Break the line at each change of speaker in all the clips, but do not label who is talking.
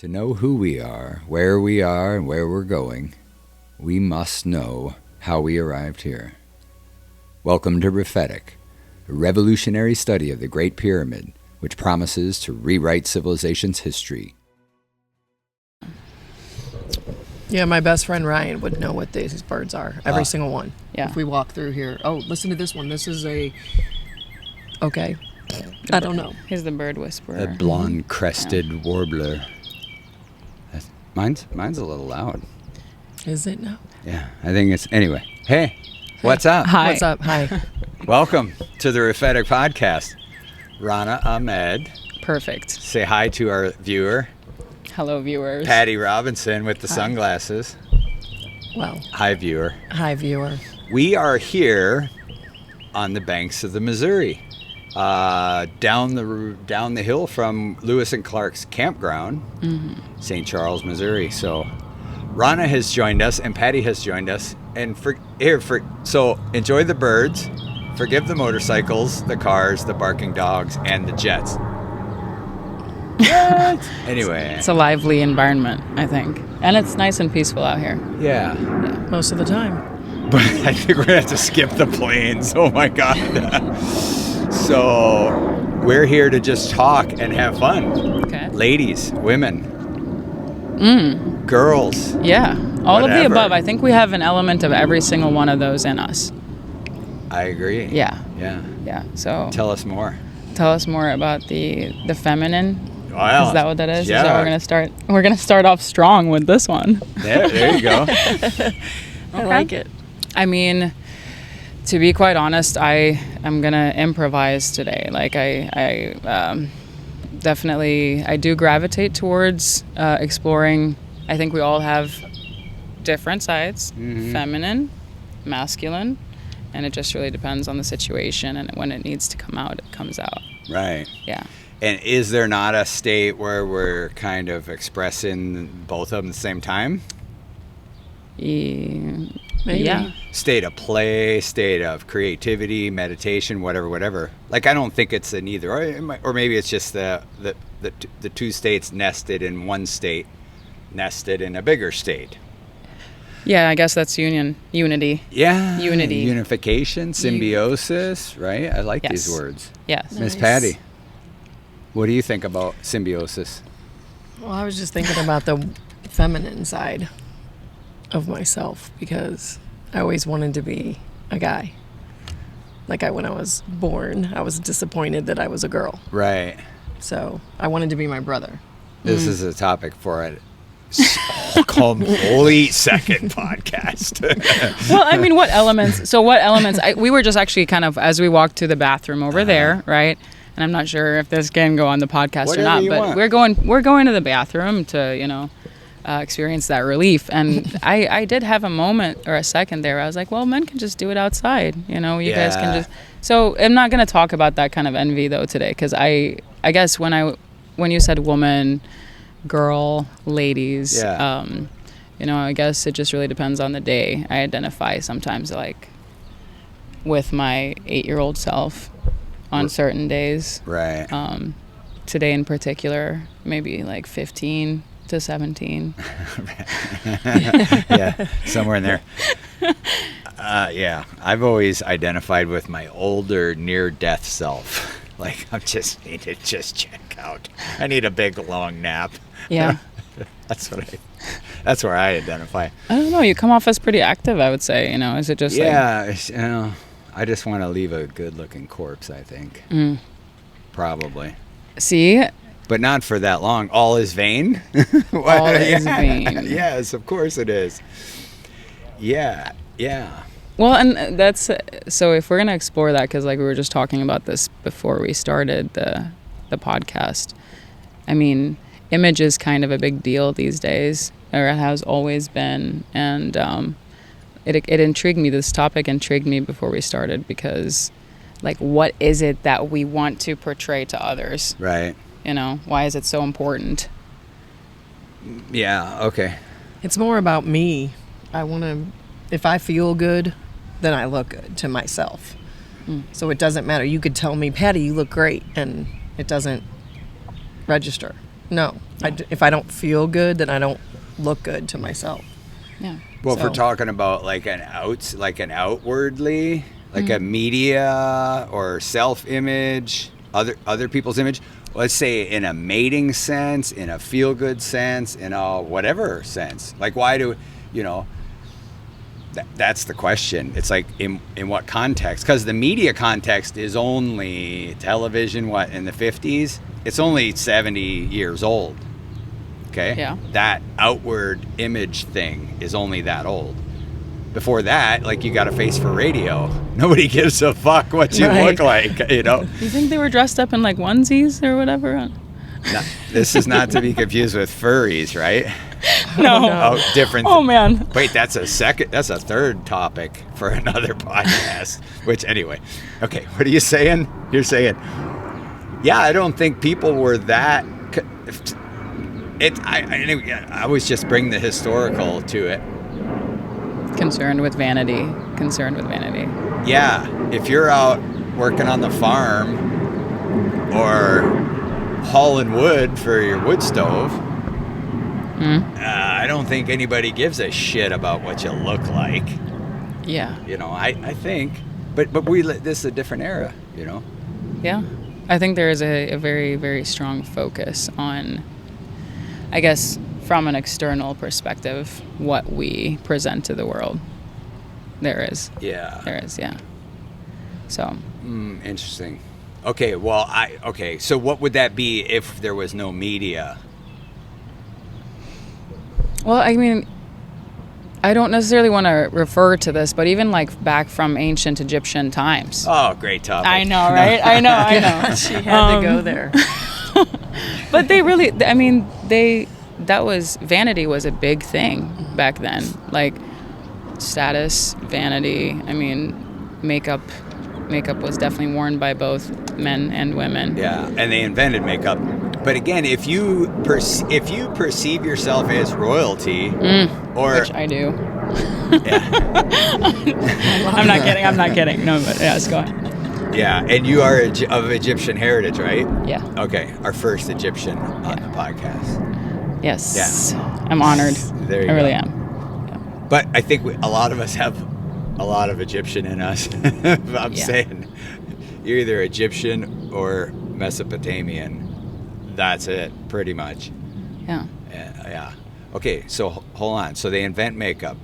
To know who we are, and where we're going, we must know how we arrived here. Welcome to Rephetic, a revolutionary study of the Great Pyramid, which promises to rewrite civilization's history.
Yeah, my best friend Ryan would know what these birds are. Every single one.
Yeah.
If we walk through here. Oh, listen to this one. This is a... Okay. I don't know.
He's the bird whisperer.
A blonde-crested warbler. Mine's a little loud.
Is it now?
Yeah, I think it's... Anyway. Hey, what's up?
Hi.
What's up? Hi.
Welcome to the Rephetic podcast. Rana Ahmed.
Perfect.
Say hi to our viewer.
Hello, viewers.
Patty Robinson with the sunglasses.
Well.
Hi, viewer.
Hi, viewer.
We are here on the banks of the Missouri, down the hill from Lewis and Clark's campground, St. Charles, Missouri. So Rana has joined us and Patty has joined us. And so enjoy the birds, forgive the motorcycles, the cars, the barking dogs, and the jets. Anyway.
It's a lively environment, I think. And it's nice and peaceful out here.
Yeah.
Most of the time.
But I think we're going to have to skip the planes. Oh, my God. So we're here to just talk and have fun.
Okay.
Ladies, women, girls.
Yeah. All of the
Whatever.
above. I think we have an element of every single one of those in us.
I agree.
Yeah.
Yeah.
Yeah. So
Tell us more.
tell us more about the feminine.
Well,
Is that what that is?
Yeah.
Is that we're gonna start? We're gonna start off strong with this one.
There you go.
I like it.
I mean, to be quite honest, I am gonna improvise today. Like I definitely I do gravitate towards exploring. I think we all have different sides, feminine, masculine, and it just really depends on the situation, and when it needs to come out, it comes out.
Right.
Yeah.
And is there not a state where we're kind of expressing both of them at the same time?
Maybe.
Yeah.
State of play, state of creativity, meditation, whatever. Like, I don't think it's an either, or maybe it's just the two states nested in one state, nested in a bigger state.
Yeah, I guess that's unity.
Yeah.
Unity.
Unification, symbiosis, right? I like
Yes.
these words.
Yes.
Miss
Nice.
Patty, what do you think about symbiosis?
Well, I was just thinking about the feminine side of myself because I always wanted to be a guy. Like when I was born, I was disappointed that I was a girl.
Right.
So I wanted to be my brother.
This is a topic for a complete second podcast.
Well, I mean, what elements? We were just actually kind of, as we walked to the bathroom over there, right? And I'm not sure if this can go on the podcast
Whatever
or not,
you
but
want.
we're going to the bathroom to, experience that relief. And I did have a moment or a second there. I was like, well, men can just do it outside. You guys can just. So I'm not going to talk about that kind of envy though today, because I guess when you said woman, girl, ladies, I guess it just really depends on the day. I identify sometimes like with my 8-year-old self on certain days.
Right.
Today in particular, maybe like 15 to 17.
Yeah, somewhere in there. Yeah, I've always identified with my older near-death self. Like, I just need to check out. I need a big, long nap.
Yeah.
That's where I identify.
I don't know. You come off as pretty active, I would say. Is it just
I just want to leave a good-looking corpse, I think. Probably.
See?
But not for that long. All is vain?
All is vain.
Yes, of course it is. Yeah.
Well, and that's so if we're going to explore that, because like we were just talking about this before we started the podcast. I mean, image is kind of a big deal these days, or it has always been. And it intrigued me. This topic intrigued me before we started because, like, what is it that we want to portray to others?
Right.
Why is it so important?
Yeah, okay.
It's more about me. If I feel good, then I look good to myself. So it doesn't matter. You could tell me, Patty, you look great, and it doesn't register. No. If I don't feel good, then I don't look good to myself.
Yeah.
Well, if we're
So-
talking about like an outwardly, like a media or self-image, other people's image, let's say in a mating sense, in a feel-good sense, in a whatever sense. Like, why do, that's the question. It's like, in what context? Because the media context is only television, in the 50s? It's only 70 years old. Okay?
Yeah.
That outward image thing is only that old. Before that, like, you got a face for radio. Nobody gives a fuck what you
Right.
look like,
You think they were dressed up in like onesies or whatever?
No, this is not to be confused with furries, right?
No.
Oh, different.
Oh man.
Wait, that's a third topic for another podcast. Which, anyway, okay. What are you saying? You're saying, yeah, I don't think people were that. I always just bring the historical to it.
Concerned with vanity.
Yeah, if you're out working on the farm or hauling wood for your wood stove, I don't think anybody gives a shit about what you look like.
Yeah.
I think, but this is a different era,
Yeah. I think there is a very, very strong focus on, I guess, from an external perspective, what we present to the world. There is.
Yeah.
There is, yeah. So.
Interesting. Okay, so what would that be if there was no media?
Well, I mean, I don't necessarily want to refer to this, but even like back from ancient Egyptian times.
Oh, great topic.
I know, right? I know.
She had to go there.
But they really, vanity was a big thing back then. Like status, vanity. I mean, makeup was definitely worn by both men and women.
Yeah, and they invented makeup. But again, if you perceive yourself as royalty,
Which I do.
yeah,
I'm not kidding. No, but yes, go ahead.
yeah, and you are of Egyptian heritage, right?
Yeah.
Okay, our first Egyptian on the podcast.
Yes. I'm honored.
There you
I really
go.
am.
But I think a lot of us have a lot of Egyptian in us. I'm saying you're either Egyptian or Mesopotamian. That's it, pretty much.
Yeah.
Yeah. Okay, so hold on. So they invent makeup,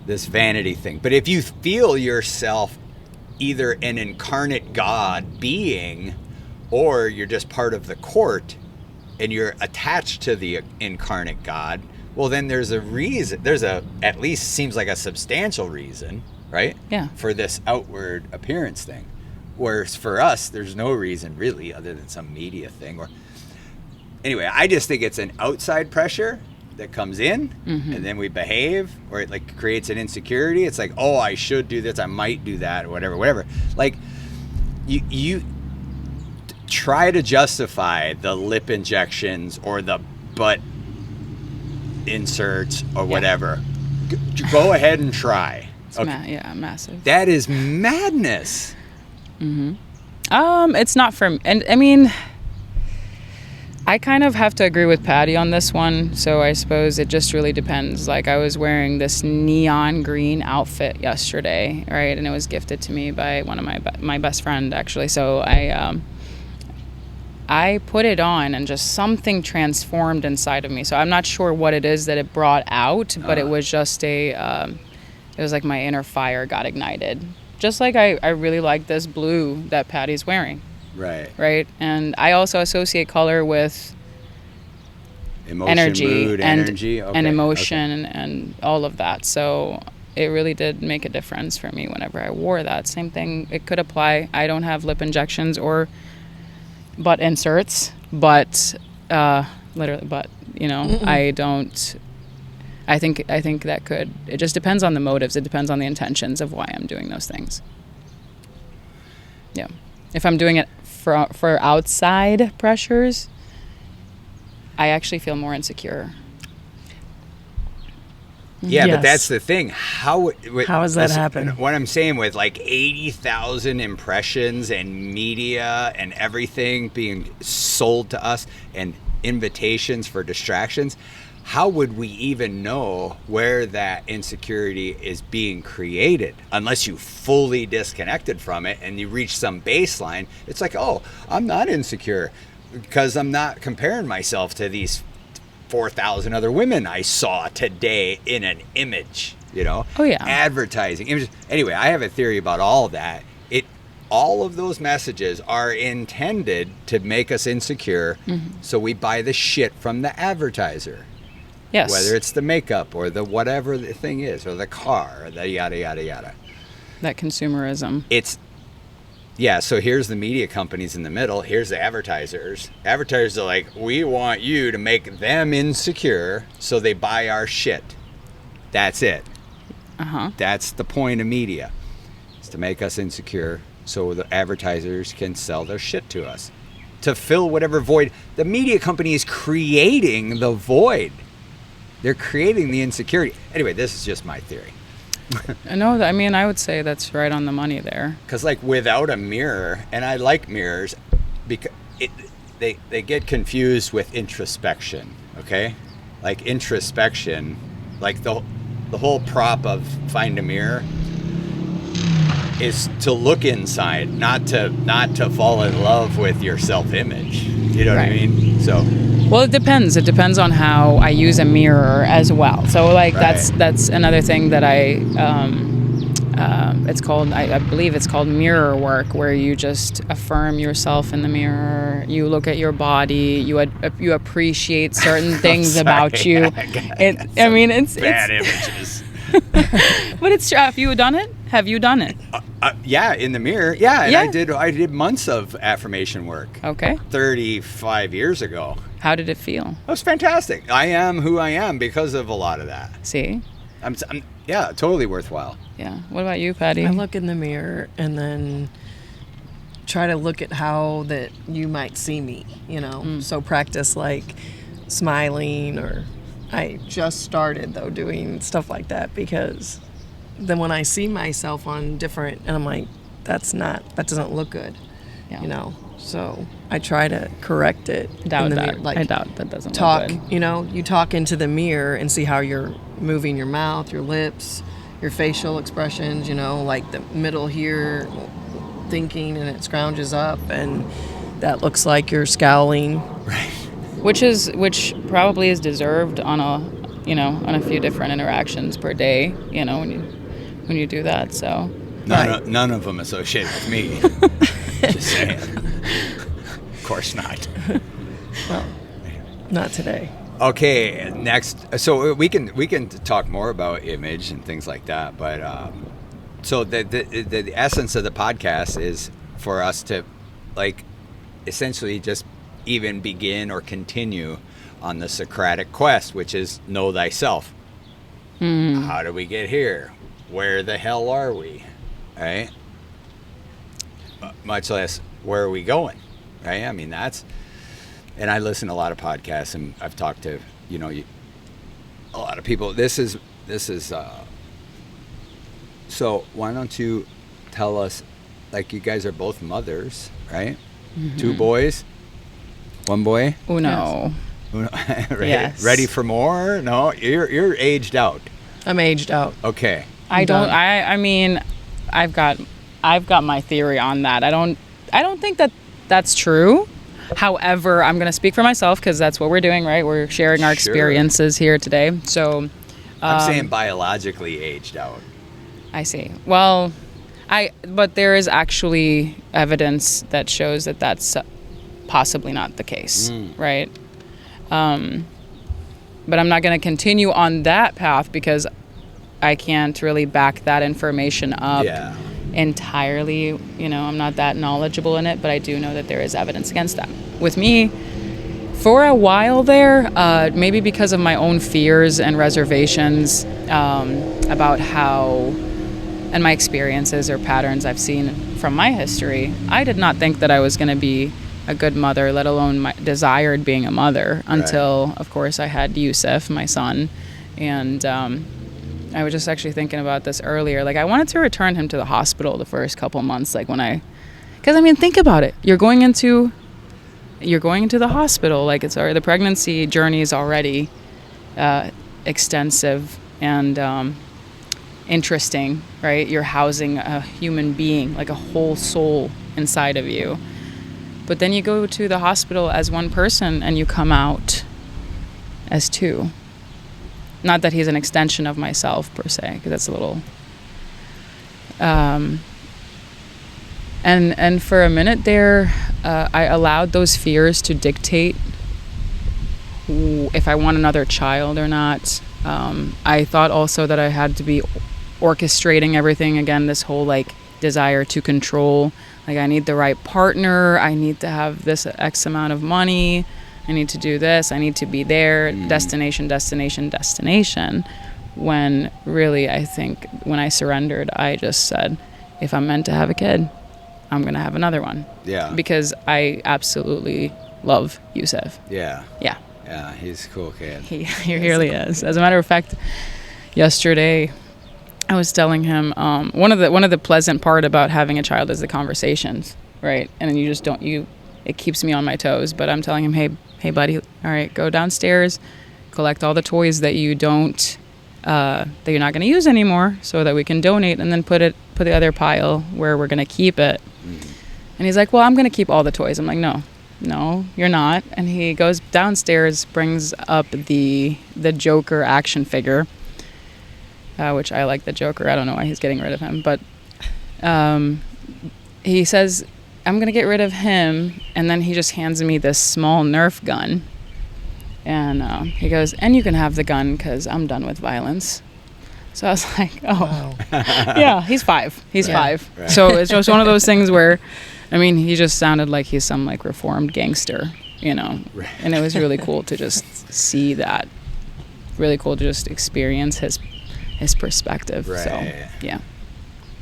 this vanity thing. But if you feel yourself either an incarnate God being, or you're just part of the court and you're attached to the incarnate God, well, then there's a reason. At least seems like a substantial reason, right?
Yeah.
For this outward appearance thing. Whereas for us, there's no reason really other than some media thing. Or anyway, I just think it's an outside pressure that comes in, and then we behave, or it like creates an insecurity. It's like, oh, I should do this, I might do that, or whatever. Like you try to justify the lip injections or the butt inserts or whatever. Go ahead and try.
It's massive.
That is madness.
It's not for, and I mean, I kind of have to agree with Patty on this one. So I suppose it just really depends. Like I was wearing this neon green outfit yesterday, right? And it was gifted to me by one of my best friend actually. So I put it on and just something transformed inside of me. So I'm not sure what it is that it brought out, but it was just it was like my inner fire got ignited. Just like I really like this blue that Patty's wearing. Right. And I also associate color with
Emotion,
energy,
mood,
and
energy. Okay,
and emotion and all of that. So it really did make a difference for me whenever I wore that. Same thing, it could apply. I don't have lip injections or butt inserts, but literally, but I don't. I think that could. It just depends on the motives. It depends on the intentions of why I'm doing those things. Yeah, if I'm doing it for outside pressures, I actually feel more insecure.
Yeah,
Yes.
but that's the thing. How
does that happen?
What I'm saying with like 80,000 impressions and media and everything being sold to us, and invitations for distractions, how would we even know where that insecurity is being created unless you fully disconnected from it and you reach some baseline? It's like, oh, I'm not insecure because I'm not comparing myself to these 4,000 other women I saw today in an image, you know?
Oh, yeah.
Advertising. Images. Anyway, I have a theory about all that. All of those messages are intended to make us insecure, so we buy the shit from the advertiser.
Yes.
Whether it's the makeup or the whatever the thing is, or the car, or the yada, yada, yada.
That consumerism.
So here's the media companies in the middle. Here's the advertisers. Advertisers are like, we want you to make them insecure, so they buy our shit. That's it. That's the point of media, is to make us insecure so the advertisers can sell their shit to us. To fill whatever void. The media company is creating the void. They're creating the insecurity. Anyway, this is just my theory.
No, I mean, I would say that's right on the money there.
Because like without a mirror, and I like mirrors, because they get confused with introspection, okay? Like introspection, like the whole prop of Find a Mirror is to look inside, not to fall in love with your self-image. You know what I mean? So,
well, it depends. It depends on how I use a mirror as well. So, like that's another thing that it's called. I believe it's called mirror work, where you just affirm yourself in the mirror. You look at your body. You appreciate certain things about you. It's
bad images.
But it's true. Have you done it?
Yeah, in the mirror. Yeah, and I did months of affirmation work.
Okay.
35 years ago.
How did it feel?
It was fantastic. I am who I am because of a lot of that.
See?
I'm totally worthwhile.
Yeah. What about you, Patty?
I look in the mirror and then try to look at how that you might see me, you know. So practice like smiling, or I just started though doing stuff like that, because then when I see myself on different, and I'm like, that doesn't look good, you know. So I try to correct it.
Doubt that.
Mirror. Like,
I doubt that doesn't
talk,
look good.
you know, you talk into the mirror and see how you're moving your mouth, your lips, your facial expressions, you know, like the middle here thinking and it scrounges up and that looks like you're scowling.
Right.
Which probably is deserved on a few different interactions per day, you know, when you do that. So
none of them associated with me. Just saying. Of course not.
Well, not today.
Okay, next. So we can talk more about image and things like that, but so the essence of the podcast is for us to like essentially just even begin or continue on the Socratic quest, which is know thyself. How do we get here? Where the hell are we? Right? Much less where are we going? Right? I mean, and I listen to a lot of podcasts, and I've talked to a lot of people. This is so why don't you tell us, like, you guys are both mothers, right? 2 boys, 1 boy.
Uno. Yes.
Ready for more? No, you're aged out.
I'm aged out.
Okay.
I mean, I've got my theory on that. I don't think that that's true. However, I'm going to speak for myself because that's what we're doing, right? We're sharing our experiences here today. So
I'm saying biologically aged out.
I see. Well, but there is actually evidence that shows that that's possibly not the case, right? But I'm not going to continue on that path because I can't really back that information up entirely. You know, I'm not that knowledgeable in it, but I do know that there is evidence against that. With me, for a while there, maybe because of my own fears and reservations about how, and my experiences or patterns I've seen from my history, I did not think that I was going to be a good mother, let alone desired being a mother, until, of course, I had Yusuf, my son. And I was just actually thinking about this earlier. Like, I wanted to return him to the hospital the first couple months, like because, I mean, think about it. You're going into you're going to the hospital. Like, the pregnancy journey is already extensive and interesting, right? You're housing a human being, like a whole soul inside of you. But then you go to the hospital as one person and you come out as two. Not that he's an extension of myself per se, because that's a little... And for a minute there, I allowed those fears to dictate if I want another child or not. I thought also that I had to be orchestrating everything again, this whole like desire to control. Like, I need the right partner, I need to have this X amount of money, I need to do this, I need to be there, destination. When really, I think when I surrendered, I just said, if I'm meant to have a kid, I'm going to have another one.
Yeah.
Because I absolutely love Yusef.
Yeah.
Yeah.
Yeah, he's a cool kid.
He really is. As a matter of fact, yesterday I was telling him one of the pleasant part about having a child is the conversations, right? And you just don't it keeps me on my toes. But I'm telling him, hey buddy, all right, go downstairs, collect all the toys that you don't that you're not going to use anymore, so that we can donate, and then put the other pile where we're going to keep it. And he's like, well, I'm going to keep all the toys. I'm like, no, you're not. And he goes downstairs, brings up the Joker action figure, which I like the Joker. I don't know why he's getting rid of him, but he says, I'm going to get rid of him, and then he just hands me this small Nerf gun. And he goes, and you can have the gun because I'm done with violence. So I was like, oh, wow. Yeah, he's 5. He's 5. Right. So it's just one of those things where, I mean, he just sounded like he's some like reformed gangster, you know. Right. And it was really cool to just see that. Really cool to just experience his perspective. Right. So, yeah.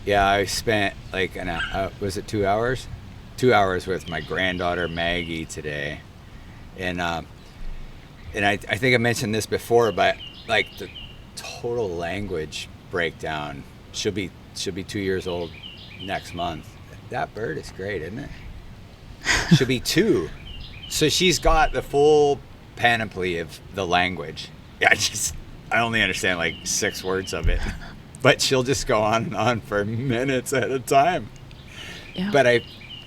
Yeah, I spent like was it 2 hours? 2 hours with my granddaughter Maggie today, and I think I mentioned this before, but like the total language breakdown. She'll be 2 years old next month. That bird is great, isn't it? She'll be 2, so she's got the full panoply of the language. Yeah, I only understand like 6 words of it, but she'll just go on and on for minutes at a time. Yeah. But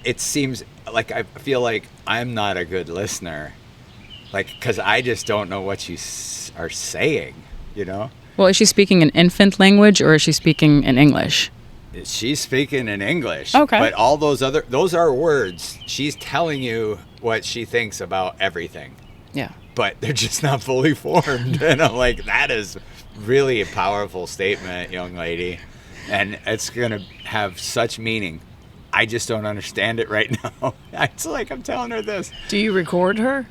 it seems like I feel like I'm not a good listener. Like, because I just don't know what you are saying, you know?
Well, is she speaking in infant language or is she speaking in English?
She's speaking in English.
Okay.
But all those are words. She's telling you what she thinks about everything.
Yeah.
But they're just not fully formed. And I'm like, that is really a powerful statement, young lady. And it's going to have such meaning. I just don't understand it right now. It's like I'm telling her this.
Do you record her?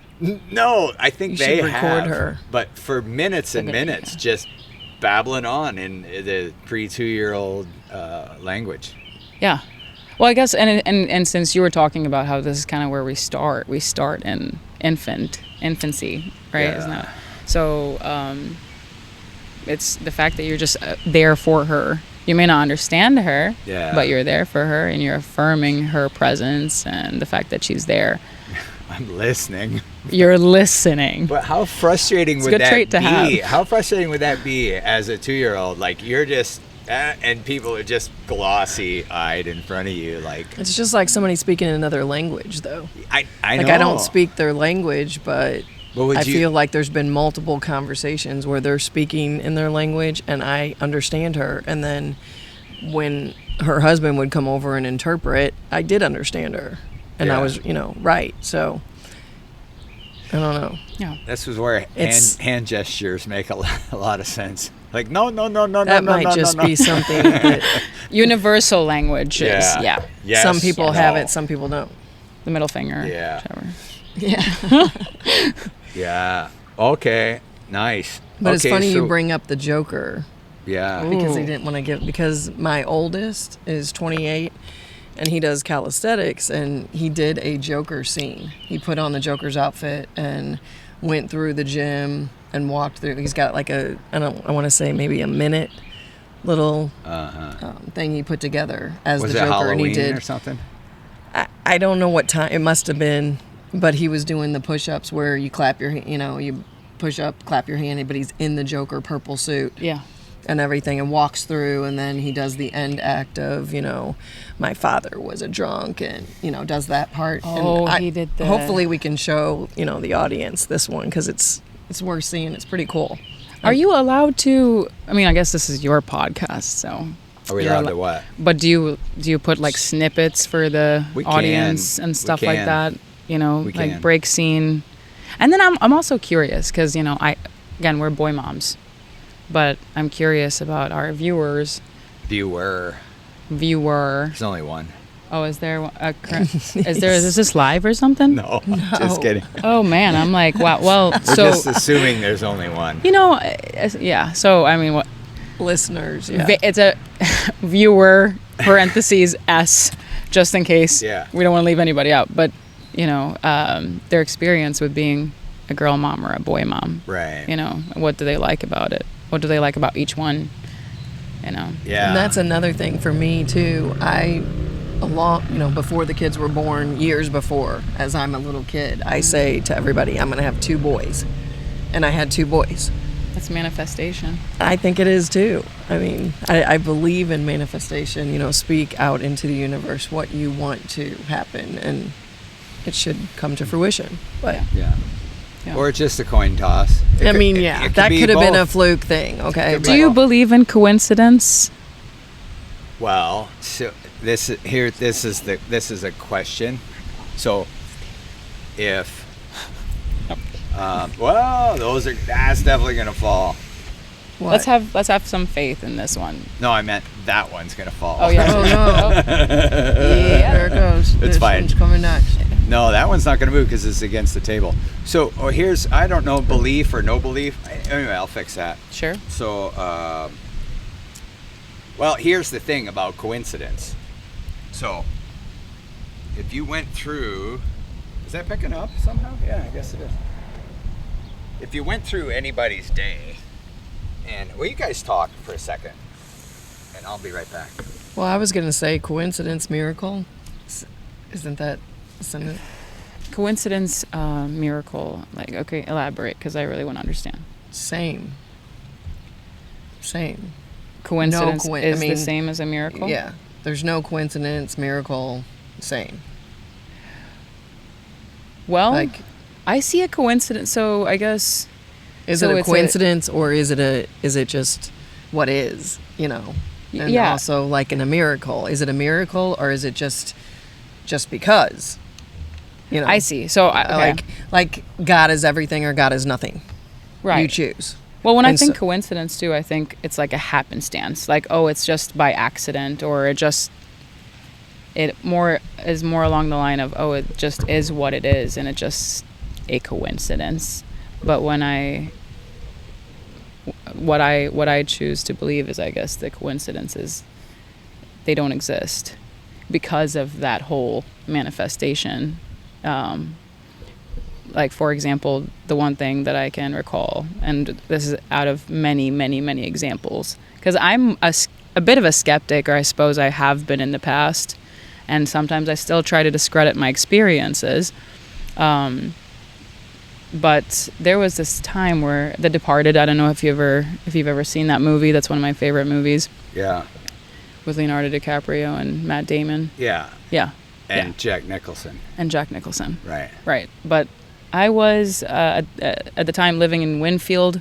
No, I think they
record
have.
Her.
But for minutes and minutes, just babbling on in the pre-2-year-old language.
Yeah. Well, I guess, and since you were talking about how this is kind of where we start in infancy, right?
Yeah.
Isn't that? So it's the fact that you're just there for her. You may not understand her, but you're there for her, and you're affirming her presence and the fact that she's there.
I'm listening.
You're listening.
But how frustrating would that be? How frustrating would that be as a 2-year-old? Like, you're just, and people are just glossy-eyed in front of you. Like,
it's just like somebody speaking another language, though.
I know.
Like, I don't speak their language, but I feel like there's been multiple conversations where they're speaking in their language and I understand her. And then when her husband would come over and interpret, I did understand her. And I was, right. So, I don't know.
Yeah.
This is where hand gestures make a lot of sense. Like, no.
That might just be something that...
Universal language is,
Yes,
some people have it, some people don't.
The middle finger.
Yeah.
Whichever.
Yeah.
Yeah. Okay. Nice.
But it's funny you bring up the Joker.
Yeah.
Because he didn't want to give... Because my oldest is 28... And he does calisthenics, and he did a Joker scene. He put on the Joker's outfit and went through the gym and walked through. He's got like I want to say maybe a minute little thing he put together as
Was
the
it
Joker.
Halloween
and he did
or something?
I don't know what time. It must have been but he was doing the push-ups where you clap your, you push up, clap your hand, but he's in the Joker purple suit.
Yeah.
And everything, and walks through, and then he does the end act of, my father was a drunk, and, does that part.
Oh,
and
he did that.
Hopefully we can show, the audience this one, because it's worth seeing. It's pretty cool.
Are you allowed to, I guess this is your podcast, so.
Are we allowed to what?
But do you put like snippets for the audience and stuff like that? Like break scene. And then I'm also curious, because, again, we're boy moms. But I'm curious about our viewers.
Viewer.
There's
only one.
Oh, is there is this live or something?
No, just kidding.
Oh man, I'm like, wow. Well,
we're just assuming there's only one.
Yeah. So what?
Listeners. Yeah.
It's a viewer parentheses S, just in case.
Yeah.
We don't want to leave anybody out, but their experience with being a girl mom or a boy mom.
Right.
What do they like about it? What do they like about each one?
Yeah.
And that's another thing for me too. Before the kids were born, years before, as I'm a little kid, I say to everybody, I'm going to have 2 boys. And I had 2 boys.
That's manifestation.
I think it is too. I believe in manifestation. Speak out into the universe what you want to happen, and it should come to fruition. But
yeah. Or just a coin toss.
That could have been a fluke thing. Okay.
Do you believe in coincidence?
Well, so this is a question. So, if that's definitely gonna fall.
What?
Let's have some faith in this one.
No, I meant that one's gonna fall.
Oh yeah.
Oh no. Yeah. There it goes.
It's fine.
One's coming next.
No, that one's not gonna move because it's against the table. So, here's, I don't know, belief or no belief. Anyway, I'll fix that.
Sure.
So, well, here's the thing about coincidence. So, if you went through, is that picking up somehow? Yeah, I guess it is. If you went through anybody's day, and, you guys talk for a second, and I'll be right back.
Well, I was going to say coincidence, miracle. Isn't it?
Coincidence, miracle. Like, okay, elaborate, because I really want to understand.
Same.
Coincidence is the same as a miracle?
Yeah. There's no coincidence, miracle, same.
Well, I see a coincidence, so I guess...
Is it a coincidence, or is it just what is, And also, like in a miracle, is it a miracle, or is it just because?
I see. So, okay.
like God is everything or God is nothing.
Right.
You choose.
Well, when I think coincidence too, I think it's like a happenstance. Like, oh, it's just by accident, or it is more along the line of, oh, it just is what it is, and it's just a coincidence. But what I choose to believe is, I guess, the coincidences, they don't exist because of that whole manifestation. Like, for example, the one thing that I can recall, and this is out of many, many, many examples, because I'm a bit of a skeptic, or I suppose I have been in the past, and sometimes I still try to discredit my experiences. But there was this time where The Departed, I don't know if you've ever seen that movie. That's one of my favorite movies.
Yeah.
With Leonardo DiCaprio and Matt Damon.
Yeah.
Yeah.
And Jack Nicholson.
Right. Right. But I was at the time living in Winfield,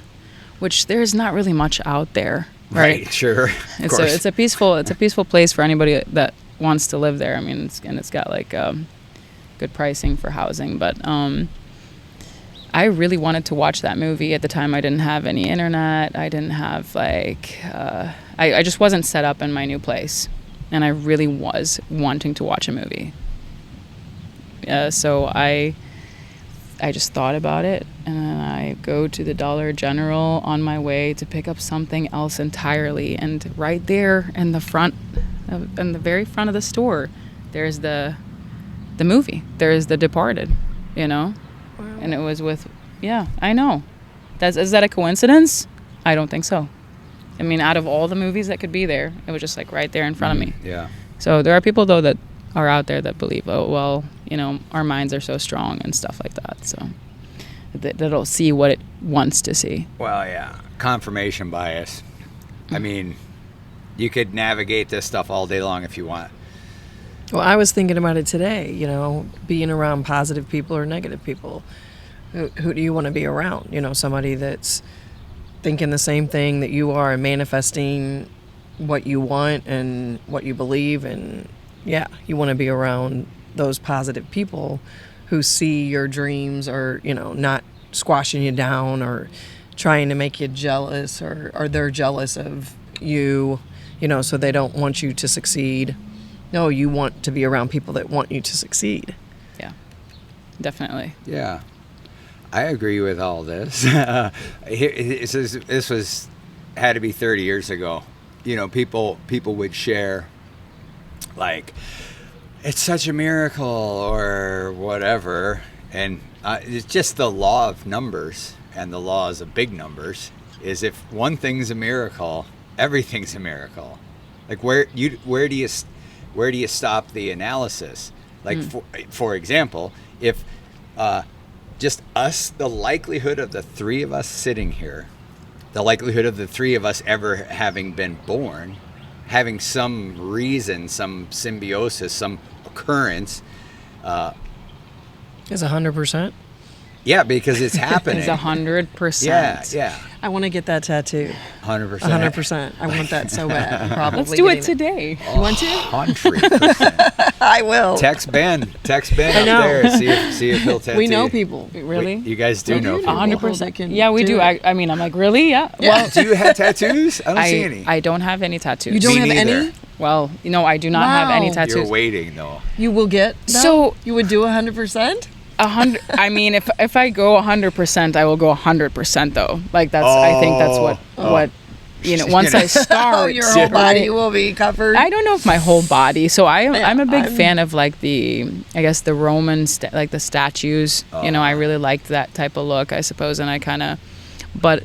which there's not really much out there. Right.
Sure.
It's a peaceful place for anybody that wants to live there. It's got like good pricing for housing, but I really wanted to watch that movie. At the time, I didn't have any internet. I didn't have I just wasn't set up in my new place, and I really was wanting to watch a movie. So I just thought about it, and then I go to the Dollar General on my way to pick up something else entirely, and right there in the very front of the store, there's the movie. There's The Departed, Wow. And it was with, I know. Is that a coincidence? I don't think so. Out of all the movies that could be there, it was just like right there in front of me.
Yeah.
So there are people, though, that are out there that believe, oh, well, our minds are so strong and stuff like that. So that it'll see what it wants to see.
Well, yeah, confirmation bias. I mean, you could navigate this stuff all day long if you want.
Well, I was thinking about it today, being around positive people or negative people. Who do you want to be around? Somebody that's thinking the same thing that you are and manifesting what you want and what you believe. And yeah, you want to be around those positive people who see your dreams or, not squashing you down or trying to make you jealous or they're jealous of you, so they don't want you to succeed. No, you want to be around people that want you to succeed.
Yeah, definitely.
Yeah, I agree with all this. This had to be 30 years ago. People would share, like, it's such a miracle or whatever, and it's just the law of numbers and the laws of big numbers is if one thing's a miracle, everything's a miracle. Like where do you stop the analysis? Like for example, if just us, the likelihood of the three of us sitting here, the likelihood of the three of us ever having been born, having some reason, some symbiosis, some occurrence,
is 100%.
Yeah, because it's happening.
It's 100%.
Yeah.
I want to get that tattoo.
100%.
100%. I want that so bad. I'm probably
Let's do it
getting
today.
You want to?
100%.
I will.
Text Ben up
know.
there. See if he'll tattoo.
We know people.
Really?
You guys do know people.
100%. Yeah, we do. I mean, I'm like, really? Yeah.
Well, do you have tattoos? I don't see any.
I don't have any tattoos.
You don't
Me
have
neither.
any?
Well, I do not have any
Wow.
tattoos.
You're waiting though.
You will get that?
So-
you would do 100%?
100. I mean, if I go 100%, I will go 100% though. Like I think that's what once I start.
Oh, your whole body will be covered.
I don't know if my whole body. So I'm a big
I'm-
fan of like the Roman like the statues. I really liked that type of look, I suppose, and I kind of, but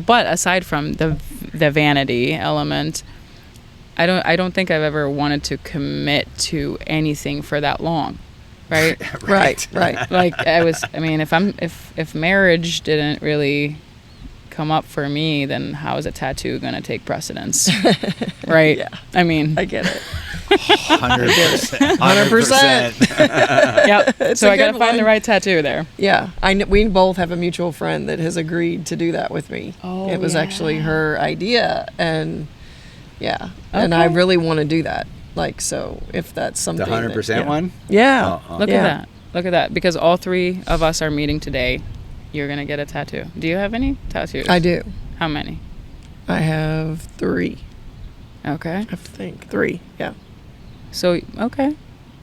aside from the vanity element, I don't think I've ever wanted to commit to anything for that long. Right.
Right.
Like if marriage didn't really come up for me, then how is a tattoo going to take precedence? Right.
Yeah.
I mean,
I get it.
100%.
100%.
Yep. So
a
I got to
good
find the
one.
right tattoo there.
Yeah. We both have a mutual friend that has agreed to do that with me.
Oh,
it was
yeah.
actually her idea. And yeah. And I
Okay.
really want to do that. Like, so if that's something.
The 100% one?
Yeah.
Oh,
Look
Yeah.
at that. Look at that. Because all three of us are meeting today. You're going to get a tattoo. Do you have any tattoos?
I do.
How many?
I have 3.
Okay.
I have to think. 3. Yeah.
So, okay.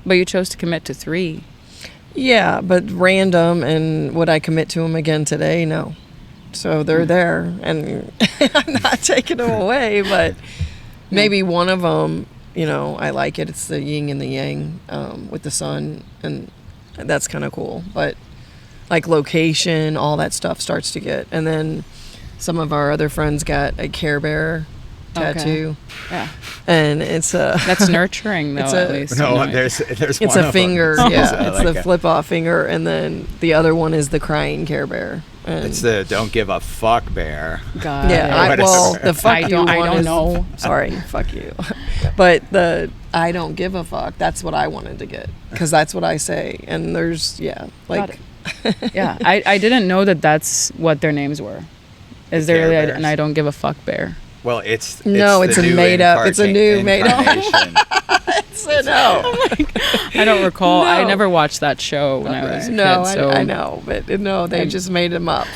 But you chose to commit to 3.
Yeah, but random, and would I commit to them again today? No. So they're there, and I'm not taking them away, but maybe one of them, I like it. It's the yin and the yang with the sun, and that's kind of cool. But like location, all that stuff starts to get, and then some of our other friends got a Care Bear tattoo,
Yeah.
and it's a
That's nurturing, though,
It's
at
a-
least.
No,
you know.
there's
it's
one
a
of
finger.
them.
Yeah, it's
like
the
a-
flip off finger, and then the other one is the crying Care Bear. And
It's the don't give a fuck bear.
God.
yeah,
Whatever.
well, the fuck
I
you
don't- I
one
don't
is,
know.
Sorry, fuck you. But the I don't give a fuck. That's what I wanted to get because that's what I say. And there's
Got
like
Yeah, I didn't know that that's what their names were. Is there
Care
really
Bears.
an I don't give a fuck bear?
Well, it's
No,
the
it's a
new
made up- it's a new made up-
incarnation.
so no,
I don't recall. I
No.
never watched that show when I was a
no,
kid. So
I know, but no, they
I'm-
just made them up.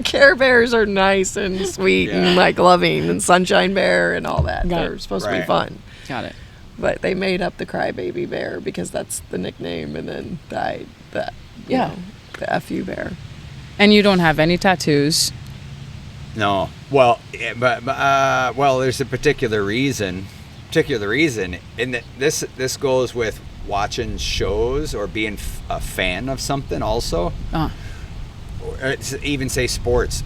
Care Bears are nice and sweet
Yeah.
and like loving, and Sunshine Bear and all that.
Got
They're
it.
supposed to be
Right.
fun.
Got it.
But they made up the Crybaby Bear because that's the nickname, and then the
Yeah.
the FU Bear.
And you don't have any tattoos.
No, well, well, there's a particular reason, and that this goes with watching shows or being a fan of something. Also,
Uh,
or even say sports.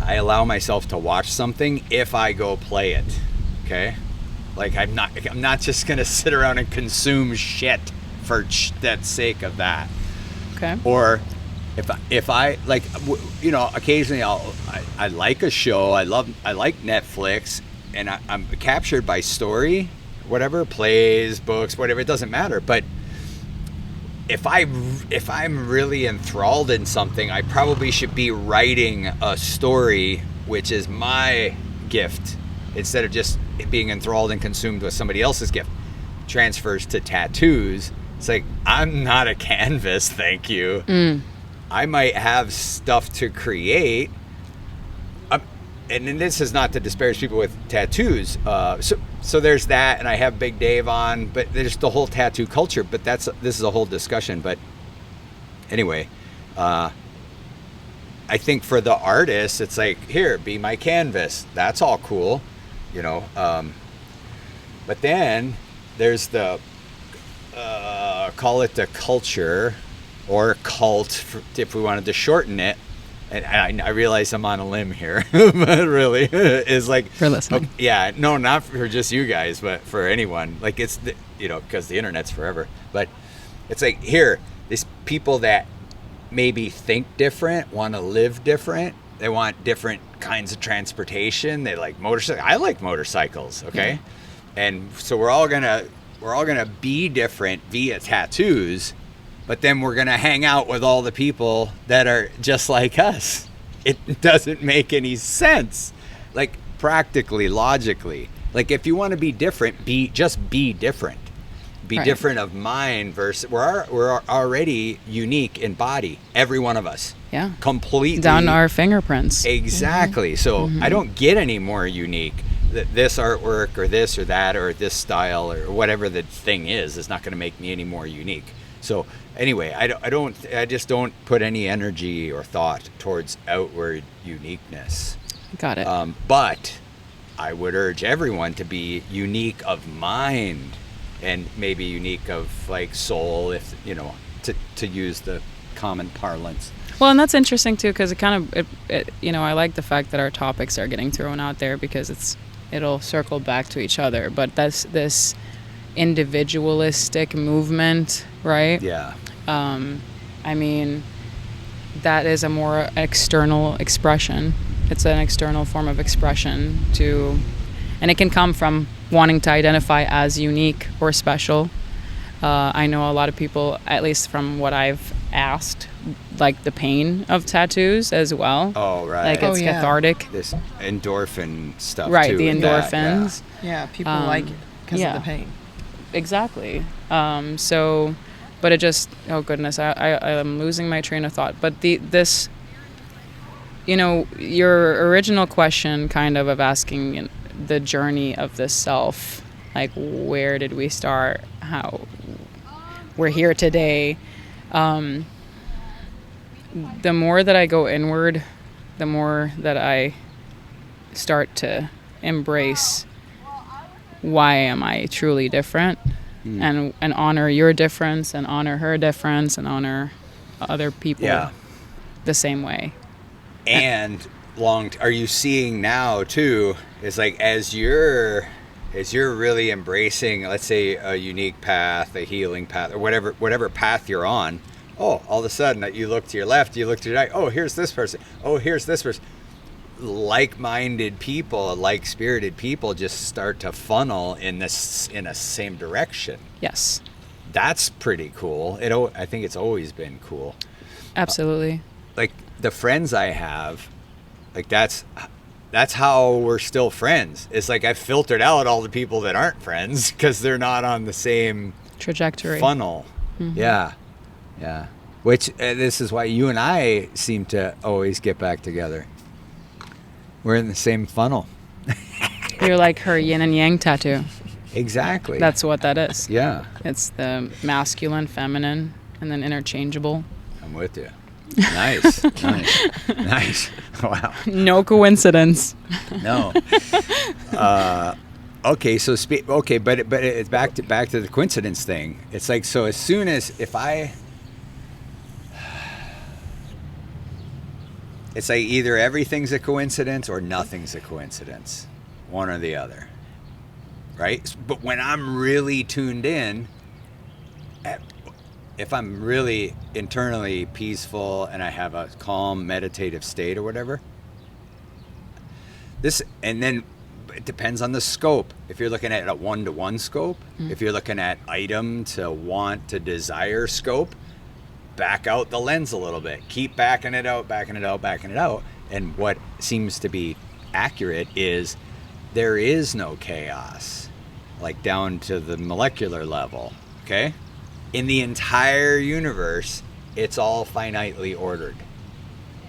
I allow myself to watch something if I go play it. Okay, like I'm not just gonna sit around and consume shit for that sake of that.
Okay.
Or if I like, occasionally I like a show. I like Netflix, and I'm captured by story, whatever, plays, books, whatever. It doesn't matter. But if I'm really enthralled in something, I probably should be writing a story, which is my gift, instead of just being enthralled and consumed with somebody else's gift. Transfers to tattoos. It's like, I'm not a canvas, thank you. I might have stuff to create. And this is not to disparage people with tattoos. So there's that, and I have Big Dave on, but there's the whole tattoo culture. But this is a whole discussion. But anyway, I think for the artist, it's like, here, be my canvas. That's all cool, But then there's the call it the culture or cult, if we wanted to shorten it. And I realize I'm on a limb here, but really, is like
for listening.
No, not for just you guys, but for anyone. Like, it's because the internet's forever. But it's like, here, these people that maybe think different, want to live different. They want different kinds of transportation. They like motorcycles. I like motorcycles. Okay, and so we're all gonna be different via tattoos. But then we're going to hang out with all the people that are just like us. It doesn't make any sense. Like, practically, logically. Like, if you want to be different, just be different. Be right. Different of mind versus... We're already unique in body. Every one of us.
Yeah.
Completely.
Down to our fingerprints.
Exactly. So I don't get any more unique. This artwork or this or that or this style or whatever the thing is not going to make me any more unique. So anyway, I just don't put any energy or thought towards outward uniqueness.
Got it.
But I would urge everyone to be unique of mind and maybe unique of like soul, if to use the common parlance.
Well, and that's interesting too, because I like the fact that our topics are getting thrown out there because it'll circle back to each other. But that's this individualistic movement, right?
Yeah.
I mean, that is a more external expression. It's an external form of expression and it can come from wanting to identify as unique or special. I know a lot of people, at least from what I've asked, like the pain of tattoos as well.
Oh, right.
Like it's cathartic.
This endorphin stuff,
right,
too.
The endorphins.
Yeah, people like it because of the pain.
Exactly. But it just, oh goodness, I'm losing my train of thought. But this, your original question kind of asking the journey of the self, like where did we start, how we're here today. The more that I go inward, the more that I start to embrace why am I truly different, and honor your difference, and honor her difference, and honor other people the same way.
And are you seeing now too, is like as you're really embracing, let's say, a unique path, a healing path, or whatever path you're on, all of a sudden you look to your left, you look to your right, oh, here's this person, oh, here's this person. Like-minded people, like-spirited people just start to funnel in a same direction.
Yes.
That's pretty cool. I think it's always been cool.
Absolutely.
Like the friends I have, like that's how we're still friends. It's like I've filtered out all the people that aren't friends because they're not on the same
trajectory
funnel. Mm-hmm. Yeah. Which this is why you and I seem to always get back together. We're in the same funnel.
You're like her yin and yang tattoo.
Exactly.
That's what that is.
Yeah.
It's the masculine, feminine, and then interchangeable.
I'm with you. Nice. Nice. Wow.
No coincidence.
No. Okay. So but it's back to the coincidence thing. It's like, so as soon as it's like either everything's a coincidence or nothing's a coincidence, one or the other, right? But when I'm really tuned in, if I'm really internally peaceful and I have a calm meditative state or whatever, and then it depends on the scope. If you're looking at a 1-to-1 scope, if you're looking at item to want to desire scope, back out the lens a little bit. Keep backing it out, backing it out, backing it out. And what seems to be accurate is there is no chaos, like down to the molecular level, okay? In the entire universe, it's all finitely ordered.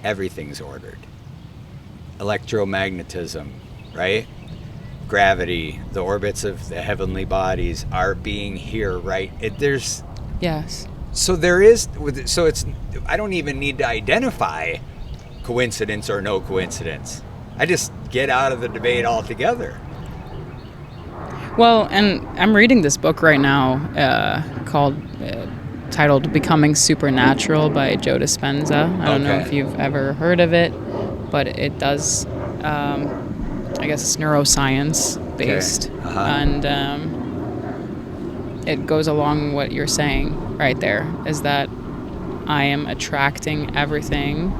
Everything's ordered. Electromagnetism, right? Gravity, the orbits of the heavenly bodies, our being here, right?
Yes.
So there is, so it's, I don't even need to identify coincidence or no coincidence. I just get out of the debate altogether.
Well, and I'm reading this book right now titled Becoming Supernatural by Joe Dispenza. I don't know if you've ever heard of it, but it does, I guess it's neuroscience based.
Okay. Uh-huh.
And it goes along what you're saying right there, is that I am attracting everything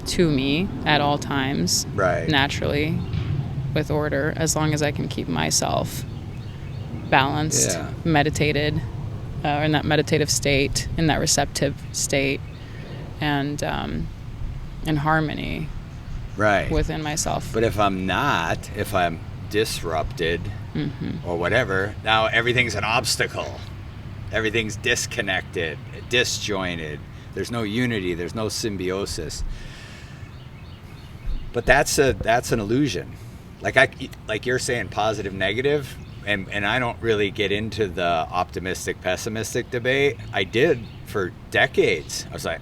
to me at all times,
Right.
naturally, with order, as long as I can keep myself balanced, meditated, or in that meditative state, in that receptive state, and in harmony,
Right.
within myself.
But if I'm disrupted or whatever, now everything's an obstacle. Everything's disconnected, disjointed. There's no unity, there's no symbiosis. But that's an illusion. Like you're saying, positive, negative, and I don't really get into the optimistic, pessimistic debate. I did for decades. I was like,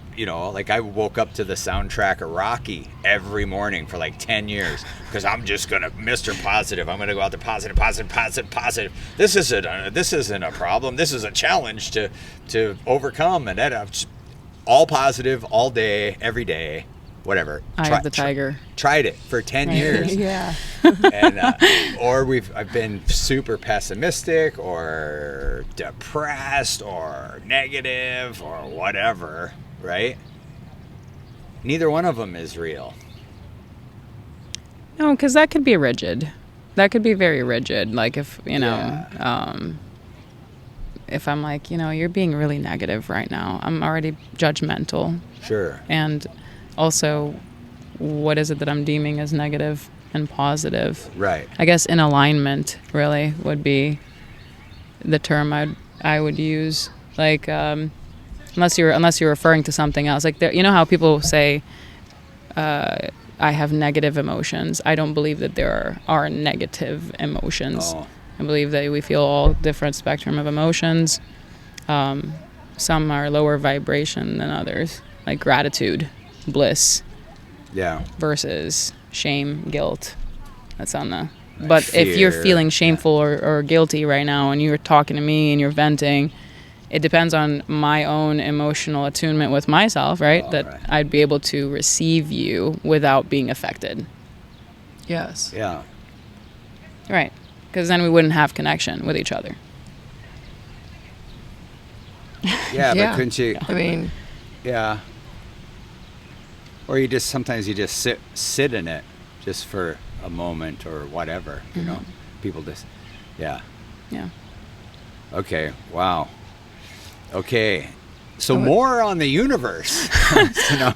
I woke up to the soundtrack of Rocky every morning for like 10 years because I'm just gonna Mr. Positive. I'm gonna go out to positive. This isn't a problem. This is a challenge to overcome, and then I'm just all positive all day, every day. Whatever.
Eye of the tiger.
Tried it for 10 years.
Yeah.
And I've been super pessimistic or depressed or negative or whatever, right? Neither one of them is real.
No, because that could be rigid. That could be very rigid. Like if, if I'm like, you're being really negative right now, I'm already judgmental.
Sure.
And also, what is it that I'm deeming as negative and positive?
Right.
I guess in alignment really would be the term I would use. Like, unless you're referring to something else. Like, you know how people say, I have negative emotions. I don't believe that there are negative emotions.
Oh.
I believe that we feel all different spectrum of emotions. Some are lower vibration than others, like gratitude, bliss, versus shame, guilt. That's on the... But
fear.
If you're feeling shameful or guilty right now and you're talking to me and you're venting, it depends on my own emotional attunement with myself, right? Right. I'd be able to receive you without being affected.
Yes.
Yeah.
Right. Because then we wouldn't have connection with each other.
Yeah, but couldn't you...
I mean...
Yeah. Or sometimes you just sit in it just for a moment or whatever, people just, yeah. Okay. Wow. Okay. So more on the universe.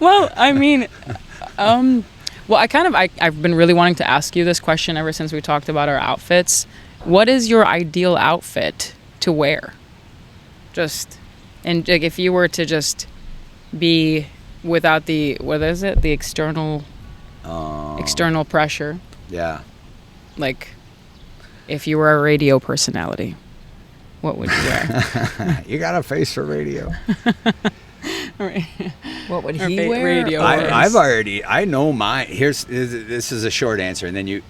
Well, I mean, I've been really wanting to ask you this question ever since we talked about our outfits. What is your ideal outfit to wear? And like, if you were to just be without the external pressure.
Yeah.
Like, if you were a radio personality, what would you wear?
You got a face for radio.
What would he wear?
Radio.
I know mine. This is a short answer, and then you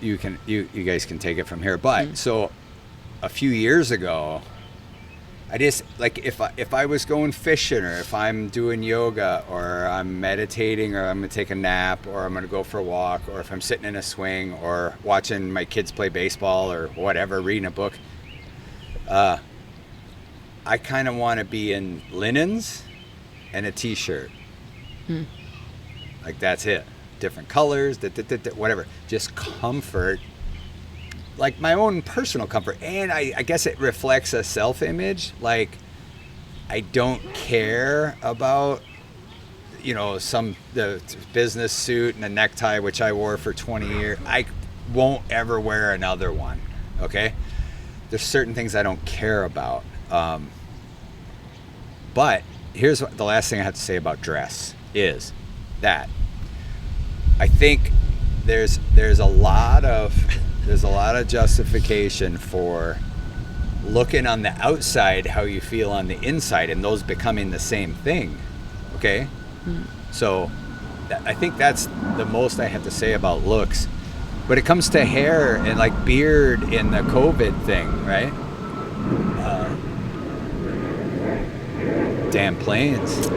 guys can take it from here. But so, a few years ago, I just, like, if I was going fishing, or if I'm doing yoga, or I'm meditating, or I'm gonna take a nap, or I'm gonna go for a walk, or if I'm sitting in a swing, or watching my kids play baseball, or whatever, reading a book, I kind of want to be in linens and a t-shirt. Like that's it. Different colors, whatever. Just comfort. Like my own personal comfort. And I guess it reflects a self-image. Like I don't care about, the business suit and a necktie, which I wore for 20 years. I won't ever wear another one. Okay? There's certain things I don't care about. But here's the last thing I have to say about dress is that I think there's a lot of justification for looking on the outside how you feel on the inside, and those becoming the same thing. Okay? So I think that's the most I have to say about looks. But it comes to hair and like beard in the COVID thing, right? Damn planes.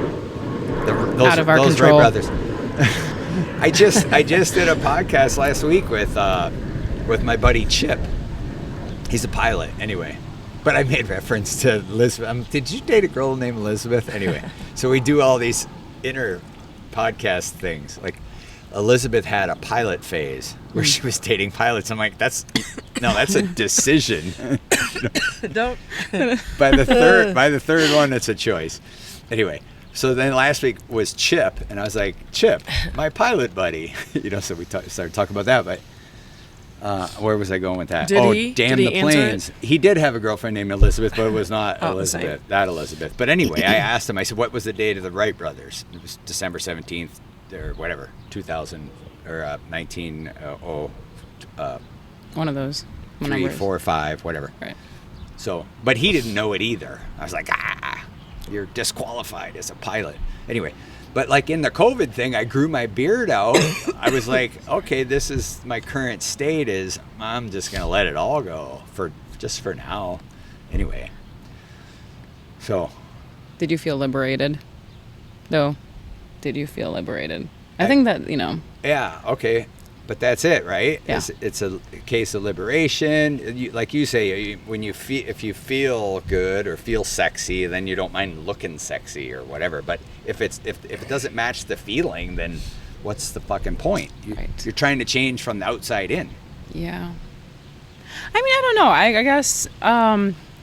Out of our
those
control.
Wright brothers. I just did a podcast last week with my buddy Chip. He's a pilot, anyway. But I made reference to Elizabeth. Did you date a girl named Elizabeth? Anyway, so we do all these inner podcast things. Like Elizabeth had a pilot phase where she was dating pilots. I'm like, that's a decision.
Don't.
By the third one, it's a choice. Anyway, so then last week was Chip, and I was like, Chip, my pilot buddy. So we started talking about that. But where was I going with that? Damn the planes. He did have a girlfriend named Elizabeth, but it was not Elizabeth. That Elizabeth. But anyway, I asked him. I said, what was the date of the Wright brothers? It was December 17th or whatever, 2000 or 19.
One of those.
3, 4, 5, whatever.
Right.
So, but he didn't know it either. I was like, you're disqualified as a pilot. Anyway, but like in the COVID thing, I grew my beard out. I was like, okay, this is my current state is I'm just going to let it all go for now. Anyway. So.
Did you feel liberated? Though, did you feel liberated? I think that,
Yeah, okay. But that's it, right?
Yeah.
It's a case of liberation. Like you say, if you feel good or feel sexy, then you don't mind looking sexy or whatever. But if it doesn't match the feeling, then what's the fucking point? You're trying to change from the outside in.
Yeah. I mean, I don't know. I guess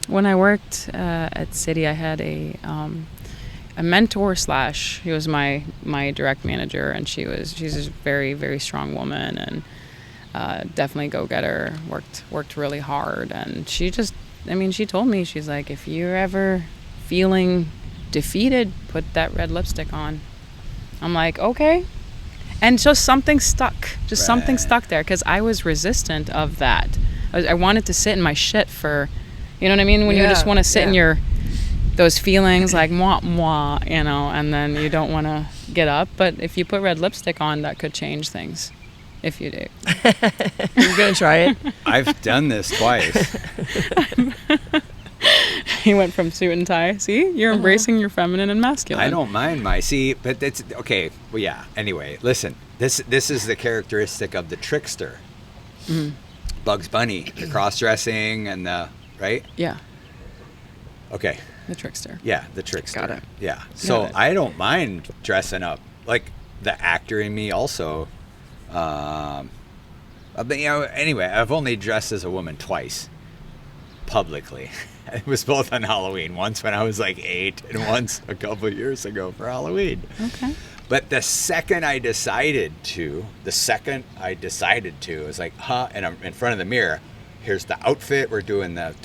when I worked at City, I had a mentor / he was my direct manager, and she's a very, very strong woman, and definitely go-getter, worked really hard. And she told me, she's like, if you're ever feeling defeated, put that red lipstick on. I'm like, okay. And just something stuck there, because I was resistant of that. I wanted to sit in my shit for, you know what I mean, when you just want to sit in your those feelings like moi, and then you don't want to get up. But if you put red lipstick on, that could change things. If you do.
You're going to try it?
I've done this twice.
He went from suit and tie. See? You're embracing your feminine and masculine.
I don't mind but that's okay. Well, yeah. Anyway, listen. This is the characteristic of the trickster. Mm-hmm. Bugs Bunny, the cross-dressing and the, right?
Yeah.
Okay.
The trickster.
Yeah, the trickster.
Got it.
Yeah. So I don't mind dressing up. Like the actor in me also. But anyway, I've only dressed as a woman twice publicly. It was both on Halloween. Once when I was like 8, and once a couple of years ago for Halloween.
Okay.
But the second I decided to, it was like, and I'm in front of the mirror. Here's the outfit. We're doing the.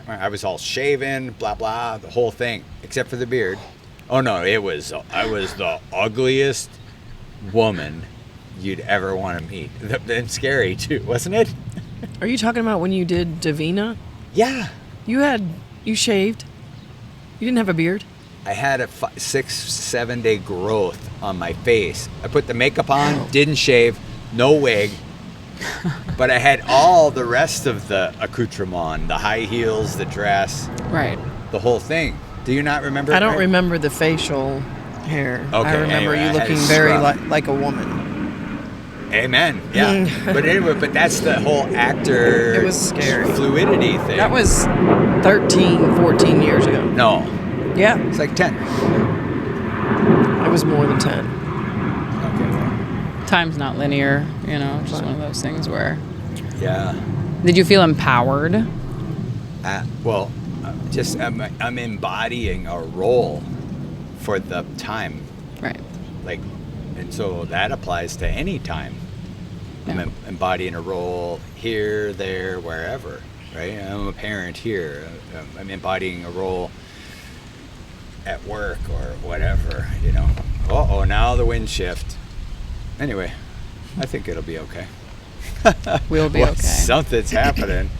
I was all shaven, blah blah, the whole thing, except for the beard. Oh no, I was the ugliest woman you'd ever want to meet. And scary too, wasn't it?
Are you talking about when you did Davina?
Yeah.
You shaved. You didn't have a beard.
I had a 6-7 day growth on my face. I put the makeup on, didn't shave, no wig. But I had all the rest of the accoutrement, the high heels, the dress,
right,
the whole thing. Do you not remember?
I don't remember the facial hair.
Okay,
I remember you looking very like a woman.
Amen. Yeah. But anyway, that's the whole actor.
It was scary.
Fluidity thing.
That was 13, 14 years ago.
No,
Yeah,
it's like 10.
it was more than 10.
Okay. Well,
Time's not linear, you know, just one of those things where.
yeah.
Did you feel empowered?
Well, just I'm embodying a role for the time.
Right.
Like, and so that applies to any time.
Yeah.
I'm embodying a role here, there, wherever, right? I'm a parent here. I'm embodying a role at work or whatever, you know. Uh-oh, now the wind shift. Anyway, I think it'll be okay.
We'll be
Well,
okay.
Something's happening.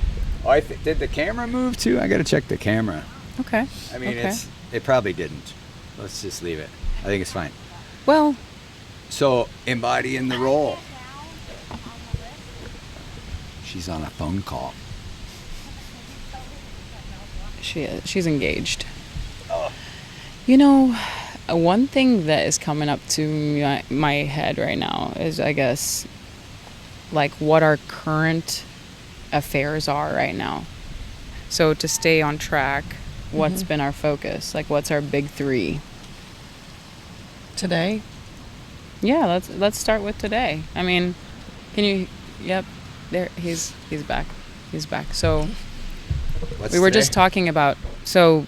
Oh, did the camera move too? I got to check the camera.
Okay.
I mean,
Okay.
it probably didn't. Let's just leave it. I think it's fine.
Well,
So, embodying the role. She's on a phone call.
she's engaged.
Oh.
You know, one thing that is coming up to my head right now is, I guess, like what our current affairs are right now. So to stay on track, what's been our focus? Like, what's our big three?
Today,
Yeah, let's start with today. I mean, can you? Yep, there he's back. He's back. So
What's
we were
today?
just talking about to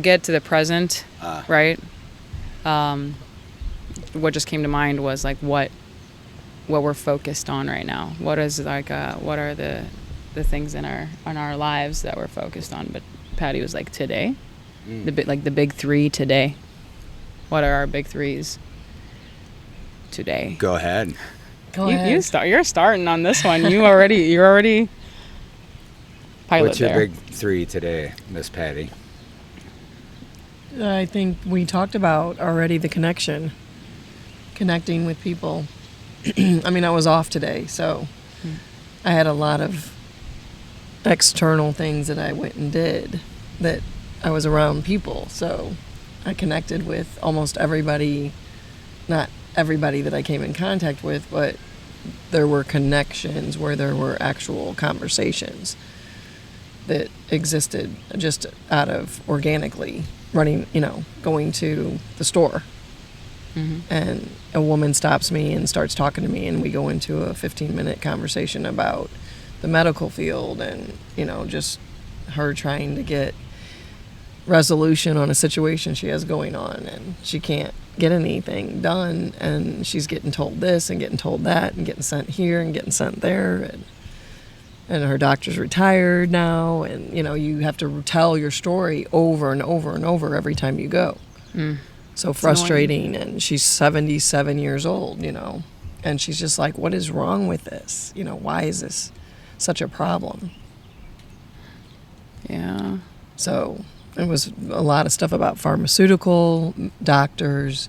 get to the present, right? What just came to mind was like what we're focused on right now. What is like what are the things in our lives that we're focused on? But Patty was like today, the big three today. What are our big threes today?
Go ahead.
go ahead.
You're starting on this one. You're already pilot
What's your
there.
big three today, Miss Patty?
I think we talked about already the connecting with people. I mean, I was off today, so I had a lot of external things that I went and did that I was around people. So I connected with almost everybody, not everybody that I came in contact with, but there were connections where there were actual conversations that existed just out of organically running, going to the store. And a woman stops me and starts talking to me, and we go into a 15-minute conversation about the medical field and, just her trying to get resolution on a situation she has going on, and she can't get anything done, and she's getting told this and getting told that and getting sent here and getting sent there, and her doctor's retired now, and you have to tell your story over and over and over every time you go. So frustrating. And she's 77 years old, and she's just like, what is wrong with this? Why is this such a problem?
Yeah.
So it was a lot of stuff about pharmaceutical, doctors,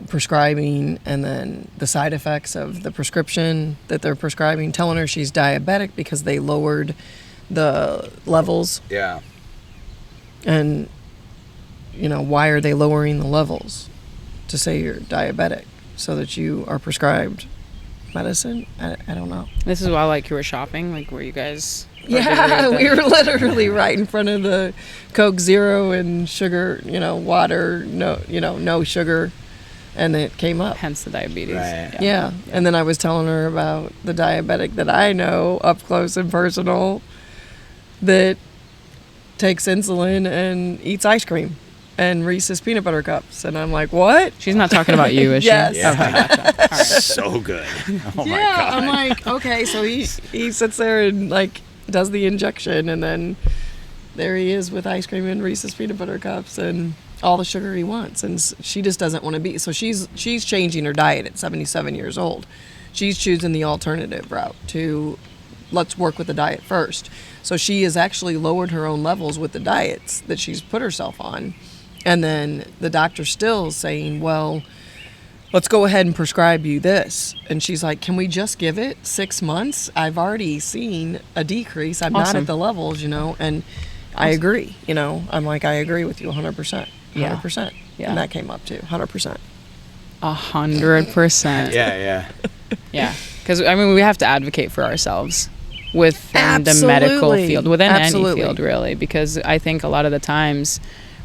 prescribing, and then the side effects of the prescription that they're prescribing, telling her she's diabetic because they lowered the levels.
Yeah.
And, why are they lowering the levels? To say you're diabetic so that you are prescribed medicine? I don't know.
This is while like you were shopping, like were you guys?
Yeah, we were literally right in front of the Coke Zero and sugar, water, no sugar, and it came up.
Hence the diabetes.
Right.
Yeah. And then I was telling her about the diabetic that I know up close and personal that takes insulin and eats ice cream and Reese's peanut butter cups. And I'm like, what?
She's not talking about you, is
Yes.
she? Okay, gotcha. All right.
So good. Oh my
Yeah,
God.
I'm like, okay, so he sits there and like does the injection, and then there he is with ice cream and Reese's peanut butter cups and all the sugar he wants, and she just doesn't want to be. So she's changing her diet at 77 years old. She's choosing the alternative route to let's work with the diet first. So she has actually lowered her own levels with the diets that she's put herself on, and then the doctor's still saying, well, let's go ahead and prescribe you this. And she's like, can we just give it 6 months? I've already seen a decrease. I'm not
Awesome.
at the levels, and I agree. I'm like, I agree with you 100%. 100%.
Yeah.
And that came up too, 100%.
100%.
Yeah.
Yeah. Because, I mean, we have to advocate for ourselves. within the medical
Absolutely.
field, within
Absolutely.
any field, really, because I think a lot of the times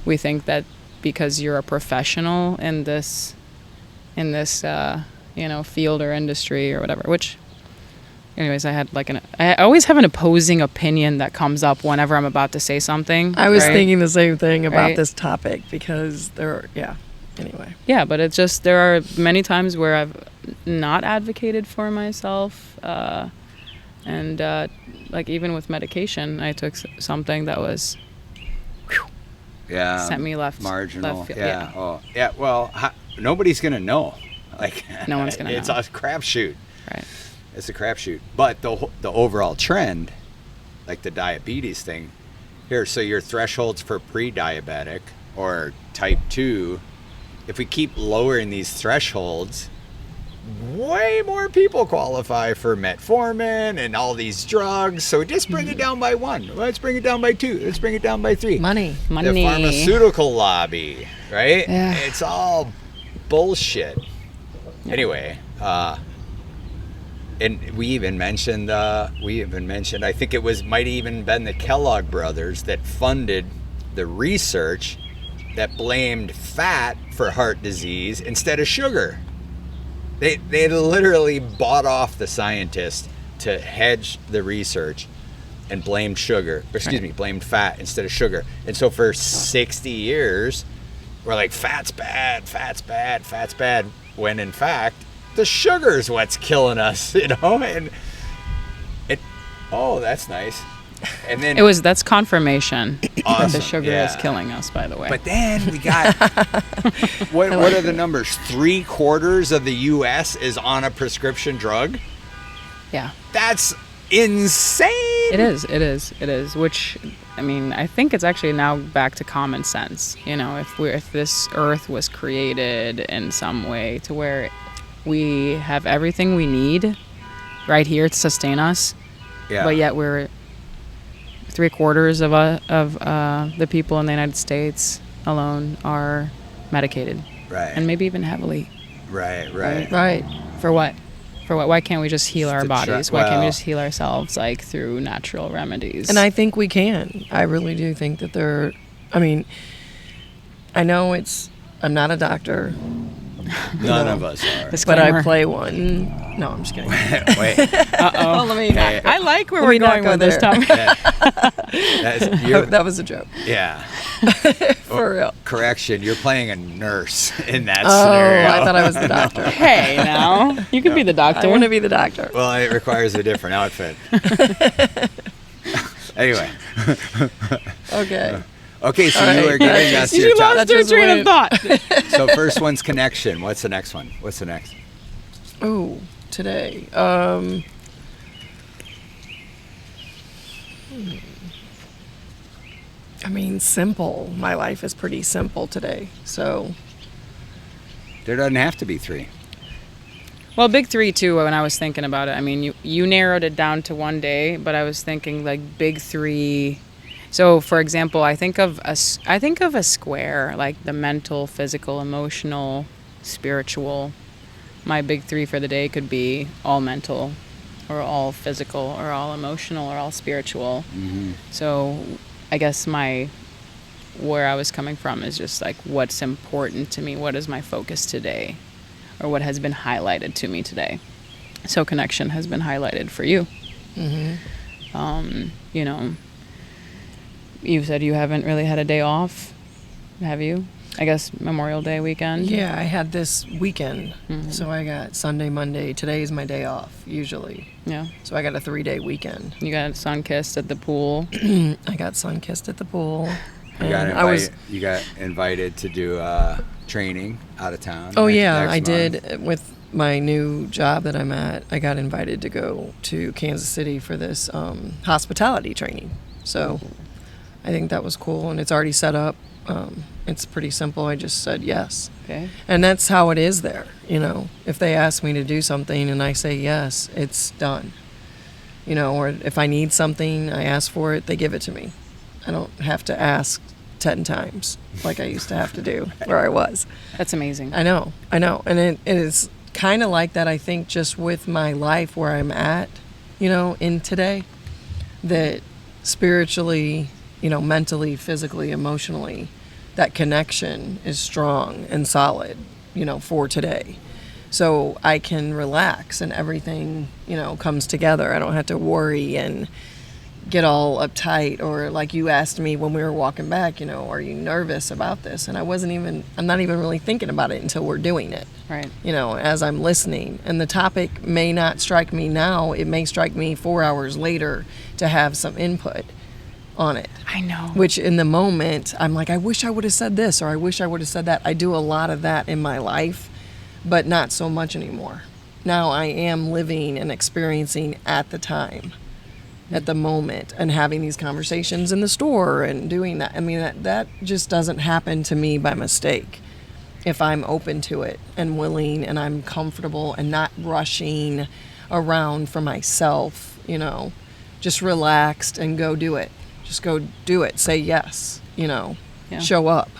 we think that because you're a professional in this field or industry or whatever, which anyways, I always have an opposing opinion that comes up whenever I'm about to say something.
I was
right?
thinking the same thing about
Right?
this topic because anyway.
Yeah, but it's just there are many times where I've not advocated for myself, and like even with medication, I took something that was
Yeah.
sent me
marginal.
left field.
Yeah. Oh, yeah. Well, nobody's gonna know. Like,
No one's gonna
it's
know.
a crapshoot.
Right.
It's a crapshoot. But the overall trend, like the diabetes thing, here. So your thresholds for pre-diabetic or type 2, if we keep lowering these thresholds, way more people qualify for metformin and all these drugs. So just bring it down by 1. Let's bring it down by 2. Let's bring it down by 3.
Money.
The pharmaceutical lobby, right?
Yeah.
It's all bullshit. Anyway, and we even mentioned, I think it might even been the Kellogg brothers that funded the research that blamed fat for heart disease instead of sugar. They literally bought off the scientists to hedge the research and blamed blamed fat instead of sugar. And so for 60 years, we're like, fat's bad, when in fact, the sugar's what's killing us, And that's nice. And then
That's confirmation that the sugar is killing us, by the way.
But then we got what are the numbers? 3/4 of the U.S. is on a prescription drug.
yeah.
That's insane.
It is. Which, I mean, I think it's actually now back to common sense. If this earth was created in some way to where we have everything we need right here to sustain us, but yet we're 3/4 of the people in the United States alone are medicated,
Right.
and maybe even heavily.
Right.
For what? Why can't we just heal our
to
bodies?
try-
Why can't we
well-
just heal ourselves through natural remedies?
And I think we can. I really do think that I know I'm not a doctor,
None of us are.
but
Disclaimer.
I play one. No, I'm just kidding.
Wait.
Oh, let me
Hey,
I like where
Let
we're
me not
going
go
with this
there.
topic.
That was a joke.
Yeah.
For real.
Correction. You're playing a nurse in that
Oh,
scenario.
I thought I was the doctor.
Hey, now you could be the doctor.
I want to be the doctor.
Well, it requires a different outfit. Anyway.
Okay.
Okay, so
All
you
right.
were giving us
you
your top.
lost your
just
train of
went-
thought.
So first one's connection. What's the next one?
Oh, today. I mean, simple. My life is pretty simple today. So,
There doesn't have to be 3.
Well, big 3 too. When I was thinking about it, I mean, you narrowed it down to one day, but I was thinking like big 3. So, for example, I think of a square, like the mental, physical, emotional, spiritual. My big 3 for the day could be all mental, or all physical, or all emotional, or all spiritual.
Mm-hmm.
So, I guess where I was coming from is just like what's important to me. What is my focus today, or what has been highlighted to me today? So, connection has been highlighted for you. You said you haven't really had a day off, have you? I guess Memorial Day weekend.
yeah, I had this weekend. So I got Sunday, Monday. Today is my day off, usually.
Yeah.
So I got a 3-day weekend.
You got sun-kissed at the pool.
I got sun-kissed at the pool.
You got,
And
you got invited to do training out of town.
Oh,
next
yeah, I
month.
did. With my new job that I'm at, I got invited to go to Kansas City for this hospitality training. So I think that was cool, and it's already set up. It's pretty simple. I just said yes.
Okay.
And that's how it is there. If they ask me to do something and I say yes, it's done. Or if I need something, I ask for it, they give it to me. I don't have to ask 10 times like I used to have to do where I was.
That's amazing.
I know. And it is kind of like that, I think, just with my life where I'm at. in today, that spiritually, mentally, physically, emotionally, that connection is strong and solid, for today. So I can relax and everything, comes together. I don't have to worry and get all uptight, or like you asked me when we were walking back, are you nervous about this? And I'm not even really thinking about it until we're doing it.
Right.
As I'm listening. And the topic may not strike me now. It may strike me 4 hours later to have some input on it.
I know.
Which in the moment, I'm like, I wish I would have said this, or I wish I would have said that. I do a lot of that in my life, but not so much anymore. Now I am living and experiencing at the time, at the moment, and having these conversations in the store and doing that. I mean, that just doesn't happen to me by mistake. If I'm open to it and willing and I'm comfortable and not rushing around for myself, just relaxed and go do it. Just go do it. Say yes,
Yeah.
show up,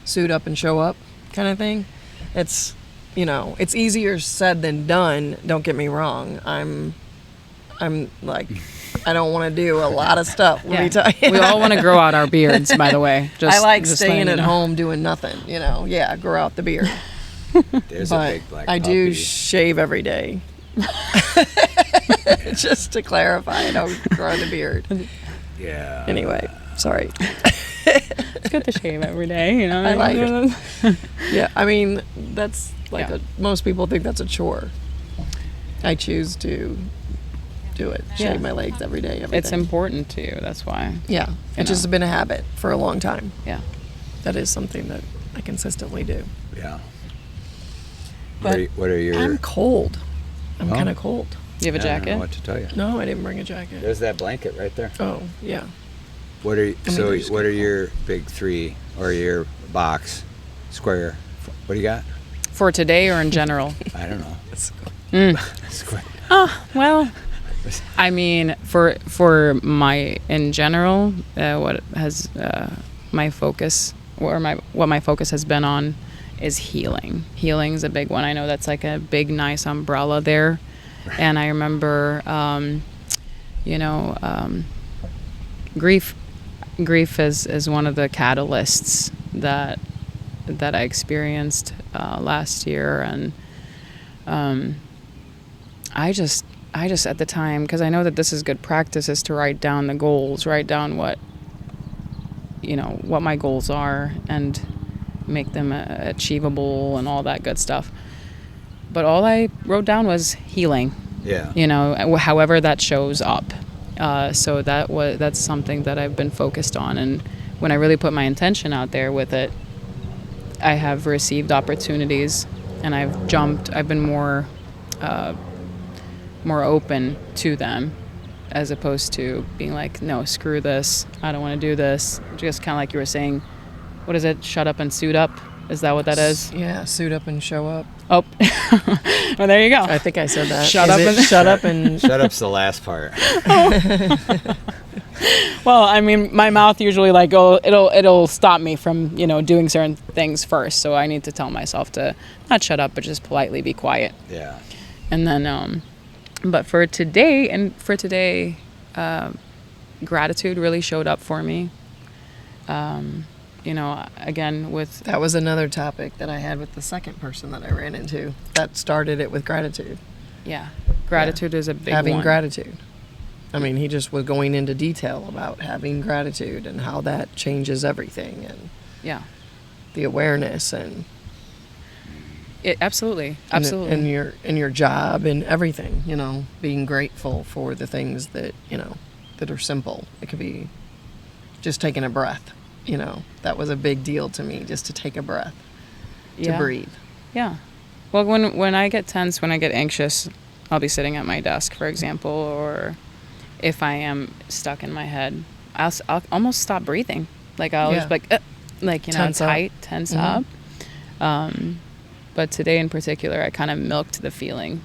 suit up and show up kind of thing. It's, it's easier said than done. Don't get me wrong. I'm like, I don't want to do a lot of stuff. Let me tell you.
We all want to grow out our beards, by the way.
I like staying at home doing nothing, Yeah, grow out the beard.
There's
But
a big black
I
puppy.
do shave every day. Just to clarify, I don't grow the beard.
Yeah.
Anyway, sorry.
It's good to shave every day,
I like it. Yeah, I mean, that's like
Yeah.
most people think that's a chore. I choose to do it.
Yeah.
Shave my legs every day. Everything.
It's important to you. That's why.
Yeah, it's just been a habit for a long time.
Yeah.
That is something that I consistently do.
Yeah.
But
What are your?
I'm cold. I'm
Oh.
kind of cold.
You have a
I don't know
jacket?
what to tell you.
No, I didn't bring a jacket.
There's that blanket right there.
Oh, yeah.
What are
there's
what
good
are your big three or your box square? What do you got?
For today or in general?
I don't know. Square.
Well, I mean, for my in general, what has my focus what my focus has been on is healing. Healing's a big one. I know that's like a big, nice umbrella there. Right. And I remember, grief is one of the catalysts that I experienced last year, and I just at the time, because I know that this is good practice, is to write down the goals, write down what my goals are, and make them achievable and all that good stuff. But all I wrote down was healing.
Yeah.
However that shows up. So that's something that I've been focused on, and when I really put my intention out there with it, I have received opportunities, and I've been more open to them, as opposed to being like, no, screw this, I don't want to do this. Just kind of like you were saying, what is it? Shut up and suit up. Is that what that is?
Yeah, suit up and show up.
Oh, well, there you go.
I think I said that.
Shut up and
Shut up's the last part.
Well, I mean, my mouth usually it'll stop me from doing certain things first. So I need to tell myself to not shut up, but just politely be quiet.
Yeah.
And then, but for today, gratitude really showed up for me. Again, with...
That was another topic that I had with the second person that I ran into. That started it with gratitude.
Yeah. Gratitude is a big
Having
one.
gratitude. I mean, he just was going into detail about having gratitude and how that changes everything, and
Yeah.
the awareness and
Absolutely.
and your job and everything, being grateful for the things that, that are simple. It could be just taking a breath. That was a big deal to me, just to take a breath, to breathe.
Yeah. Well, when I get tense, when I get anxious, I'll be sitting at my desk, for example, or if I am stuck in my head, I'll almost stop breathing. Like I'll just
tense
tense up. But today in particular, I kind of milked the feeling.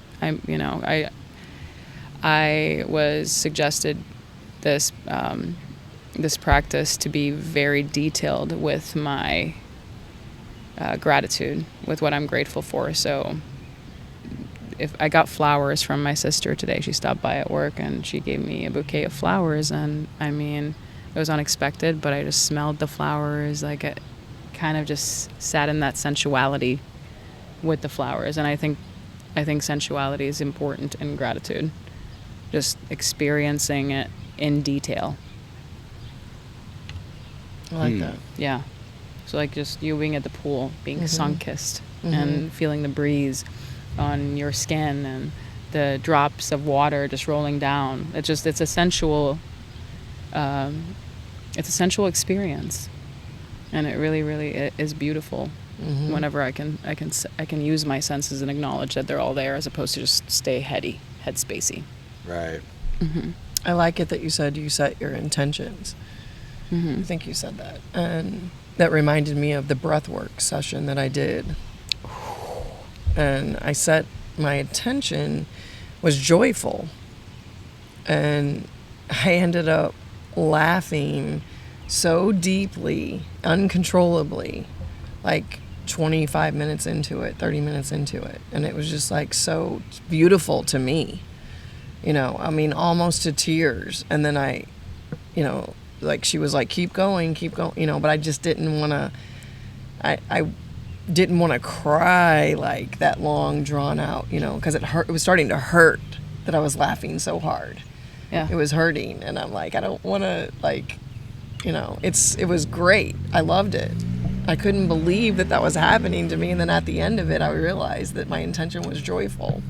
I was suggested this practice to be very detailed with my gratitude, with what I'm grateful for. So if I got flowers from my sister today. She stopped by at work and she gave me a bouquet of flowers, and I mean, it was unexpected, but I just smelled the flowers. Like, it kind of just sat in that sensuality with the flowers. And I think sensuality is important in gratitude, just experiencing it in detail.
I like that.
Yeah. So like just you being at the pool, being sun-kissed, and feeling the breeze on your skin and the drops of water just rolling down. It's a sensual experience, and it really, really is beautiful. Whenever I can use my senses and acknowledge that they're all there, as opposed to just stay headspacey.
Right.
I like it that you said you set your intentions. I think you said that. And that reminded me of the breathwork session that I did. And I set my intention was joyful. And I ended up laughing so deeply, uncontrollably, like 25 minutes into it, 30 minutes into it. And it was just like so beautiful to me. You know, I mean, almost to tears. And then I, you know, like she was like, keep going, you know, but I just didn't want to, I didn't want to cry like that long drawn out, you know, because it was starting to hurt that I was laughing so hard.
Yeah.
It was hurting. And I'm like, I don't want to, like, you know, it was great. I loved it. I couldn't believe that was happening to me. And then at the end of it, I realized that my intention was joyful.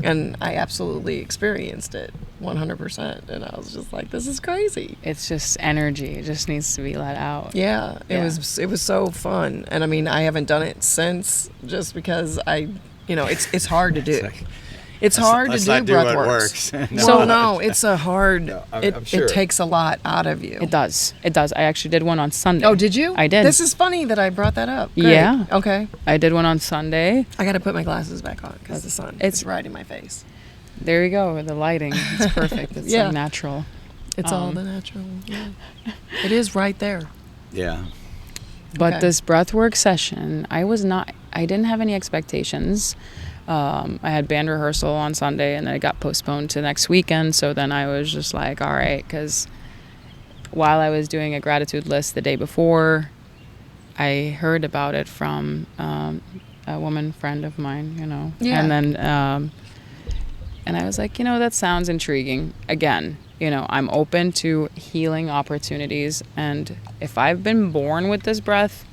And I absolutely experienced it 100%. And I was just like, this is crazy.
It's just energy. It just needs to be let out.
Yeah, it was so fun. And I mean, I haven't done it since, just because it's hard to do. It's hard to do breath works. No, it's a hard. No, I'm sure. It takes a lot out of you.
It does. I actually did one on Sunday.
Oh, did you?
I did.
This is funny that I brought that up. Great.
Yeah.
Okay.
I did one on Sunday.
I got to put my glasses back on because the sun is right in my face.
There you go. The lighting. It's perfect. It's like natural.
It's all the natural. Yeah. It is right there.
Yeah.
But this breathwork session, I didn't have any expectations. I had band rehearsal on Sunday, and then it got postponed to next weekend. So then I was just like, all right, because while I was doing a gratitude list the day before, I heard about it from a woman friend of mine, you know. Yeah. And then, and I was like, you know, that sounds intriguing. Again, you know, I'm open to healing opportunities. And if I've been born with this breath,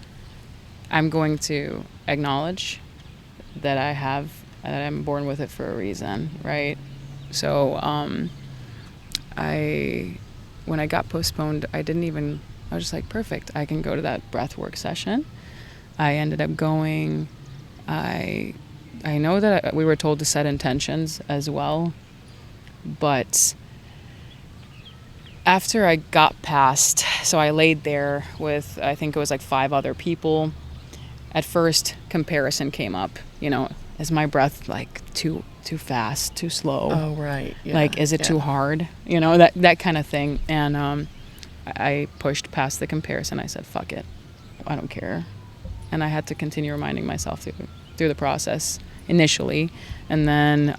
I'm going to acknowledge that I'm born with it for a reason, right? So when I got postponed, I was just like, perfect, I can go to that breathwork session. I ended up going. I know that we were told to set intentions as well, but after I got past, so I laid there with, I think it was like 5 other people. At first, comparison came up, you know, is my breath like too fast, too slow?
Oh, right. Yeah.
Like, is it too hard? You know, that kind of thing. And I pushed past the comparison. I said, fuck it. I don't care. And I had to continue reminding myself through the process initially. And then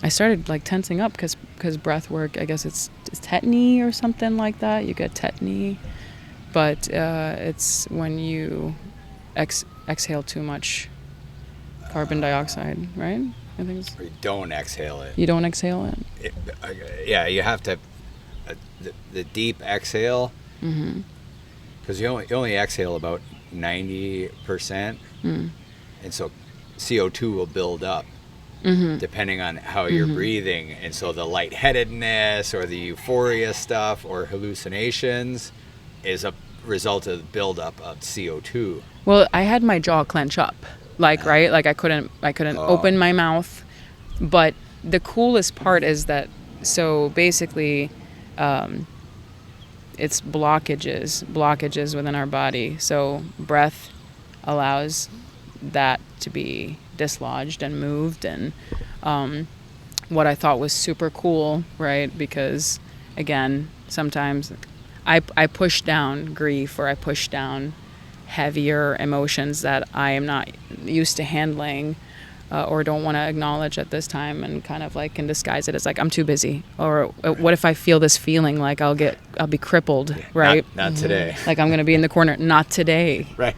I started like tensing up because breath work, I guess it's tetany or something like that. You get tetany. But it's when you exhale too much carbon dioxide, right? I think it's. Or
you don't exhale it.
You don't exhale it?
Yeah, you have to. The deep exhale. Because you only exhale about 90%. And so CO2 will build up depending on how you're breathing. And so the lightheadedness or the euphoria stuff or hallucinations is a result of the buildup of CO2.
Well, I had my jaw clench up, right? Like I couldn't open my mouth. But the coolest part is that, so basically, it's blockages within our body. So breath allows that to be dislodged and moved. And what I thought was super cool, right? Because again, sometimes I push down grief, or I push down heavier emotions that I am not used to handling. or don't want to acknowledge at this time, and kind of like can disguise it as like I'm too busy, or what if I feel this feeling like I'll be crippled, right?
Not today.
Like I'm gonna be in the corner. Not today.
Right.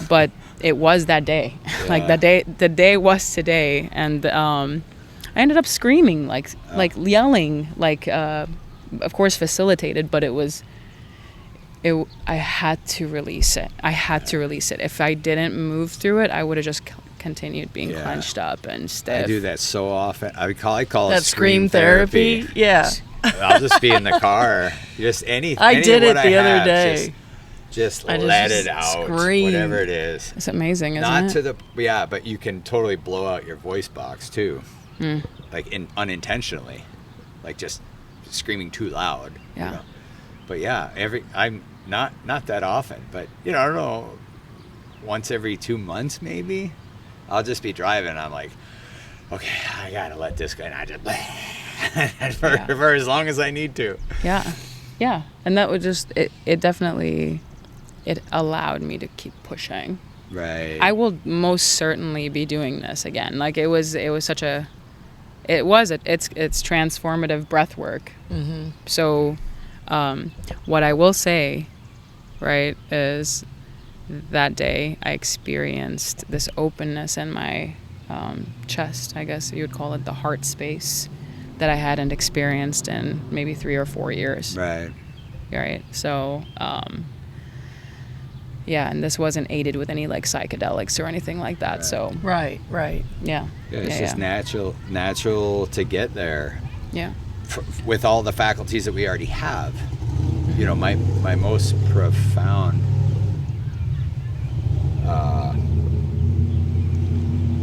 But it was that day. Like the day was today, and I ended up screaming, like yelling, like of course facilitated, but I had to release it. If I didn't move through it, I would have just continued being clenched up and stiff.
I do that so often. I call
That
it scream
therapy. Yeah.
I'll just be in the car. Just
I did it the other day.
Just
I
let
just
it out.
screamed.
Whatever it is.
It's amazing, isn't
Not
it?
to the but you can totally blow out your voice box too. Like unintentionally. Like just screaming too loud.
Yeah.
You know? But yeah, I'm not that often, but I don't know, once every 2 months maybe. I'll just be driving and I'm like, okay, I gotta let this go, and I just for as long as I need to.
Yeah, and that would just it definitely allowed me to keep pushing.
Right.
I will most certainly be doing this again. Like it's transformative breath work.
Mm-hmm.
So what I will say, right, is that day I experienced this openness in my chest, I guess you would call it, the heart space, that I hadn't experienced in maybe 3 or 4 years.
Right.
So and this wasn't aided with any like psychedelics or anything like that.
Right.
So
Right.
Yeah, it's just natural to get there.
Yeah.
With all the faculties that we already have. My most profound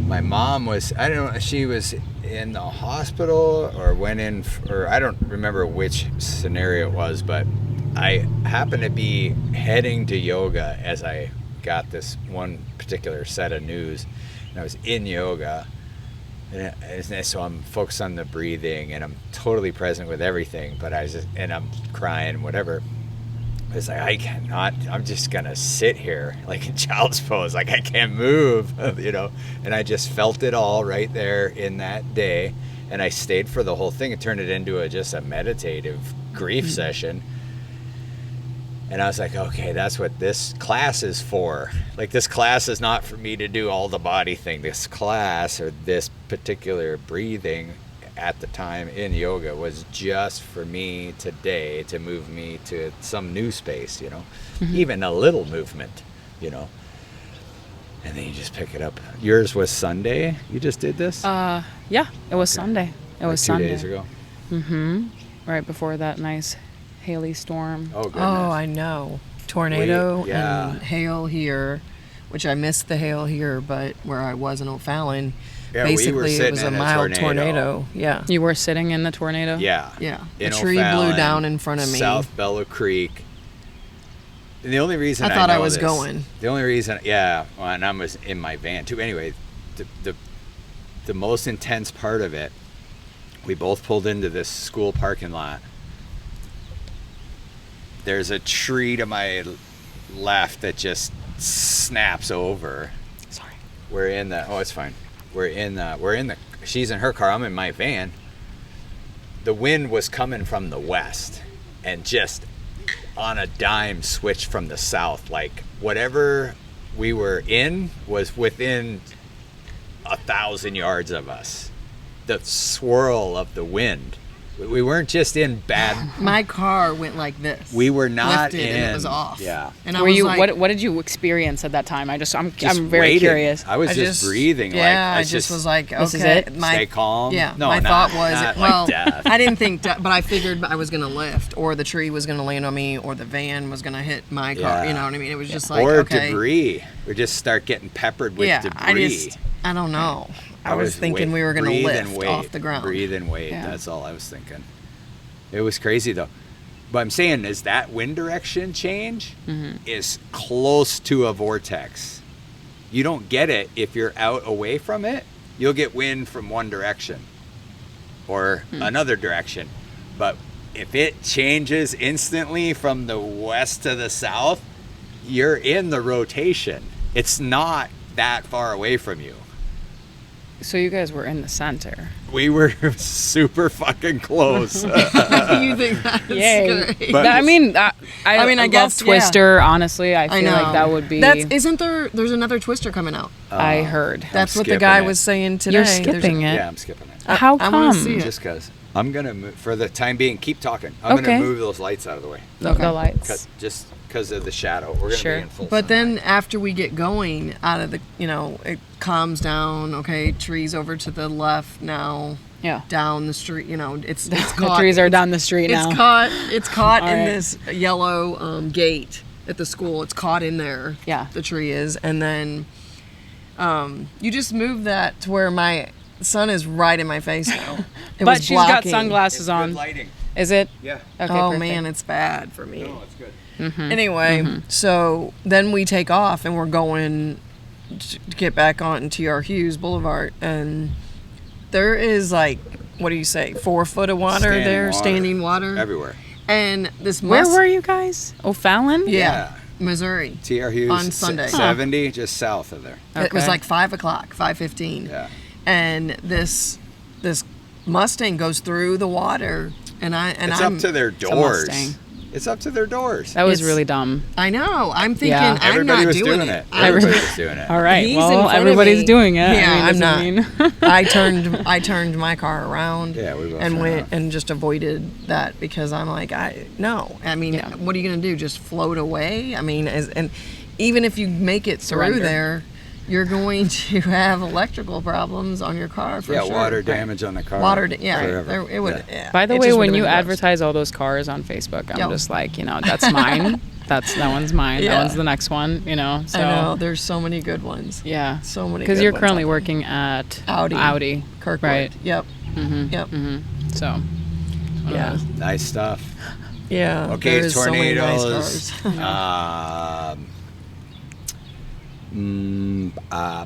my mom was, I don't know, she was in the hospital or went in, or I don't remember which scenario it was, but I happened to be heading to yoga as I got this one particular set of news, and I was in yoga, and so I'm focused on the breathing and I'm totally present with everything, but and I'm crying, whatever. It's like, I'm just gonna sit here like in child's pose, like I can't move, and I just felt it all right there in that day, and I stayed for the whole thing and turned it into just a meditative grief session. And I was like, okay, that's what this class is for. Like, this class is not for me to do all the body thing. This class, or this particular breathing at the time in yoga, was just for me today to move me to some new space, even a little movement, And then you just pick it up. Yours was Sunday? You just did this?
Yeah, it was Sunday. It was
like 2
Sunday.
days ago.
Mm-hmm. Right before that nice Haley storm.
Oh, goodness.
Oh, I know. Tornado and hail here, which I missed the hail here, but where I was in O'Fallon, basically it was a mild tornado. Yeah.
You were sitting in the tornado?
Yeah. A
In
tree
O'Fallon,
blew down in front of me.
South Bellow Creek. And the only reason
I thought I
know
was
this,
going.
The only reason, and I was in my van too. Anyway, the most intense part of it, we both pulled into this school parking lot. There's a tree to my left that just snaps over.
Sorry.
It's fine. She's in her car, I'm in my van. The wind was coming from the west and just on a dime switched from the south. Like, whatever we were in was within 1,000 yards of us. The swirl of the wind. We weren't just in bad.
My car went like this.
We were not
lifted
in.
And it was off.
Yeah.
And I was like,
what did you experience at that time? I'm very
waiting.
curious.
I was just breathing.
Yeah, I just was like,
this is
okay.
it?
Stay calm.
Yeah.
No,
my thought was,
like death.
I didn't think, but I figured I was gonna lift, or the tree was gonna land on me, or the van was gonna hit my car.
Yeah.
You know what I mean? It was just like,
or
okay.
debris. We just start getting peppered with debris.
I don't know. I was thinking we were gonna lift off the ground.
Breathe and wait.
Yeah.
That's all I was thinking. It was crazy though. But I'm saying is that wind direction change is close to a vortex. You don't get it if you're out away from it. You'll get wind from one direction or another direction. But if it changes instantly from the west to the south, you're in the rotation. It's not that far away from you.
So you guys were in the center.
We were super fucking close.
You think that's
Yay.
great?
But-
I mean, I
I
love
guess, yeah.
Twister. Honestly, I feel
know.
like that would be.
Isn't there's another Twister coming out?
I heard.
That's what the
skipping
guy
it.
was saying today.
You're
There's
skipping it.
Yeah, I'm skipping it.
How
I wanna
come?
see it.
Just because. I'm going to move, for the time being, keep talking. I'm
Okay.
going to move those lights out of the way.
The lights.
Just because of the shadow. We're going to
Sure.
be in full
But
sunlight.
then after we get going out of the, it calms down. Okay, trees over to the left now.
Yeah.
Down the street. It's
The
caught.
trees are down the street now.
It's caught
All
in
right.
this yellow gate at the school. It's caught in there.
Yeah.
The tree is, and then you just move that to where my son is right in my face now. It
But
was
she's got
blocking.
sunglasses
It's
on.
good lighting.
Is it?
Yeah.
Okay.
Oh
perfect.
man, it's bad for me.
No, it's good.
Anyway, so then we take off and we're going to get back on T.R. Hughes Boulevard, and there is like, what do you say, 4 foot of water standing water
Everywhere.
And this
Where were you guys? O'Fallon?
Yeah, Missouri.
T.R. Hughes.
On Sunday.
70, just south of there.
It was
Okay.
like 5:00, 5:15.
Yeah.
And this Mustang goes through the water, and
It's
I'm
up to their
a
doors.
Mustang.
It's up to their doors.
That was
It's-
really dumb.
I know. I'm thinking
Yeah.
I'm
Everybody
not
was
doing
doing
it.
it. Everybody was doing it.
All right.
He's in
well,
front of
everybody's
me.
doing it.
Yeah,
I
I'm
mean,
not.
doesn't mean-
I turned my car around
Yeah, we both
and
ran
went
off.
and just avoided that because I'm like, no. I mean,
Yeah.
what are you gonna do? Just float away? I mean, and even if you make it
Surrender.
through there, you're going to have electrical problems on your car for
Yeah,
sure.
water damage on the car.
Yeah,
forever.
it would.
Yeah.
Yeah.
By the
It
way,
just
when
would've
you
been gross.
advertise all those cars on Facebook, I'm
Yep.
just like, that's mine. That one's mine.
Yeah.
That one's the next one. So
I know there's so many good ones.
yeah,
So many.
because
good
you're
ones
currently
out there.
working at
Audi. Kirkwood.
right?
Yep. Yep.
So
Yeah.
Nice stuff.
Yeah.
Okay,
there's so many nice
tornadoes.
cars.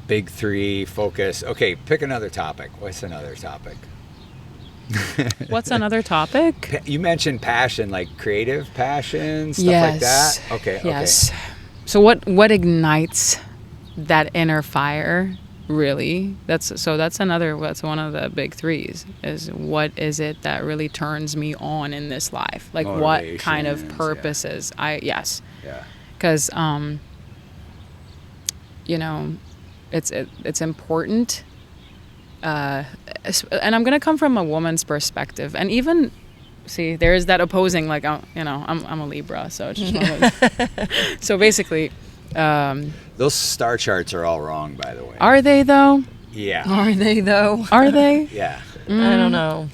Big three, focus. Okay, pick another topic. What's another topic?
what's another topic?
You mentioned passion, like creative passion, stuff like that. Okay,
Yes. So what ignites that inner fire? Really, that's one of the big threes. Is what is it that really turns me on in this life? Like what kind of
Motivations,
purposes?
Yeah.
Because it's important. And I'm gonna come from a woman's perspective, and even see there's that opposing, like I'm a Libra, so it's just one of those. So basically,
Those star charts are all wrong, by the way.
are they though?
Yeah.
Are they though?
Are they?
Yeah.
I don't know.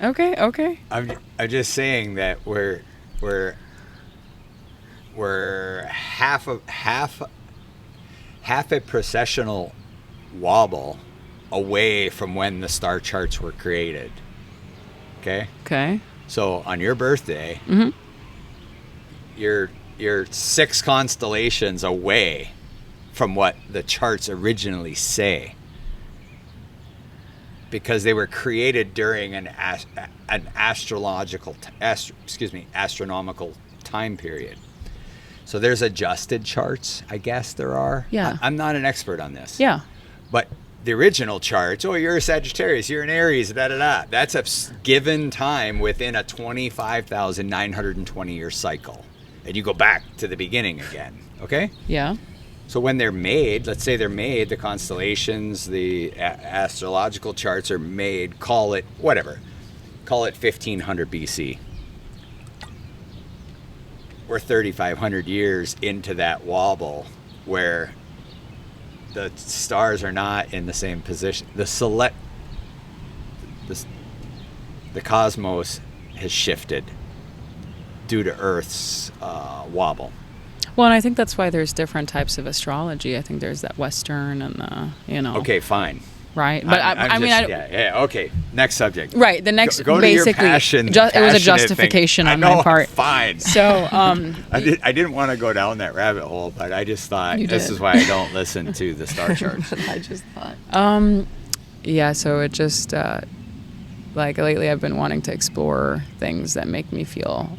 Okay.
I'm just saying that we're half a processional wobble away from when the star charts were created. Okay?
Okay.
So on your birthday, you're 6 constellations away from what the charts originally say, because they were created during an astronomical time period. So there's adjusted charts, I guess there are.
Yeah.
I'm not an expert on this.
Yeah.
But the original charts, you're a Sagittarius, you're an Aries, da-da-da. That's a given time within a 25,920 year cycle. And you go back to the beginning again, okay?
Yeah.
So when they're made, let's say they're made, the constellations, the astrological charts are made, call it 1500 BC. We're 3,500 years into that wobble where the stars are not in the same position. The cosmos has shifted due to Earth's wobble.
Well, and I think that's why there's different types of astrology. I think there's that Western and
Okay, fine.
right. But
okay. Next subject.
Right. The next
Go to your
basically
passion.
it was a
passionate
justification
thing.
on
I know,
my part.
Fine.
So
I didn't want to go down that rabbit hole, but I just thought
You
this
did.
is why I don't listen to the star charts.
I just thought.
yeah, so it just like lately I've been wanting to explore things that make me feel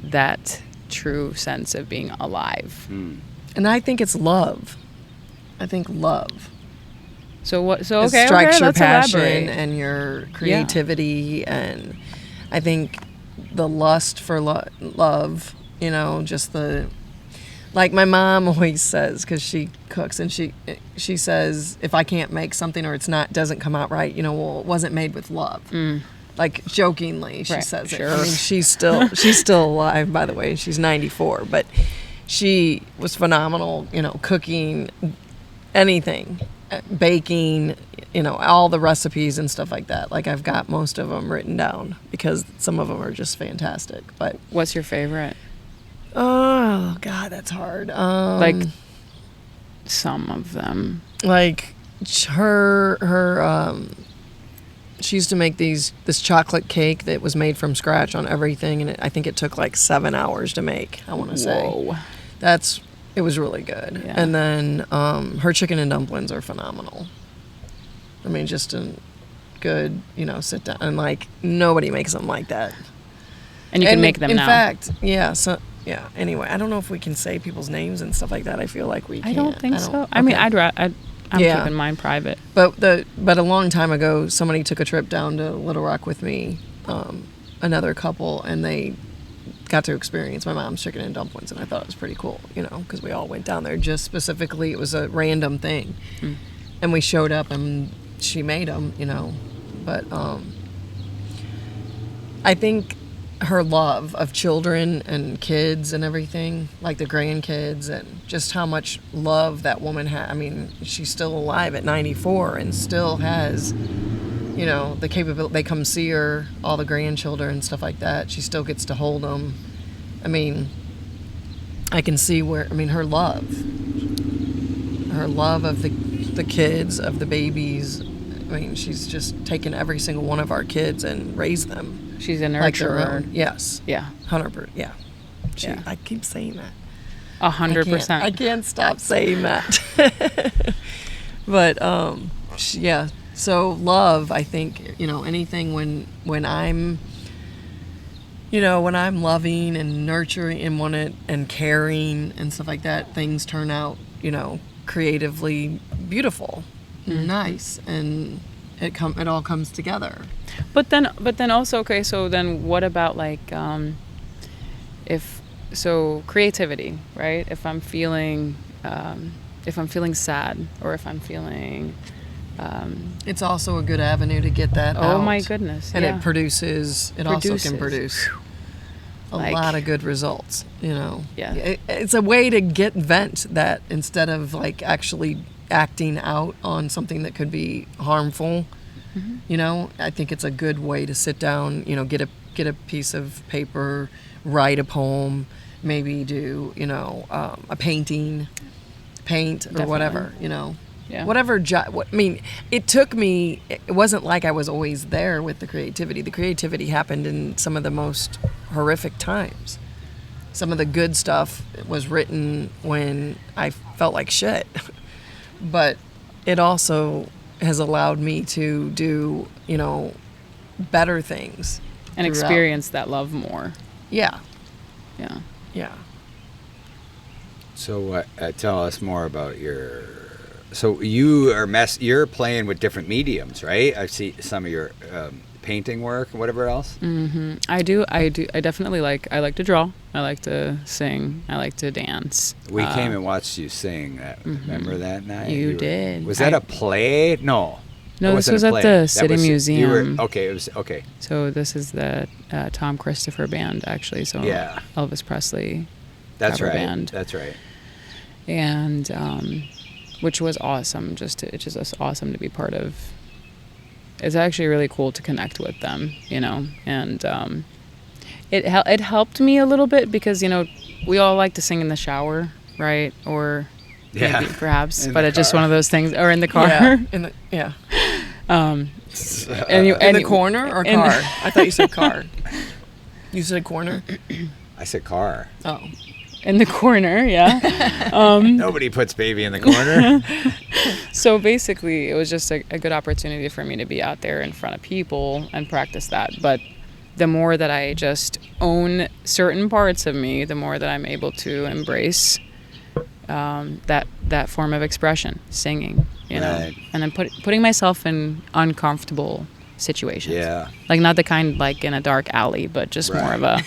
that true sense of being alive.
And I think it's love. I think love.
So what? So
It
okay,
strikes
okay,
your
let's
passion
elaborate.
and your creativity, and I think the lust for love, you know, just the, like my mom always says, because she cooks, and she says, if I can't make something or doesn't come out right, you know, well, it wasn't made with love. Like jokingly, she
Right,
says
sure.
it. I mean, she's still alive, by the way. She's 94, but she was phenomenal, you know, cooking anything, baking, you know, all the recipes and stuff like that. Like I've got most of them written down because some of them are just fantastic. But
What's your favorite?
oh God, that's hard.
Like some of them.
Like her she used to make this chocolate cake that was made from scratch on everything, and I think it took like 7 hours to make, I want to say.
Whoa.
It was really good.
Yeah.
And then her chicken and dumplings are phenomenal. I mean, just a good, you know, sit down, and like nobody makes them like that.
And you can make them
in
now.
In fact, yeah. So yeah. Anyway, I don't know if we can say people's names and stuff like that. I feel like we can't.
I don't think so. I
okay.
mean, I'm
Yeah.
keeping mine private.
But a long time ago, somebody took a trip down to Little Rock with me, another couple, and they got to experience my mom's chicken and dumplings, and I thought it was pretty cool, you know, because we all went down there. Just specifically, it was a random thing, and we showed up and she made them, you know. But I think her love of children and kids and everything, like the grandkids, and just how much love that woman had. I mean, she's still alive at 94 and still has, you know, the capability. They come see her, all the grandchildren and stuff like that. She still gets to hold them. I mean, I can see her love of the kids, of the babies. I mean, she's just taken every single one of our kids and raised them.
She's a
Like their
nurturer.
own. Yes.
Yeah.
100%. Yeah.
Yeah.
I keep saying that.
100%.
I can't stop saying that. But yeah. So love, I think, you know, anything when I'm, you know, when I'm loving and nurturing and caring and stuff like that, things turn out, you know, creatively beautiful, nice, and it all comes together.
But then also, okay, so then what about like creativity, right? If I'm feeling sad, or if I'm feeling
It's also a good avenue to get that out.
oh my goodness.
And
yeah.
it also can produce a
Like-
lot of good results, you know.
Yeah.
It's a way to vent that instead of like actually acting out on something that could be harmful. You know, I think it's a good way to sit down, you know, get a piece of paper, write a poem, maybe do, you know, a paint or
Definitely.
whatever, you know.
Yeah.
Whatever, I mean, it wasn't like I was always there with the creativity. The creativity happened in some of the most horrific times. Some of the good stuff was written when I felt like shit. But it also has allowed me to do, you know, better things.
And
throughout.
experience that love more.
Yeah,
Yeah.
yeah.
So tell us more about your. So you're playing with different mediums, right? I see some of your painting work and whatever else.
I do. I definitely I like to draw. I like to sing. I like to dance.
We came and watched you sing. Remember that night?
You did.
Was that a play? No.
No,
It
this
wasn't
was
a
at
play.
the
That
City
was-
Museum.
Okay, it was okay.
So this is the Tom Christopher band, actually. So
Yeah.
Elvis Presley
That's
cover
right.
band.
That's right.
And which was awesome. It's just awesome to be part of. It's actually really cool to connect with them, you know. And it helped me a little bit because, you know, we all like to sing in the shower, right? Or
Yeah.
maybe perhaps,
In
but
the
it's just
car.
one of those things. Or in the car.
Yeah,
And
in the corner or
in-
car? I thought you said car. You said corner?
I said car.
Oh.
In the corner, yeah.
Nobody puts baby in the corner.
So basically, it was just a good opportunity for me to be out there in front of people and practice that. But the more that I just own certain parts of me, the more that I'm able to embrace that form of expression, singing, you know,
Right.
and then putting myself in uncomfortable situations.
Yeah.
Like not the kind like in a dark alley, but just more of a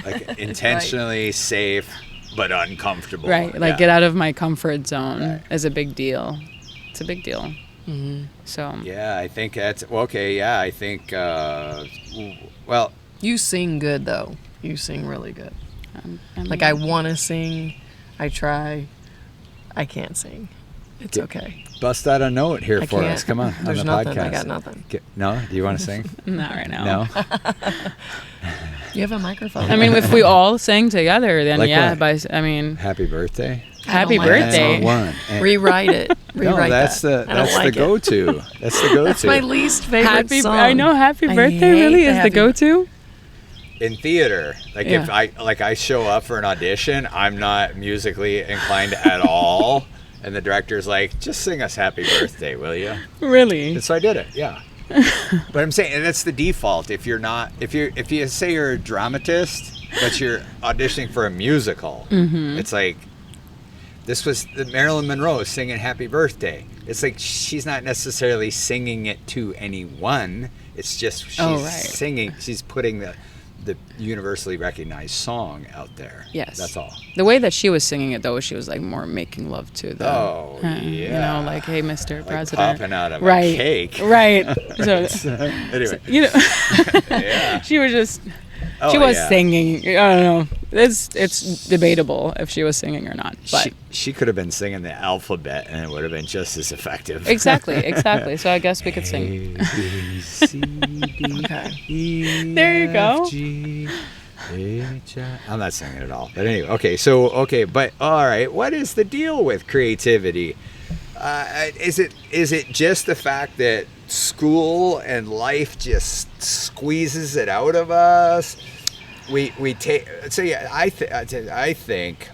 Like intentionally safe but uncomfortable.
right. Like
Yeah.
get out of my comfort zone
Right.
is a big deal. It's a big deal. So
Yeah, I think that's okay. Yeah, I think. Well,
You sing good though. You sing really good.
I'm-
Like I want to sing, I try. I can't sing. It's okay.
bust out a note here
I
for
can't.
us. Come on,
There's
on the
nothing.
podcast.
I got nothing.
No, do you want to sing?
not right now.
No.
You have a microphone.
I mean, if we all sang together, then
Like
yeah.
what?
But I mean,
Happy birthday.
happy
like that
birthday.
song.
One.
Rewrite it.
No,
Rewrite
that's
that.
the
I don't
that's the
like it.
go-to. That's the go-to.
That's my least favorite
Happy,
song.
I know. Happy
I
birthday
hate
really
the
is the
happy-
go-to.
In theater, like
Yeah.
if I show up for an audition, I'm not musically inclined at all, and the director's like, "Just sing us Happy Birthday, will you?"
Really?
And so I did it. Yeah. But I'm saying, and that's the default. If you're not, if you say you're a dramatist, but you're auditioning for a musical, it's like this was the Marilyn Monroe singing Happy Birthday. It's like she's not necessarily singing it to anyone. It's just she's singing. She's putting the universally recognized song out there.
Yes.
That's all.
The way that she was singing it, though, she was like more making love to the.
Oh,
You
yeah.
know, like, hey, Mr.
Like
President.
popping out of a
Right.
cake.
Right. So,
Anyway.
you know,
Yeah.
she was just.
Oh,
She was
yeah.
singing. I don't know. It's debatable if she was singing or not. But
She could have been singing the alphabet and it would have been just as effective.
exactly. So I guess we could sing.
A, B, C, D,
Okay.
E,
There you go.
F, G, H, I. I'm not singing at all. But anyway, okay, but all right. What is the deal with creativity? Is it just the fact that school and life just squeezes it out of us? We take so yeah. I think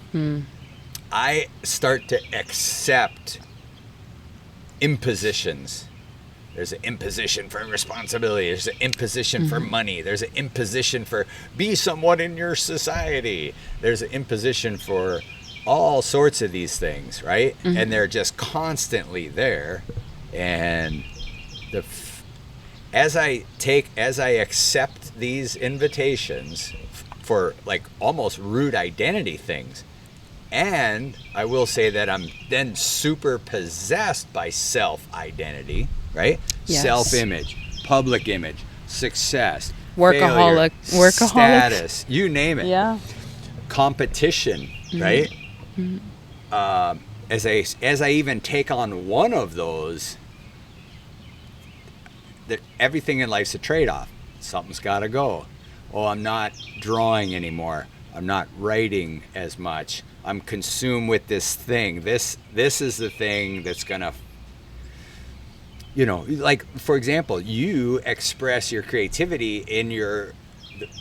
I start to accept impositions. There's an imposition for responsibility. There's an imposition for money. There's an imposition for be someone in your society. There's an imposition for all sorts of these things, right? And they're just constantly there. And as I accept these invitations for like almost rude identity things, and I will say that I'm then super possessed by self-identity, right?
Yes.
Self-image, public image, success,
Workaholic.
failure,
Workaholic.
status, you name it.
Yeah.
Competition, right? As I even take on one of those, that everything in life's a trade-off. Something's got to go. Oh, I'm not drawing anymore. I'm not writing as much. I'm consumed with this thing. This is the thing that's gonna, like for example, you express your creativity in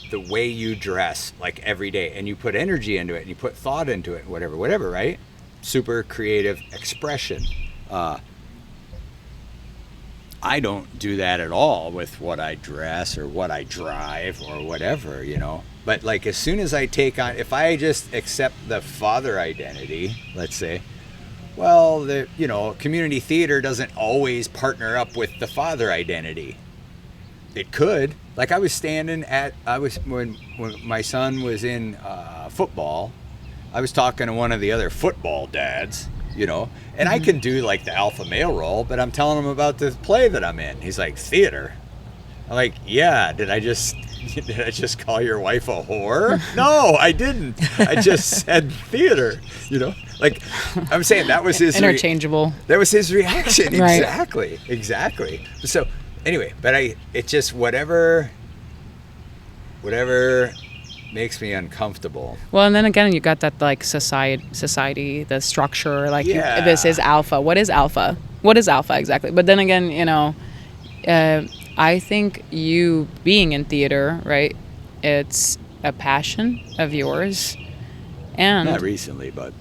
the way you dress, like every day, and you put energy into it, and you put thought into it, whatever, right? Super creative expression. I don't do that at all with what I dress or what I drive or whatever, But like as soon as I take on, if I just accept the father identity, let's say, well, community theater doesn't always partner up with the father identity. It could. Like when my son was in football, I was talking to one of the other football dads, and I can do like the alpha male role, but I'm telling him about the play that I'm in. He's like, theater? I'm like, yeah, did I just call your wife a whore? No, I didn't. I just said theater, Like I'm saying that was his
Interchangeable.
that was his reaction.
Right.
Exactly. So anyway, but it just whatever makes me uncomfortable.
Well, and then again, you got that like society, the structure. Like
Yeah.
this is alpha. What is alpha? What is alpha exactly? But then again, I think you being in theater, right? It's a passion of yours, and
Not recently, but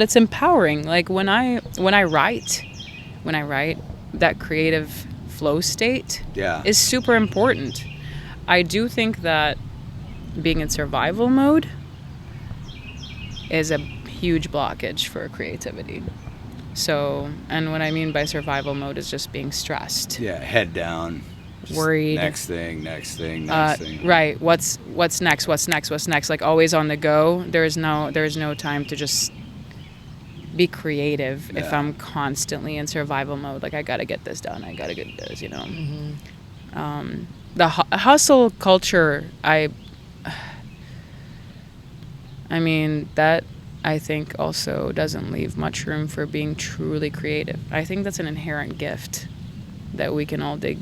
it's empowering. Like when I write, that creative flow state
yeah.
is super important. I do think that being in survival mode is a huge blockage for creativity. So, and what I mean by survival mode is just being stressed,
Yeah, head down. Just
worried.
Next thing. Thing.
Right. What's next? What's next? What's next? Like always on the go. There's no time to just be creative if
Yeah.
I'm constantly in survival mode. Like I gotta get this done. I gotta get this. You know. The hustle culture. I mean that. I think also doesn't leave much room for being truly creative. I think that's an inherent gift that we can all dig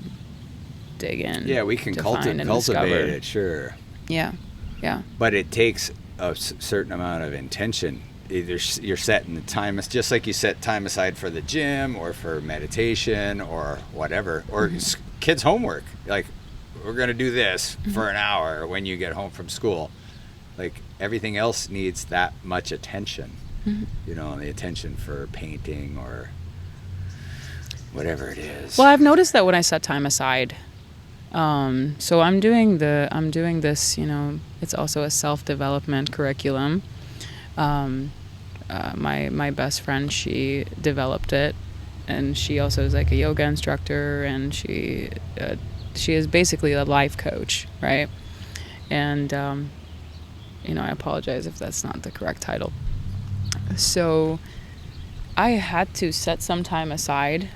in.
Yeah, we can
to find and
cultivate
discover.
it, sure.
Yeah.
But it takes a certain amount of intention. Either you're setting the time, just like you set time aside for the gym or for meditation or whatever, or kids' homework. Like, we're going to do this for an hour when you get home from school. Like, everything else needs that much attention, you know, the attention for painting or whatever it is.
Well, I've noticed that when I set time aside, so I'm doing this, you know, it's also a self-development curriculum. My best friend, she developed it, and she also is like a yoga instructor, and she is basically a life coach, right? And you know, I apologize if that's not the correct title. So I had to set some time aside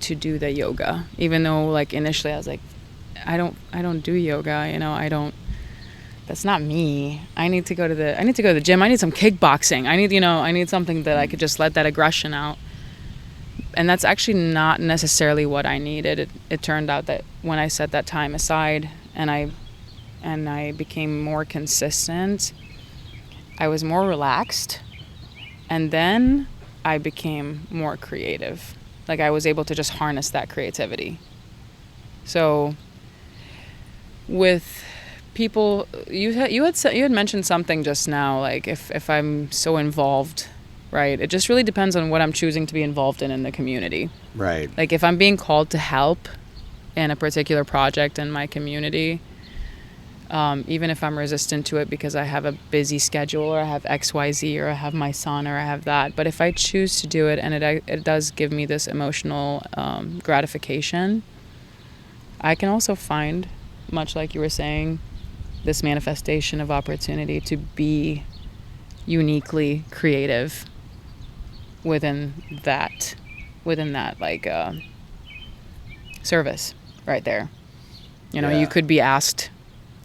to do the yoga, even though like initially I was like, I don't do yoga, you know, that's not me. I need to go to the gym. I need some kickboxing. I need something that I could just let that aggression out. And that's actually not necessarily what I needed. It turned out that when I set that time aside and I became more consistent, I was more relaxed, and then I became more creative. Like I was able to just harness that creativity. So with people, you had mentioned something just now, like if I'm so involved, right? It just really depends on what I'm choosing to be involved in the community.
Right.
Like if I'm being called to help in a particular project in my community, even if I'm resistant to it because I have a busy schedule or I have XYZ or I have my son or I have that. But if I choose to do it and it does give me this emotional gratification, I can also find, much like you were saying, this manifestation of opportunity to be uniquely creative within that like service right there. You know, you could be asked,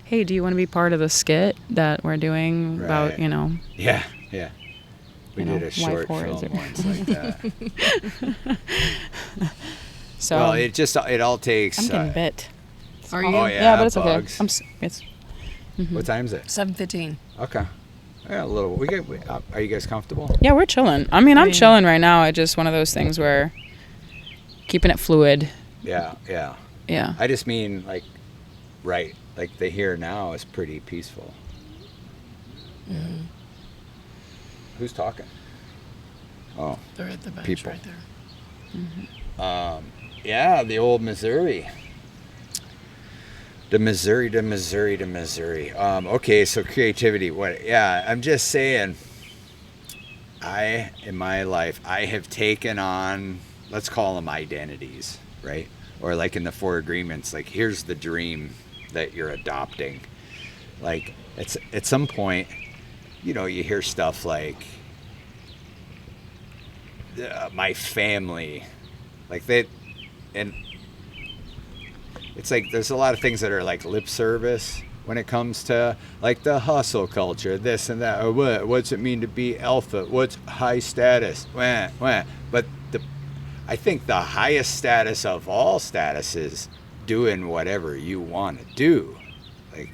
hey, do you want to be part of the skit that we're doing about, you know?
Yeah. We did a short film once like that.
So
well, it all takes.
I'm getting bit.
Are you?
Oh yeah,
Yeah, but it's
bugs.
okay.
What time is it?
7:15.
Okay. Yeah, a little. Are you guys comfortable?
Yeah, we're chilling. I mean, I'm chilling right now. It's just one of those things where keeping it fluid.
Yeah.
Yeah.
I just mean like the here now is pretty peaceful.
Mm-hmm.
Who's talking? Oh,
They're at the bench
people.
right there.
Mm-hmm.
Yeah, the old Missouri. The Missouri. Okay, so creativity. I'm just saying, in my life, I have taken on, let's call them identities, right? Or like in the 4 agreements, like here's the dream that you're adopting. Like at some point, you know, you hear stuff like my family, like that, and it's like there's a lot of things that are like lip service when it comes to like the hustle culture, this and that, or what's it mean to be alpha, what's high status, but I think the highest status of all status is doing whatever you want to do, like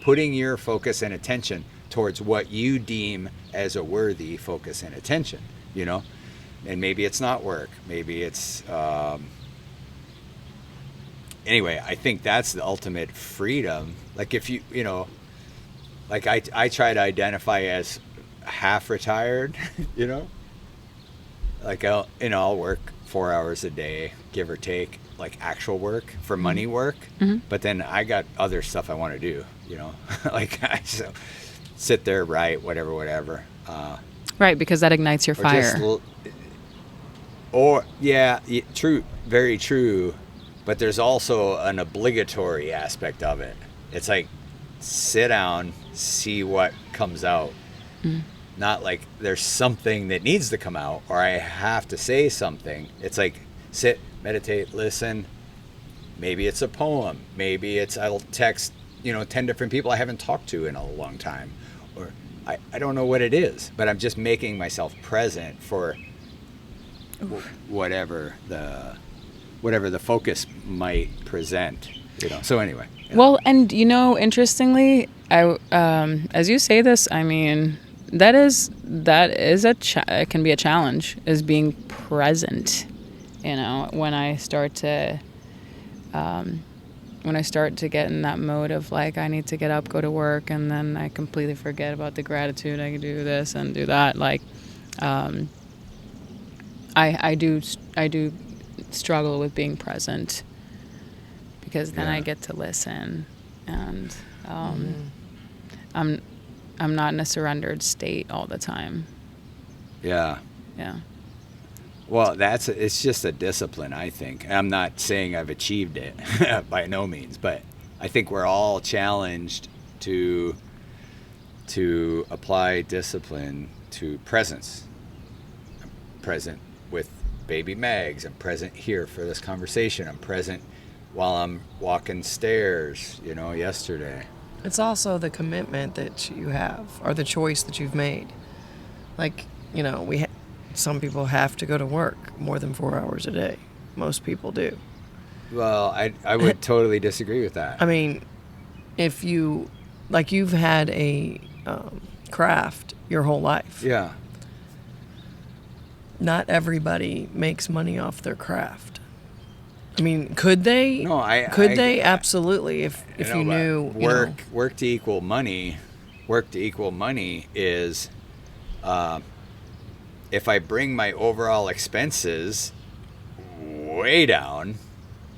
putting your focus and attention towards what you deem as a worthy focus and attention, you know. And maybe it's not work, maybe it's anyway, I think that's the ultimate freedom. Like if you know, like I try to identify as half retired, you know, like I'll work 4 hours a day, give or take, like actual work for money work. Mm-hmm. But then I got other stuff I want to do, you know, like so sit there, write, whatever.
Right, because that ignites your fire.
Or true, very true. But there's also an obligatory aspect of it. It's like, sit down, see what comes out. Not like there's something that needs to come out or I have to say something. It's like, sit, meditate, listen. Maybe it's a poem. Maybe I'll text, 10 different people I haven't talked to in a long time. Or I don't know what it is, but I'm just making myself present for whatever the focus might present. So anyway. Yeah.
Well, and interestingly, I as you say this, I mean, that is it can be a challenge, is being present. When I start to get in that mode of like, I need to get up, go to work, and then I completely forget about the gratitude. I can do this and do that. Like, I do struggle with being present, because then I get to listen, and I'm not in a surrendered state all the time.
Yeah.
Yeah.
Well, it's just a discipline, I think. I'm not saying I've achieved it by no means, but I think we're all challenged to apply discipline to presence. I'm present with baby Mags. I'm present here for this conversation. I'm present while I'm walking stairs, yesterday.
It's also the commitment that you have, or the choice that you've made. Like, some people have to go to work more than 4 hours a day. Most people do.
Well, I would totally disagree with that.
I mean, if you've had a craft your whole life.
Yeah.
Not everybody makes money off their craft. I mean, could they?
No,
Could they? Absolutely. If you knew
work to equal money is, if I bring my overall expenses way down,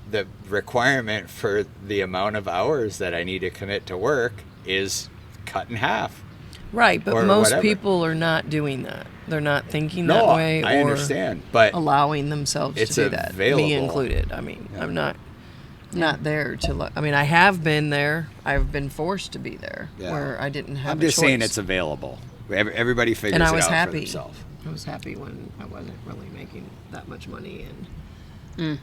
the requirement for the amount of hours that I need to commit to work is cut in half.
Right, but most people are not doing that. They're not thinking that way.
I understand, but
allowing themselves to do that,
available.
Me included. I mean, I'm not there to look. I mean, I have been there. I've been forced to be there where I didn't have.
I'm just saying it's available. Everybody figures it out for themselves.
I was happy when I wasn't really making that much money, and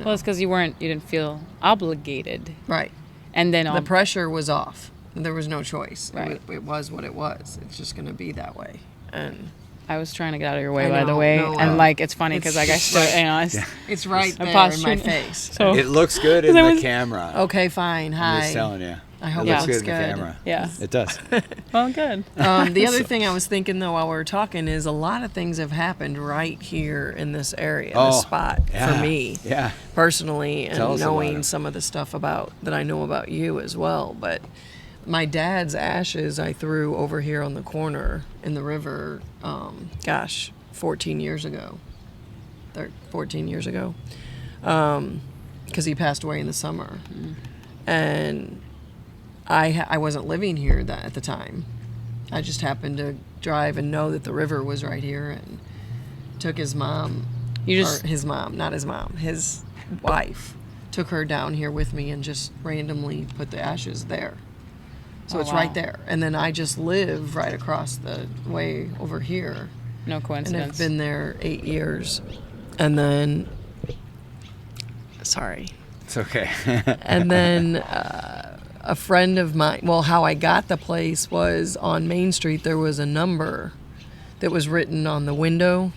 well, it's because you didn't feel obligated,
right?
And then
the pressure was off. There was no choice.
Right.
It was what it was. It's just going to be that way. And
I was trying to get out of your way, by the way, it's funny because I stood,
it's right there in my face.
So it looks good in the camera.
Okay, fine. Hi.
I'm just telling you.
I hope
it looks good in the camera.
Yeah,
it does.
Well, good.
The other thing I was thinking though while we were talking is a lot of things have happened right here in this area, this spot for me, personally, and knowing some of the stuff that I know about you as well, but. My dad's ashes I threw over here on the corner in the river, 14 years ago. 14 years ago. Because he passed away in the summer. And I wasn't living here at the time. I just happened to drive and know that the river was right here and took his mom. His wife. Took her down here with me and just randomly put the ashes there. So it's right there. And then I just live right across the way over here.
No coincidence.
And I've been there 8 years. And then... Sorry.
It's okay.
And then a friend of mine... Well, how I got the place was on Main Street, there was a number that was written on the window.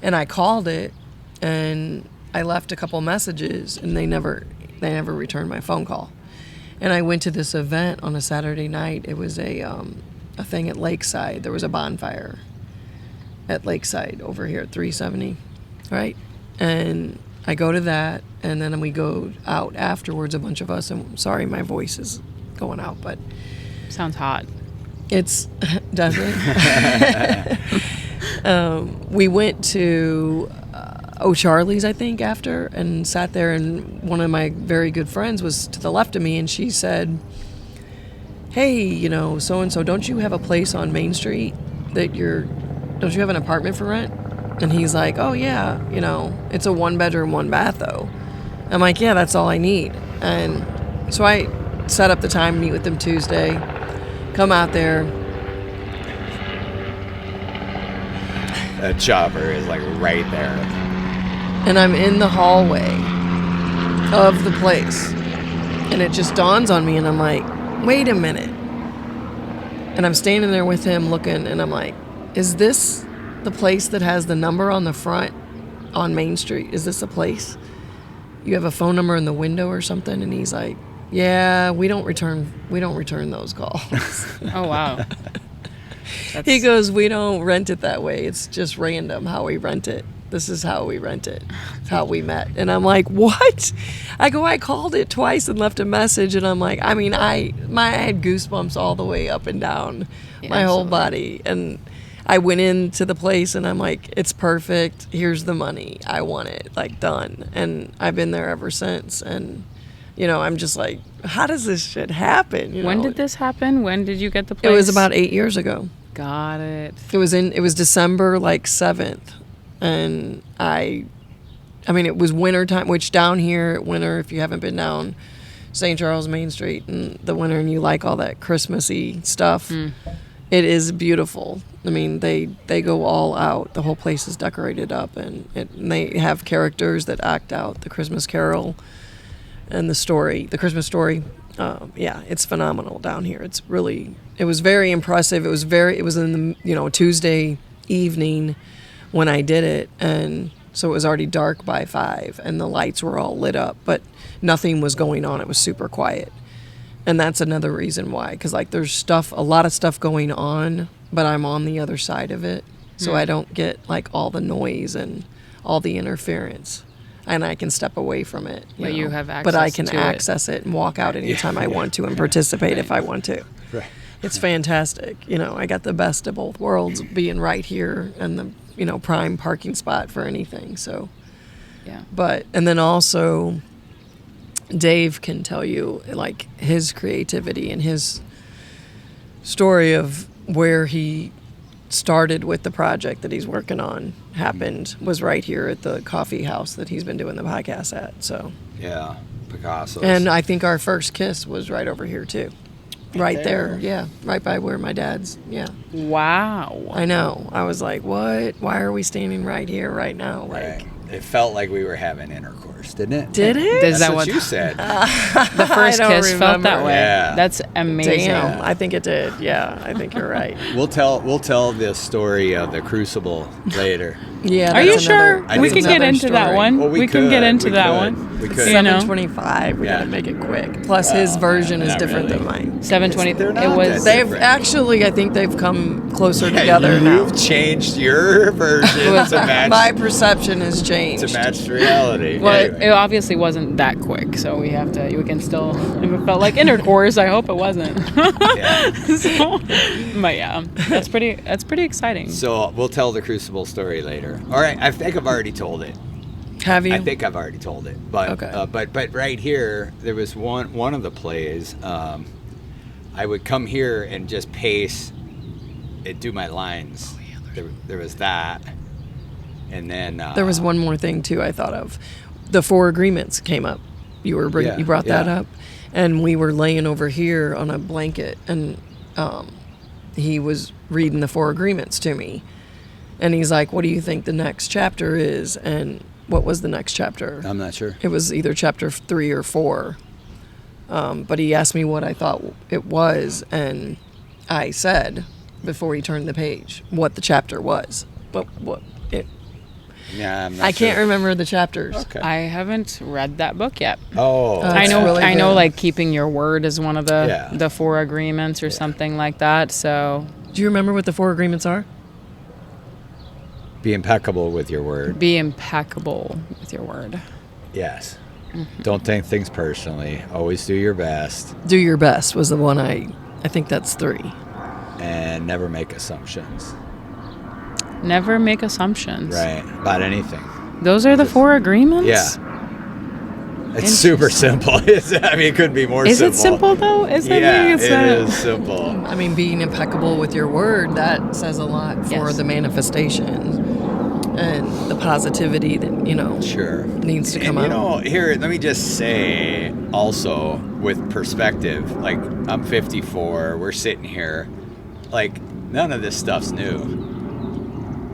And I called it, and I left a couple messages, and they never returned my phone call. And I went to this event on a Saturday night. It was a thing at Lakeside. There was a bonfire at Lakeside over here at 370, right? And I go to that, and then we go out afterwards, a bunch of us. And sorry, my voice is going out, but
sounds hot.
Does it? We went to O'Charlie's, I think, after, and sat there, and one of my very good friends was to the left of me, and she said, hey, so-and-so, don't you have a place on Main Street don't you have an apartment for rent? And he's like, oh, yeah, it's a 1-bedroom, 1-bath, though. I'm like, yeah, that's all I need. And so I set up the time to meet with him Tuesday, come out there.
That chopper is like right there.
And I'm in the hallway of the place. And it just dawns on me, and I'm like, wait a minute. And I'm standing there with him looking, and I'm like, is this the place that has the number on the front on Main Street? Is this a place? You have a phone number in the window or something? And he's like, yeah, we don't return those calls.
Oh, wow.
He goes, we don't rent it that way. It's just random how we rent it. This is how we rent it. It's how we met. And I'm like, what? I go, I called it twice and left a message. And I'm like, I had goosebumps all the way up and down my whole body. And I went into the place and I'm like, it's perfect. Here's the money. I want it, like, done. And I've been there ever since. And, I'm just like, how does this shit happen?
When did this happen? When did you get the place?
It was about 8 years ago.
Got it.
It was December 7th. And it was winter time, which down here at winter, if you haven't been down St. Charles Main Street in the winter and you like all that Christmassy stuff, it is beautiful. I mean, they go all out. The whole place is decorated up, and they have characters that act out the Christmas Carol and the Christmas story. It's phenomenal down here. It was very impressive. It was in the Tuesday evening when I did it, and so it was already dark by 5 and the lights were all lit up, but nothing was going on. It was super quiet. And that's another reason why, because there's a lot of stuff going on, but I'm on the other side of it, so I don't get all the noise and all the interference, and I can step away from it.
You have access.
But I can
to
access it and walk out anytime I want to and participate if I want to.
Right.
It's fantastic. I got the best of both worlds, being right here and the prime parking spot for anything. So,
yeah.
And then also, Dave can tell you his creativity and his story of where he started with the project that he's working on was right here at the coffee house that he's been doing the podcast at. So
yeah, Picasso's.
And I think our first kiss was right over here too. Right there, yeah, right by where my dad's, yeah.
Wow.
I know. I was like, what? Why are we standing right here, right now?
Right. It felt like we were having intercourse, didn't it?
Did it?
Is
That's
that
what you said?
The first kiss felt that way.
Yeah.
That's amazing.
Damn, I think it did. Yeah, I think you're right.
We'll tell the story of the crucible later.
Yeah.
Are you sure? We
can
can get into that one.
Well, we
can get
could.
into
We
that
could.
one.
We could.
725. We gotta make it quick. Plus, his version is
not
different
really.
than mine.
720.
They're
It
not
was.
that
They've actually, I think they've come closer together
You've
now.
changed your version to match
My perception has changed.
to match reality.
Well,
Anyway.
it obviously wasn't that quick, so we can still. If it felt like intercourse, I hope it wasn't.
Yeah.
But yeah, that's pretty exciting.
So we'll tell the crucible story later. All right, I think I've already told it.
Have you?
I think I've already told it, but
Okay.
but right here there was one of the plays. I would come here and just pace and do my lines.
Oh, yeah,
There was that, and then
There was one more thing too I thought of. The 4 agreements came up. You brought that up, and we were laying over here on a blanket, and he was reading the 4 agreements to me, and he's like, "What do you think the next chapter is?" And what was the next chapter?
I'm not sure.
It was either chapter 3 or 4. But he asked me what I thought it was, and I said before he turned the page what the chapter was.
Yeah, I'm not
I can't
sure.
remember the chapters.
Okay.
I haven't read that book yet.
Oh,
I
I
It's
know.
really
I know.
good.
Like keeping your word is one of
Yeah.
the 4 agreements or something like that. So
Do you remember what the 4 agreements are?
Be impeccable with your word.
be impeccable with your word.
Yes. Don't take things personally. Always do your best,
Do your best was the one I think that's 3.
and never make assumptions.
Never make assumptions.
Right about anything.
Those are the 4 agreements.
Yeah. It's super simple. I mean, it couldn't be more
Is
simple.
it simple though? Is it?
Yeah,
It's
it
not-
is simple.
I mean, being impeccable with your word, that says a lot for
Yes.
the manifestation. and the positivity that,
Sure.
needs to come
and,
out.
Here, let me just say also with perspective, like I'm 54, we're sitting here, like none of this stuff's new.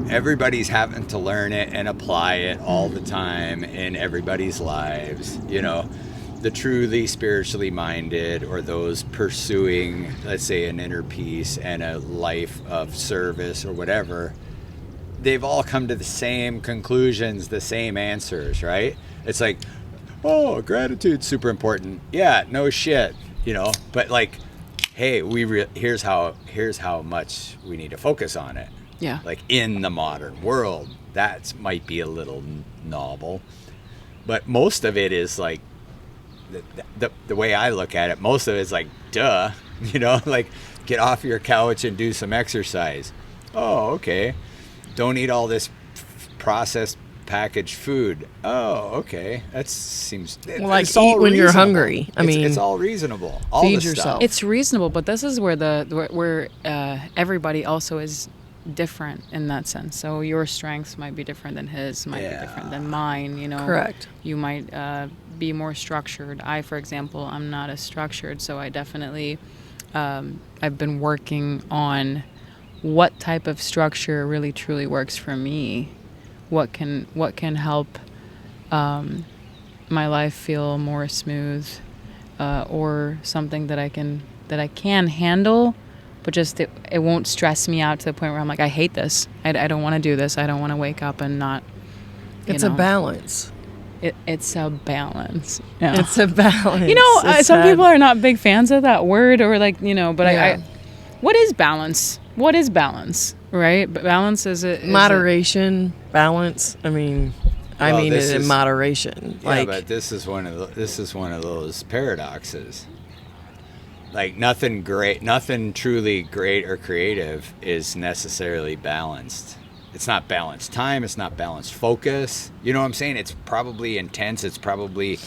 Everybody's having to learn it and apply it all the time in everybody's lives, the truly spiritually minded or those pursuing, let's say, an inner peace and a life of service or whatever. They've all come to the same conclusions, the same answers, right? It's like, oh, gratitude's super important. Yeah, no shit, But like, hey, here's how much we need to focus on it.
Yeah.
Like in the modern world, that might be a little novel, but most of it is like the way I look at it. Most of it is like, duh, like get off your couch and do some exercise. Oh, okay. Don't eat all this processed packaged food. Oh, okay. That seems
Like
it's all
eat when you're
reasonable.
hungry. I mean,
it's all reasonable. All
feed
this
yourself.
stuff.
It's reasonable, but this is where everybody also is different in that sense. So your strengths might be different than his, might be different than mine.
Correct.
You might be more structured. I, for example, I'm not as structured, so I definitely I've been working on what type of structure really truly works for me. What can help my life feel more smooth, or something that I can handle, but just it won't stress me out to the point where I'm like, I hate this. I don't want to do this. I don't want to wake up and not.
It's a balance.
It's a balance. Yeah.
It's a balance.
Some people are not big fans of that word, or like, but
Yeah.
what is balance? What is balance? Right? But balance is
Moderation, balance. I mean it in moderation.
Yeah, but this is one of those paradoxes. Like nothing truly great or creative is necessarily balanced. It's not balanced time. It's not balanced focus. You know what I'm saying? It's probably intense. It's probably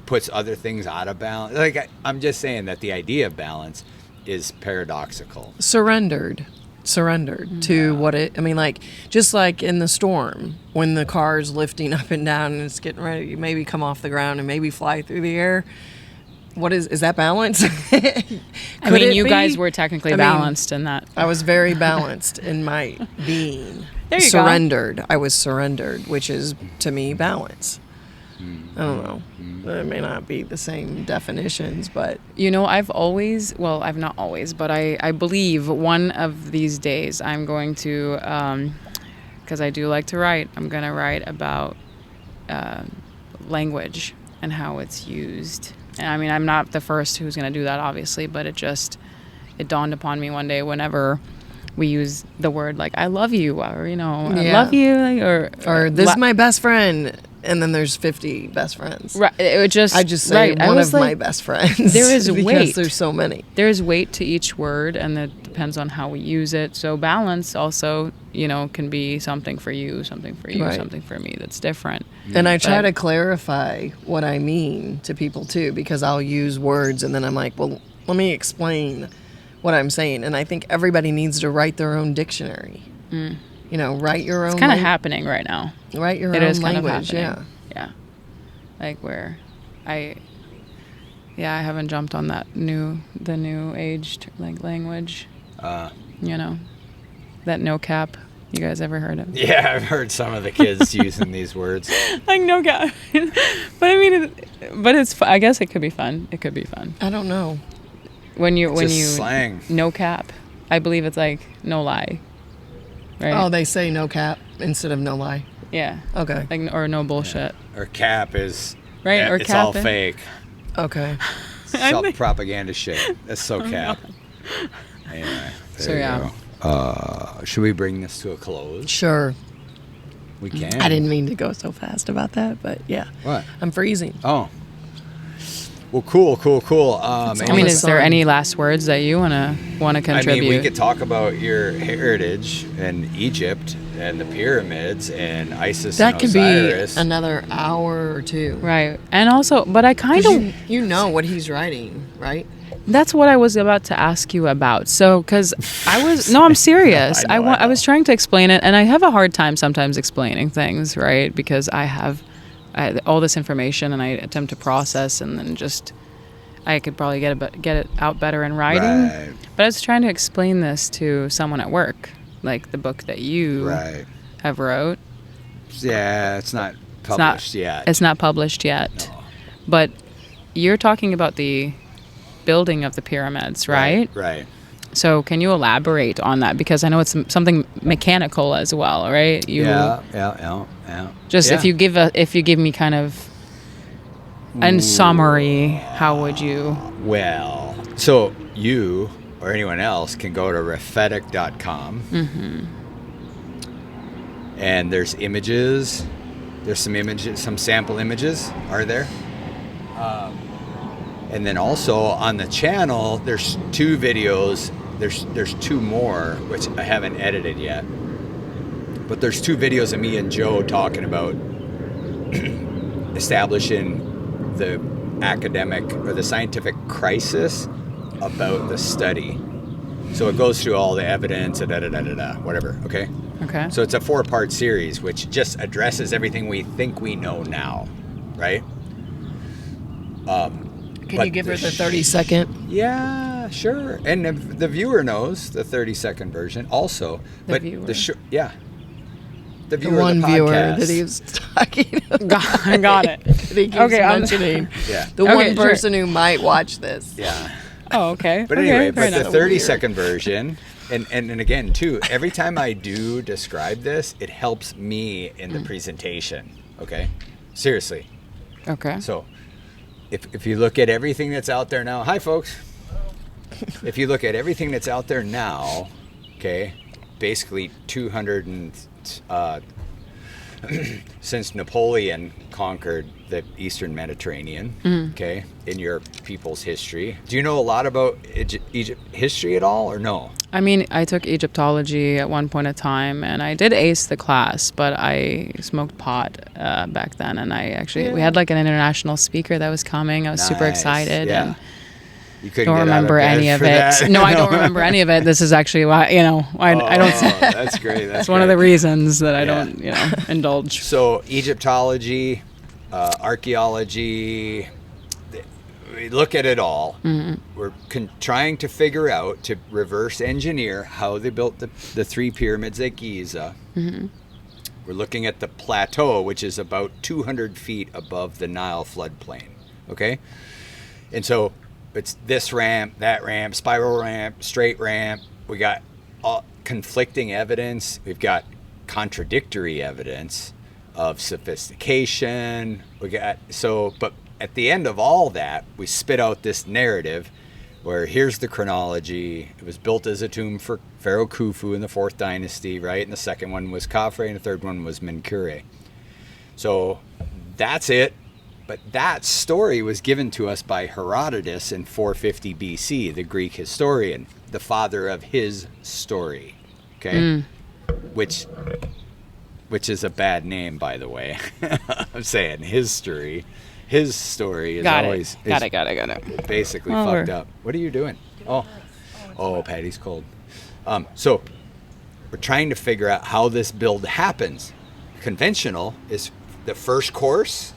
puts other things out of balance. Like I'm just saying that the idea of balance is paradoxical.
Surrendered to what it. I mean, like just like in the storm when the car's lifting up and down and it's getting ready to maybe come off the ground and maybe fly through the air. What is that balance?
I mean, you guys were technically balanced in that.
I was very balanced in my being.
There you
surrendered. Go. I was surrendered, which is to me balance. I don't know. It may not be the same definitions, but
I've not always, but I believe one of these days I'm going to, because I do like to write, I'm going to write about language and how it's used. And I mean, I'm not the first who's going to do that, obviously, but it dawned upon me one day whenever we use the word like "I love you" or I love you, like, or
this is my best friend, and then there's 50 best friends.
Right. I
just say one of my best friends.
There is
because
weight.
There's so many.
There's weight to each word, and it depends on how we use it. So balance also, can be something for you, something for you,
right.
something for me that's different.
And I try to clarify what I mean to people too, because I'll use words and then I'm like, well, let me explain what I'm saying. And I think everybody needs to write their own dictionary. Write your own.
It's kind of happening right now.
Write your
It
own
is kind of
language.
happening. Yeah. Like where I haven't jumped on the new age language. That no cap. You guys ever heard of?
Yeah, I've heard some of the kids using these words.
Like no cap. But I mean, it's. I guess it could be fun. It could be fun.
I don't know.
When you
slang.
No cap. I believe it's like no lie. Right?
Oh, they say no cap instead of no lie.
Yeah.
Okay.
Like or no bullshit.
Or cap is
right. Or
it's
cap
all fake.
Okay.
Self-propaganda shit. That's so cap. Anyway.
So yeah.
Should we bring this to a close?
Sure.
We can.
I didn't mean to go so fast about that, but yeah.
What?
I'm freezing.
Oh. Well, cool.
I mean, is there any last words that you want to contribute?
I mean, we could talk about your heritage and Egypt and the pyramids and Isis
that
and
could
Osiris.
be another hour or two.
Right. And also, but I kind of...
You know what he's writing, right?
That's what I was about to ask you about. So, because I'm serious.
I know.
I was trying to explain it, and I have a hard time sometimes explaining things, right? Because I have all this information, and I attempt to process, and then I could probably get it out better in writing.
Right.
But I was trying to explain this to someone at work, like the book that you
Right.
have wrote.
Yeah, it's not published yet.
It's not published yet.
No.
But you're talking about the building of the pyramids, right?
Right.
So can you elaborate on that? Because I know it's something mechanical as well, right?
Yeah.
Just if you give me kind of in summary, how would you?
Well, so you or anyone else can go to Rephetic.com.
Mm-hmm.
And there's images. There's some images, some sample images are there. And then also on the channel, there's 2 videos. There's 2 more, which I haven't edited yet. But there's 2 videos of me and Joe talking about establishing the academic or the scientific crisis about the study. So it goes through all the evidence, whatever, okay?
Okay.
So it's a 4-part series, which just addresses everything we think we know now, right?
Can you give her the 30-second?
Yeah, sure. And the viewer knows the 30-second version also.
The
but
viewer.
The
The
viewer
one
of the
viewer
podcast.
that he was talking about.
I got it.
That he keeps
Okay,
mentioning.
Yeah.
The
Okay,
one
sure.
person who might watch this.
Yeah.
Oh, okay.
But
Okay,
anyway,
fair
but
enough.
the 30-second version, and again, too, every time I do describe this, it helps me in the presentation, okay? Seriously.
Okay.
So if you look at everything that's out there now, hi, folks. If you look at everything that's out there now, okay, basically 200 and... since Napoleon conquered the Eastern Mediterranean, okay, in your people's history. Do you know a lot about Egypt history at all, or no?
I mean, I took Egyptology at one point in time, and I did ace the class, but I smoked pot back then, and we had like an international speaker that was coming. I was super
Nice.
excited.
Yeah.
And
You couldn't
don't
get
remember
out of bed
any of
for
it.
that?
No, I don't remember any of it. This is actually why, I don't.
That's great. That's
It's one of the reasons that I
Yeah.
don't, indulge.
So Egyptology, archaeology, we look at it all.
Mm-hmm.
We're trying to figure out, to reverse engineer how they built the 3 pyramids at Giza.
Mm-hmm.
We're looking at the plateau, which is about 200 feet above the Nile floodplain. Okay? And so it's this ramp, that ramp, spiral ramp, straight ramp. We got conflicting evidence. We've got contradictory evidence of sophistication. But at the end of all that, we spit out this narrative where here's the chronology. It was built as a tomb for Pharaoh Khufu in the 4th dynasty, right? And the second one was Khafre, and the third one was Menkaure. So that's it. But that story was given to us by Herodotus in 450 BC, the Greek historian, the father of his story. Okay? Which is a bad name, by the way. I'm saying his story. His story is
Got
always
it.
basically
Well,
fucked
we're-
up. What are you doing? Oh, Patty's cold. So we're trying to figure out how this build happens. Conventional is the first course,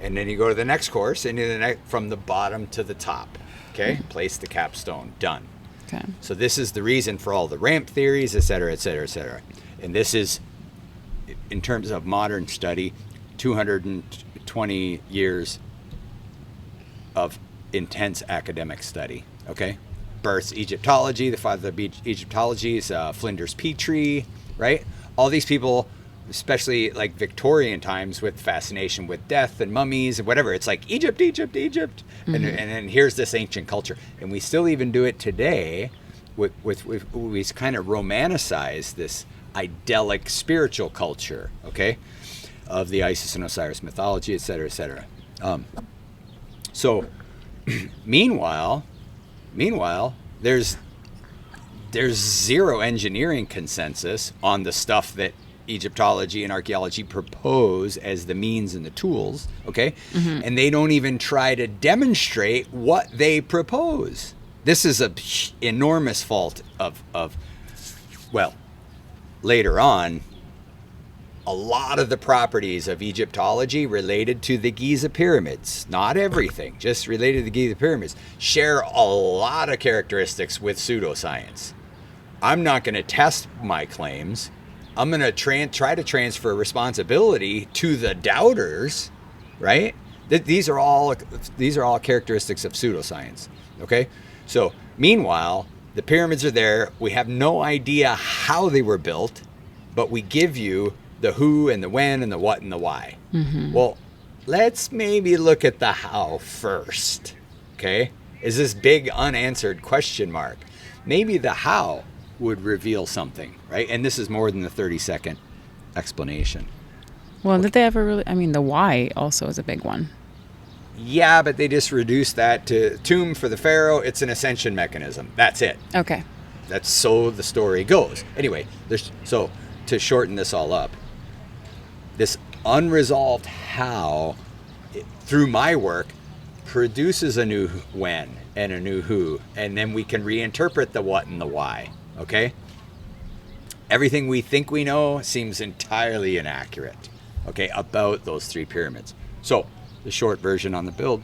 and then you go to the next course, and from the bottom to the top. Okay, place the capstone. Done.
Okay.
So this is the reason for all the ramp theories, et cetera, et cetera, et cetera. And this is, in terms of modern study, 220 years of intense academic study. Okay, births Egyptology. The father of Egyptology is Flinders Petrie, right? All these people, especially like Victorian times, with fascination with death and mummies and whatever. It's like Egypt. And then here's this ancient culture. And we still even do it today with we kind of romanticize this idyllic spiritual culture, okay, of the Isis and Osiris mythology, et cetera, et cetera. So meanwhile, there's zero engineering consensus on the stuff that Egyptology and archaeology propose as the means and the tools, okay? And they don't even try to demonstrate what they propose, This is a enormous fault of well, later on, a lot of the properties of Egyptology related to the Giza pyramids, not everything, just related to the Giza pyramids, share a lot of characteristics with pseudoscience. I'm not going to test my claims. I'm going to try to transfer responsibility to the doubters, right? These are all characteristics of pseudoscience, okay? So, meanwhile, the pyramids are there. We have no idea how they were built, but we give you the who and the when and the what and the why. Mm-hmm. Well, let's maybe look at the how first, okay? Is this big unanswered question mark? Maybe the how would reveal something, right? And this is more than the 30-second explanation.
Well, did they ever really? I mean, the why also is a big one.
Yeah, but they just reduced that to tomb for the pharaoh. It's an ascension mechanism. That's it.
Okay.
That's so the story goes. Anyway, so to shorten this all up, this unresolved how, through my work, produces a new when and a new who, and then we can reinterpret the what and the why, okay? Everything we think we know seems entirely inaccurate, okay, about those three pyramids. So the short version on the build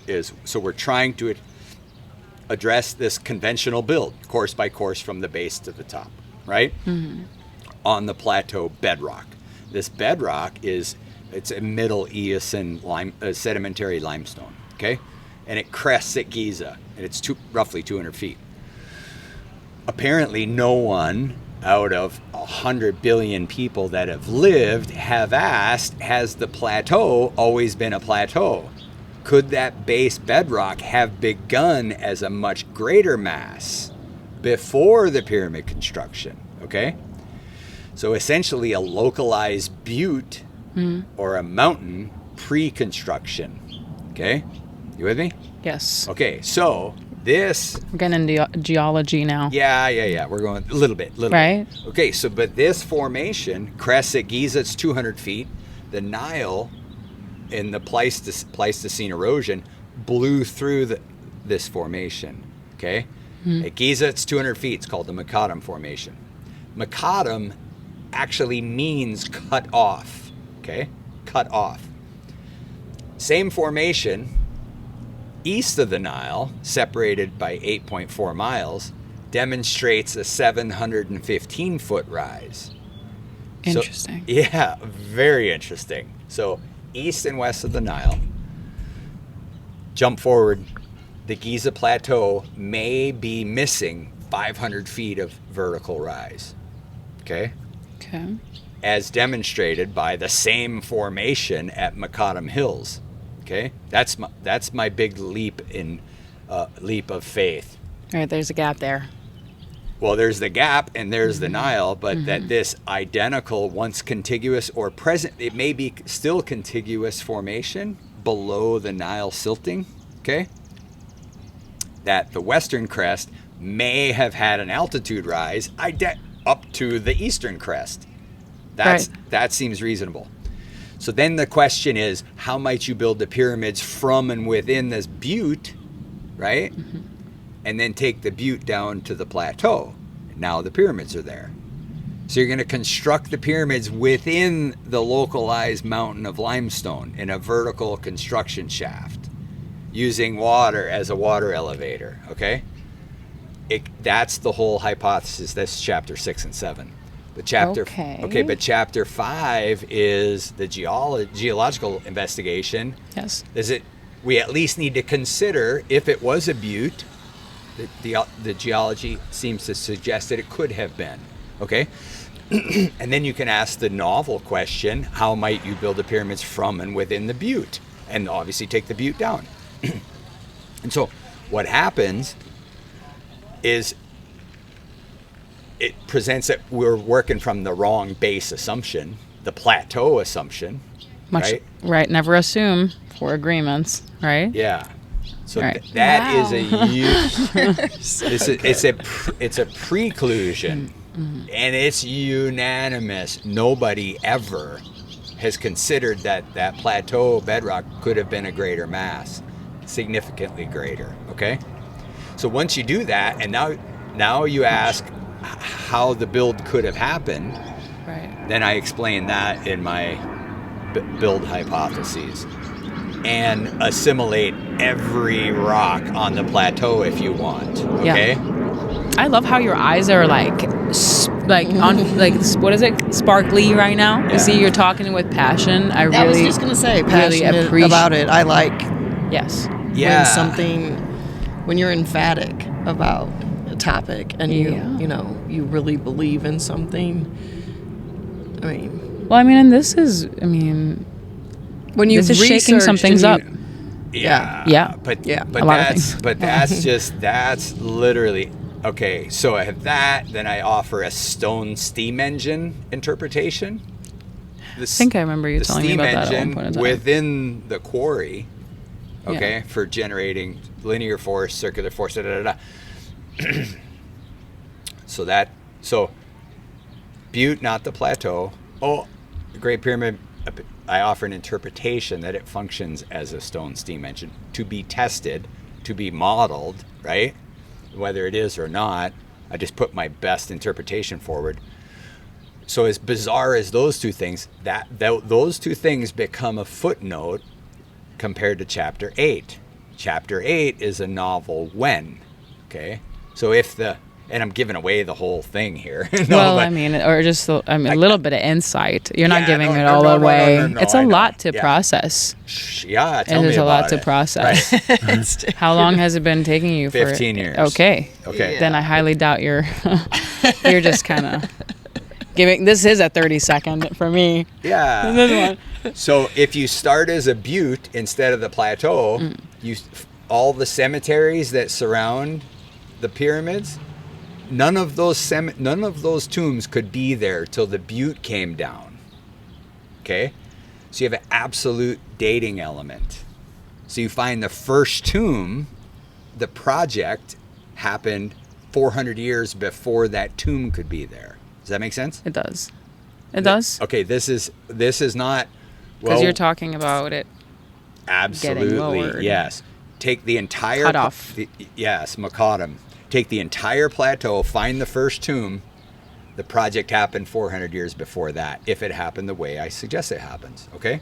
is, so we're trying to address this conventional build, course by course from the base to the top, right? Mm-hmm. On the plateau bedrock. This bedrock it's a Middle Eocene sedimentary limestone, okay? And it crests at Giza, and it's roughly 200 feet. Apparently, no one out of 100 billion people that have lived have asked, has the plateau always been a plateau? Could that base bedrock have begun as a much greater mass before the pyramid construction, okay? So essentially a localized butte or a mountain pre-construction, okay? You with me?
Yes.
Okay, so this...
We're getting into geology now.
Yeah. We're going a little bit.
Right.
Okay, so but this formation, crests at Giza, it's 200 feet. The Nile, in the Pleistocene erosion, blew through this formation, okay? At Giza, it's 200 feet. It's called the Macadam Formation. Macadam actually means cut off, okay? Cut off. Same formation, east of the Nile, separated by 8.4 miles, demonstrates a 715-foot rise.
Interesting.
So, yeah, very interesting. So east and west of the Nile, jump forward, the Giza Plateau may be missing 500 feet of vertical rise, okay?
Okay.
As demonstrated by the same formation at Macadam Hills, okay? That's my big leap of faith.
All right, there's a gap there.
Well, there's the gap and there's the Nile, but that this identical, once contiguous or present, it may be still contiguous formation below the Nile silting, okay? That the western crest may have had an altitude rise up to the eastern crest. That seems reasonable. So then the question is, how might you build the pyramids from and within this butte, right? And then take the butte down to the plateau. Now the pyramids are there. So you're going to construct the pyramids within the localized mountain of limestone in a vertical construction shaft using water as a water elevator, okay? That's the whole hypothesis. That's chapter 6 and 7. But chapter but chapter 5 is the geological investigation.
Yes.
We at least need to consider if it was a butte. The geology seems to suggest that it could have been. Okay? And then you can ask the novel question, how might you build the pyramids from and within the butte? And obviously take the butte down. And so what happens is it presents that we're working from the wrong base assumption, the plateau assumption.
Right. Never assume for agreements, right?
Yeah. So
right.
That is a huge. It's a preclusion, and it's unanimous. Nobody ever has considered that plateau bedrock could have been a greater mass, significantly greater. Okay. So once you do that, and now you ask how the build could have happened,
Right.
then I explain that in my build hypotheses. And assimilate every rock on the plateau if you want. Okay?
I love how your eyes are like on like what is it, sparkly right now.
Yeah.
You see, you're talking with passion. I
was
really
just gonna say,
really
passionate
appreciate
about it. I like
Yes.
when you're emphatic about a topic and
Yeah.
you really believe in something. I mean,
Well, I mean, and this is,
when you
this is shaking some things up.
Yeah.
Yeah.
But
Yeah.
A lot of things.
that's literally okay. So I have that. Then I offer a stone steam engine interpretation.
I think I remember you telling me about that at one point in time.
Within the quarry. Okay, for generating linear force, circular force, da da da. So Butte, not the plateau. Oh, the Great Pyramid. I offer an interpretation that it functions as a stone steam engine to be tested, to be modeled, right? Whether it is or not, I just put my best interpretation forward. So as bizarre as those two things, those two things become a footnote compared to Chapter 8. Chapter 8 is a novel when, okay? So and I'm giving away the whole thing here.
Well, a little bit of insight. You're not giving it all away.
No,
it's a lot to process.
Yeah, tell
It
me
is a
about
lot to
it.
process.
Right.
How long has it been taking you?
15 years.
Okay.
Okay.
Then I highly doubt you're just kind of giving. This is a 30-second for me.
Yeah.
This one.
So if you start as a butte instead of the plateau, all the cemeteries that surround the pyramids, none of those tombs could be there till the butte came down. Okay? So you have an absolute dating element. So you find the first tomb, the project happened 400 years before that tomb could be there. Does that make sense?
It does. It does.
Okay, this is not
Because you're talking about it.
absolutely
getting lowered.
yes. Take the entire
Cut off.
Yes, macadam. Take the entire plateau, find the first tomb. The project happened 400 years before that, if it happened the way I suggest it happens, okay?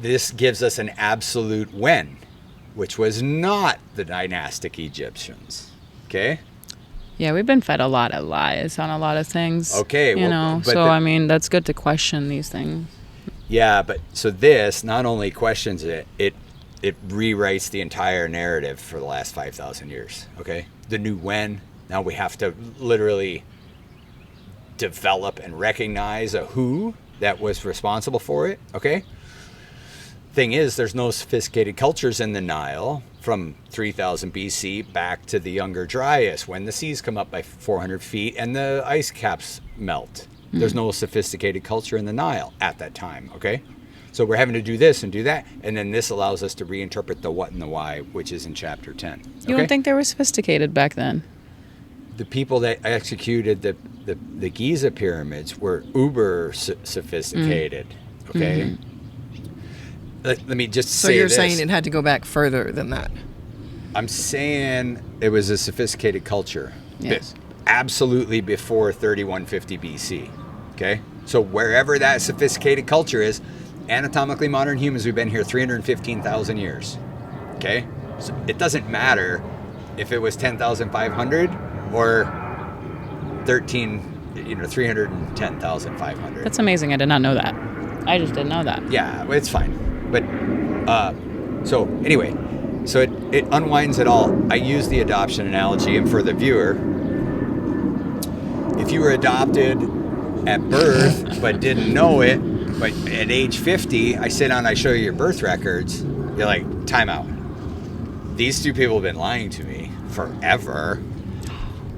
This gives us an absolute when, which was not the dynastic Egyptians, okay?
Yeah, we've been fed a lot of lies on a lot of things.
Okay,
that's good to question these things.
Yeah, but so this not only questions it rewrites the entire narrative for the last 5,000 years, okay? The new when, now we have to literally develop and recognize a who that was responsible for it, okay? Thing is, there's no sophisticated cultures in the Nile from 3000 BC back to the Younger Dryas when the seas come up by 400 feet and the ice caps melt. There's no sophisticated culture in the Nile at that time, okay? So we're having to do this and do that, and then this allows us to reinterpret the what and the why, which is in Chapter 10.
You don't think they were sophisticated back then?
The people that executed the Giza pyramids were uber sophisticated, okay? Let me just say
so you're
this.
saying it had to go back further than that?
I'm saying it was a sophisticated culture.
Yes.
Absolutely before 3150 BC, okay? So wherever that sophisticated culture is, anatomically modern humans, we've been here 315,000 years, okay? So it doesn't matter if it was 10,500 or 310,500.
That's amazing. I did not know that. I just didn't know that.
Yeah, well, it's fine. But, so anyway, so it unwinds it all. I use the adoption analogy, and for the viewer, if you were adopted at birth but didn't know it, but at age 50, I sit down, I show you your birth records, you're like, time out. These two people have been lying to me forever.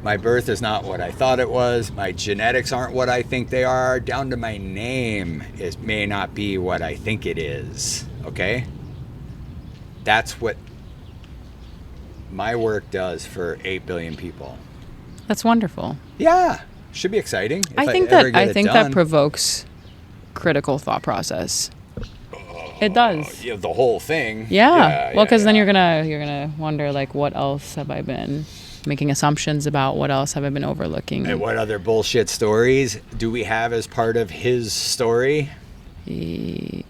My birth is not what I thought it was. My genetics aren't what I think they are. Down to my name, it may not be what I think it is. Okay? That's what my work does for 8 billion people.
That's wonderful.
Yeah. Should be exciting.
I think that provokes critical thought process. It does.
The whole thing.
Yeah. Well, because then you're gonna wonder, like, what else have I been making assumptions about? What else have I been overlooking?
And what other bullshit stories do we have as part of his story?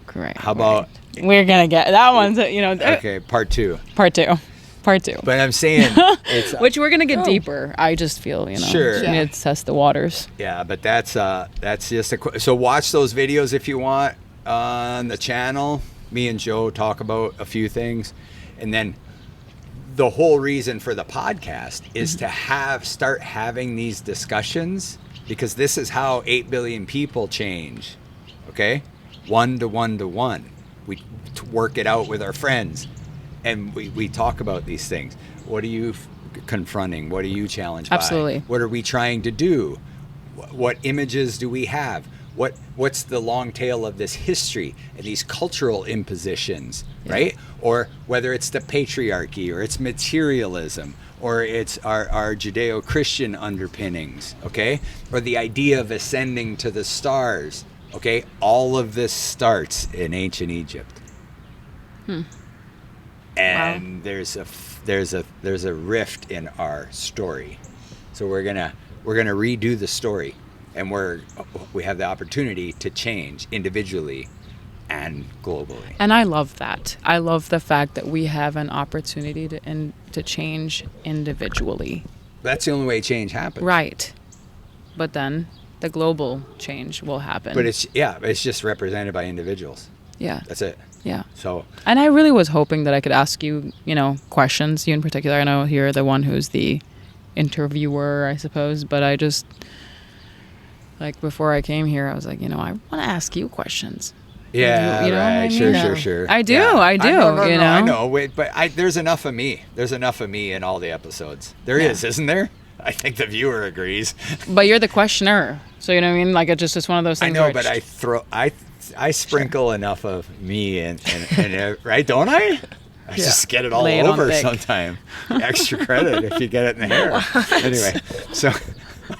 Correct.
How about...
We're gonna get that one's,
Okay, part two.
Part two.
But I'm saying... it's
Which we're going to get deeper. I just feel,
Sure.
we need to test the waters.
Yeah, but that's just so watch those videos if you want on the channel. Me and Joe talk about a few things, and then the whole reason for the podcast is to start having these discussions, because this is how 8 billion people change. Okay, 1 to 1 to 1. We work it out with our friends, and we talk about these things. What are you confronting? What are you challenged by?
Absolutely.
What are we trying to do? What images do we have? What's the long tail of this history and these cultural impositions, right? Or whether it's the patriarchy, or it's materialism, or it's our Judeo-Christian underpinnings, okay? Or the idea of ascending to the stars, okay? All of this starts in ancient Egypt. And there's a rift in our story, so we're gonna redo the story, and we have the opportunity to change individually and globally.
And I love that. I love the fact that we have an opportunity to change individually.
That's the only way change happens.
Right. But then the global change will happen.
But it's just represented by individuals.
Yeah.
That's it.
Yeah.
So.
And I really was hoping that I could ask you, questions, you in particular. I know you're the one who's the interviewer, I suppose, but I just, like, before I came here, I was like, I want to ask you questions.
Yeah,
you know
right.
what I mean?
Sure.
I do.
Yeah.
I do.
I know. Wait, but there's enough of me. There's enough of me in all the episodes. There is, isn't there? I think the viewer agrees.
But you're the questioner, so you know what I mean. Like, it's one of those things.
I know, but I sprinkle enough of me and right, don't I? I just get it all over sometime. Extra credit if you get it in the hair. Anyway, so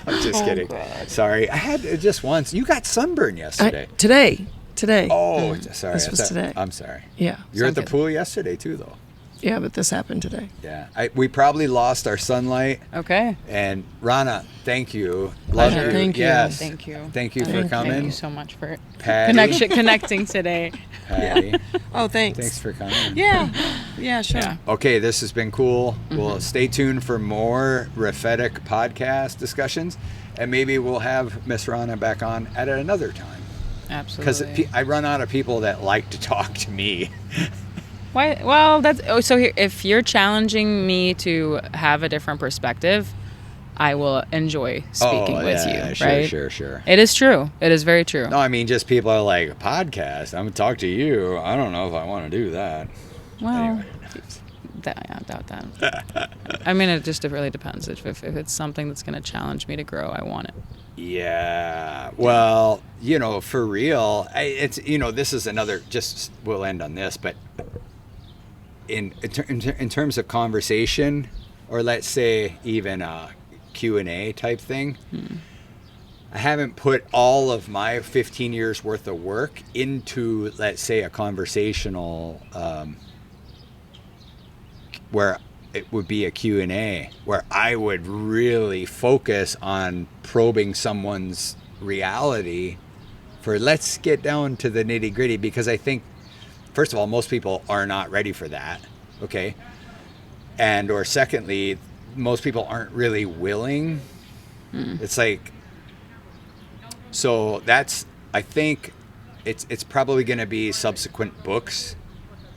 I'm just kidding. God. Sorry, I had it just once. You got sunburn yesterday.
Today.
Oh, sorry.
This was today.
I'm sorry.
Yeah.
You were at the pool yesterday too, though.
Yeah, but this happened today.
Yeah, we probably lost our sunlight.
Okay.
And Rana, thank you.
Love you. Thank you.
Yes.
Thank you.
Thank you for coming.
Thank you so much for
connecting
today.
Patty.
Oh, thanks.
Thanks for coming.
Yeah, sure.
Yeah.
Okay, this has been cool. Well, stay tuned for more Rephetic podcast discussions, and maybe we'll have Miss Rana back on at another time.
Absolutely.
Because I run out of people that like to talk to me.
Why? Well, so here, if you're challenging me to have a different perspective, I will enjoy speaking with you.
Sure,
right?
Sure.
It is true. It is very true.
No, I mean, just people are like, podcast, I'm going to talk to you. I don't know if I want to do that.
Well,
anyway.
I doubt that. I mean, it just really depends. If it's something that's going to challenge me to grow, I want it.
Yeah. Well, for real, it's this is another. We'll end on this, but in terms of conversation, or let's say even a Q&A type thing, I haven't put all of my 15 years worth of work into, let's say, a conversational where it would be a Q&A, where I would really focus on probing someone's reality for let's get down to the nitty gritty, because I think, first of all, most people are not ready for that, okay? Or secondly, most people aren't really willing. It's like, so that's, I think it's probably going to be subsequent books,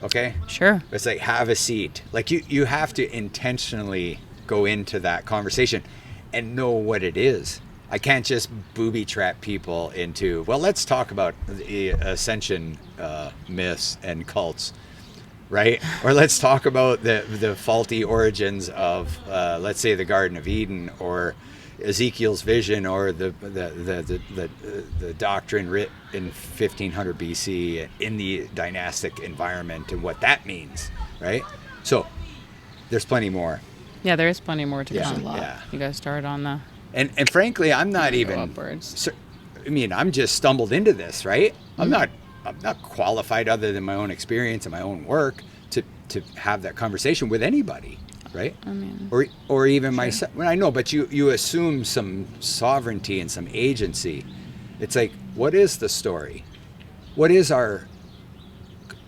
okay?
Sure.
It's like, have a seat. Like, you have to intentionally go into that conversation and know what it is. I can't just booby trap people into, well, let's talk about the ascension myths and cults, right? Or let's talk about the faulty origins of, let's say, the Garden of Eden, or Ezekiel's vision, or the doctrine writ in 1500 BC in the dynastic environment and what that means, right? So there's plenty more.
Yeah, there is plenty more to come.
Yeah.
You guys started on the...
And frankly, I'm not even...
upwards.
I mean, I'm just stumbled into this, right? I'm not I'm not qualified other than my own experience and my own work to have that conversation with anybody, right?
I mean,
or even myself. Well, I know, but you assume some sovereignty and some agency. It's like, what is the story? What is our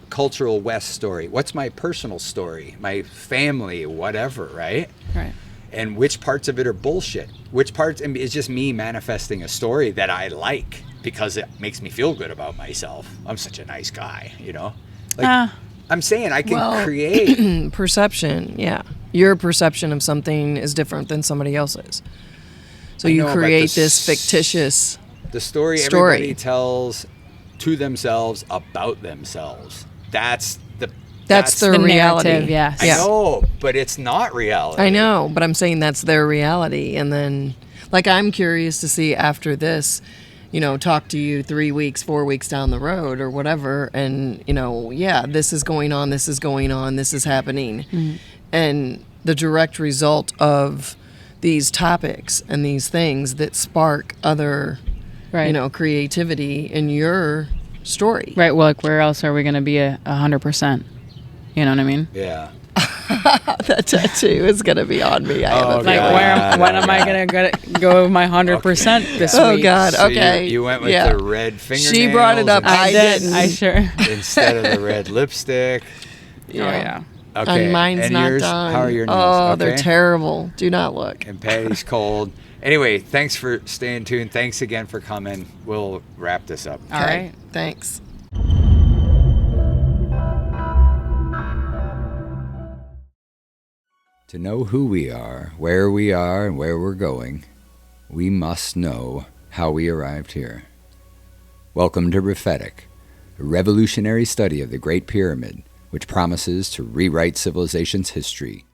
cultural West story? What's my personal story? My family, whatever, right?
right.
And which parts of it are bullshit? Which parts, and it's just me manifesting a story that I like because it makes me feel good about myself. I'm such a nice guy, you know? Like, I'm saying I can create.
Perception, yeah. Your perception of something is different than somebody else's. So you
know, but
create this fictitious
the story everybody tells to themselves about themselves. That's
their
the
reality.
narrative, yes.
I know, but it's not reality.
I know, but I'm saying that's their reality. And then, like, I'm curious to see after this, you know, talk to you 3 weeks, 4 weeks down the road or whatever. And, you know, yeah, this is going on, this is going on, this is happening. Mm-hmm. And the direct result of these topics and these things that spark other, you know, creativity in your story.
Right. Well, like, where else are we going to be 100%? You know what I mean?
Yeah.
That tattoo is going to be on me. I have a
like, when am I going to go with my 100% this week?
Oh, God.
So
okay.
You went with the red fingernails.
She brought it up. I didn't.
I sure.
Instead of the red lipstick.
Yeah. Oh, yeah.
Okay.
And mine's
and
not
yours,
done.
How are your nails?
Oh,
okay.
they're terrible. Do not look.
And Patty's cold. Anyway, thanks for staying tuned. Thanks again for coming. We'll wrap this up.
All right.
Thanks.
To know who we are, and where we're going, we must know how we arrived here. Welcome to Rephetic, a revolutionary study of the Great Pyramid, which promises to rewrite civilization's history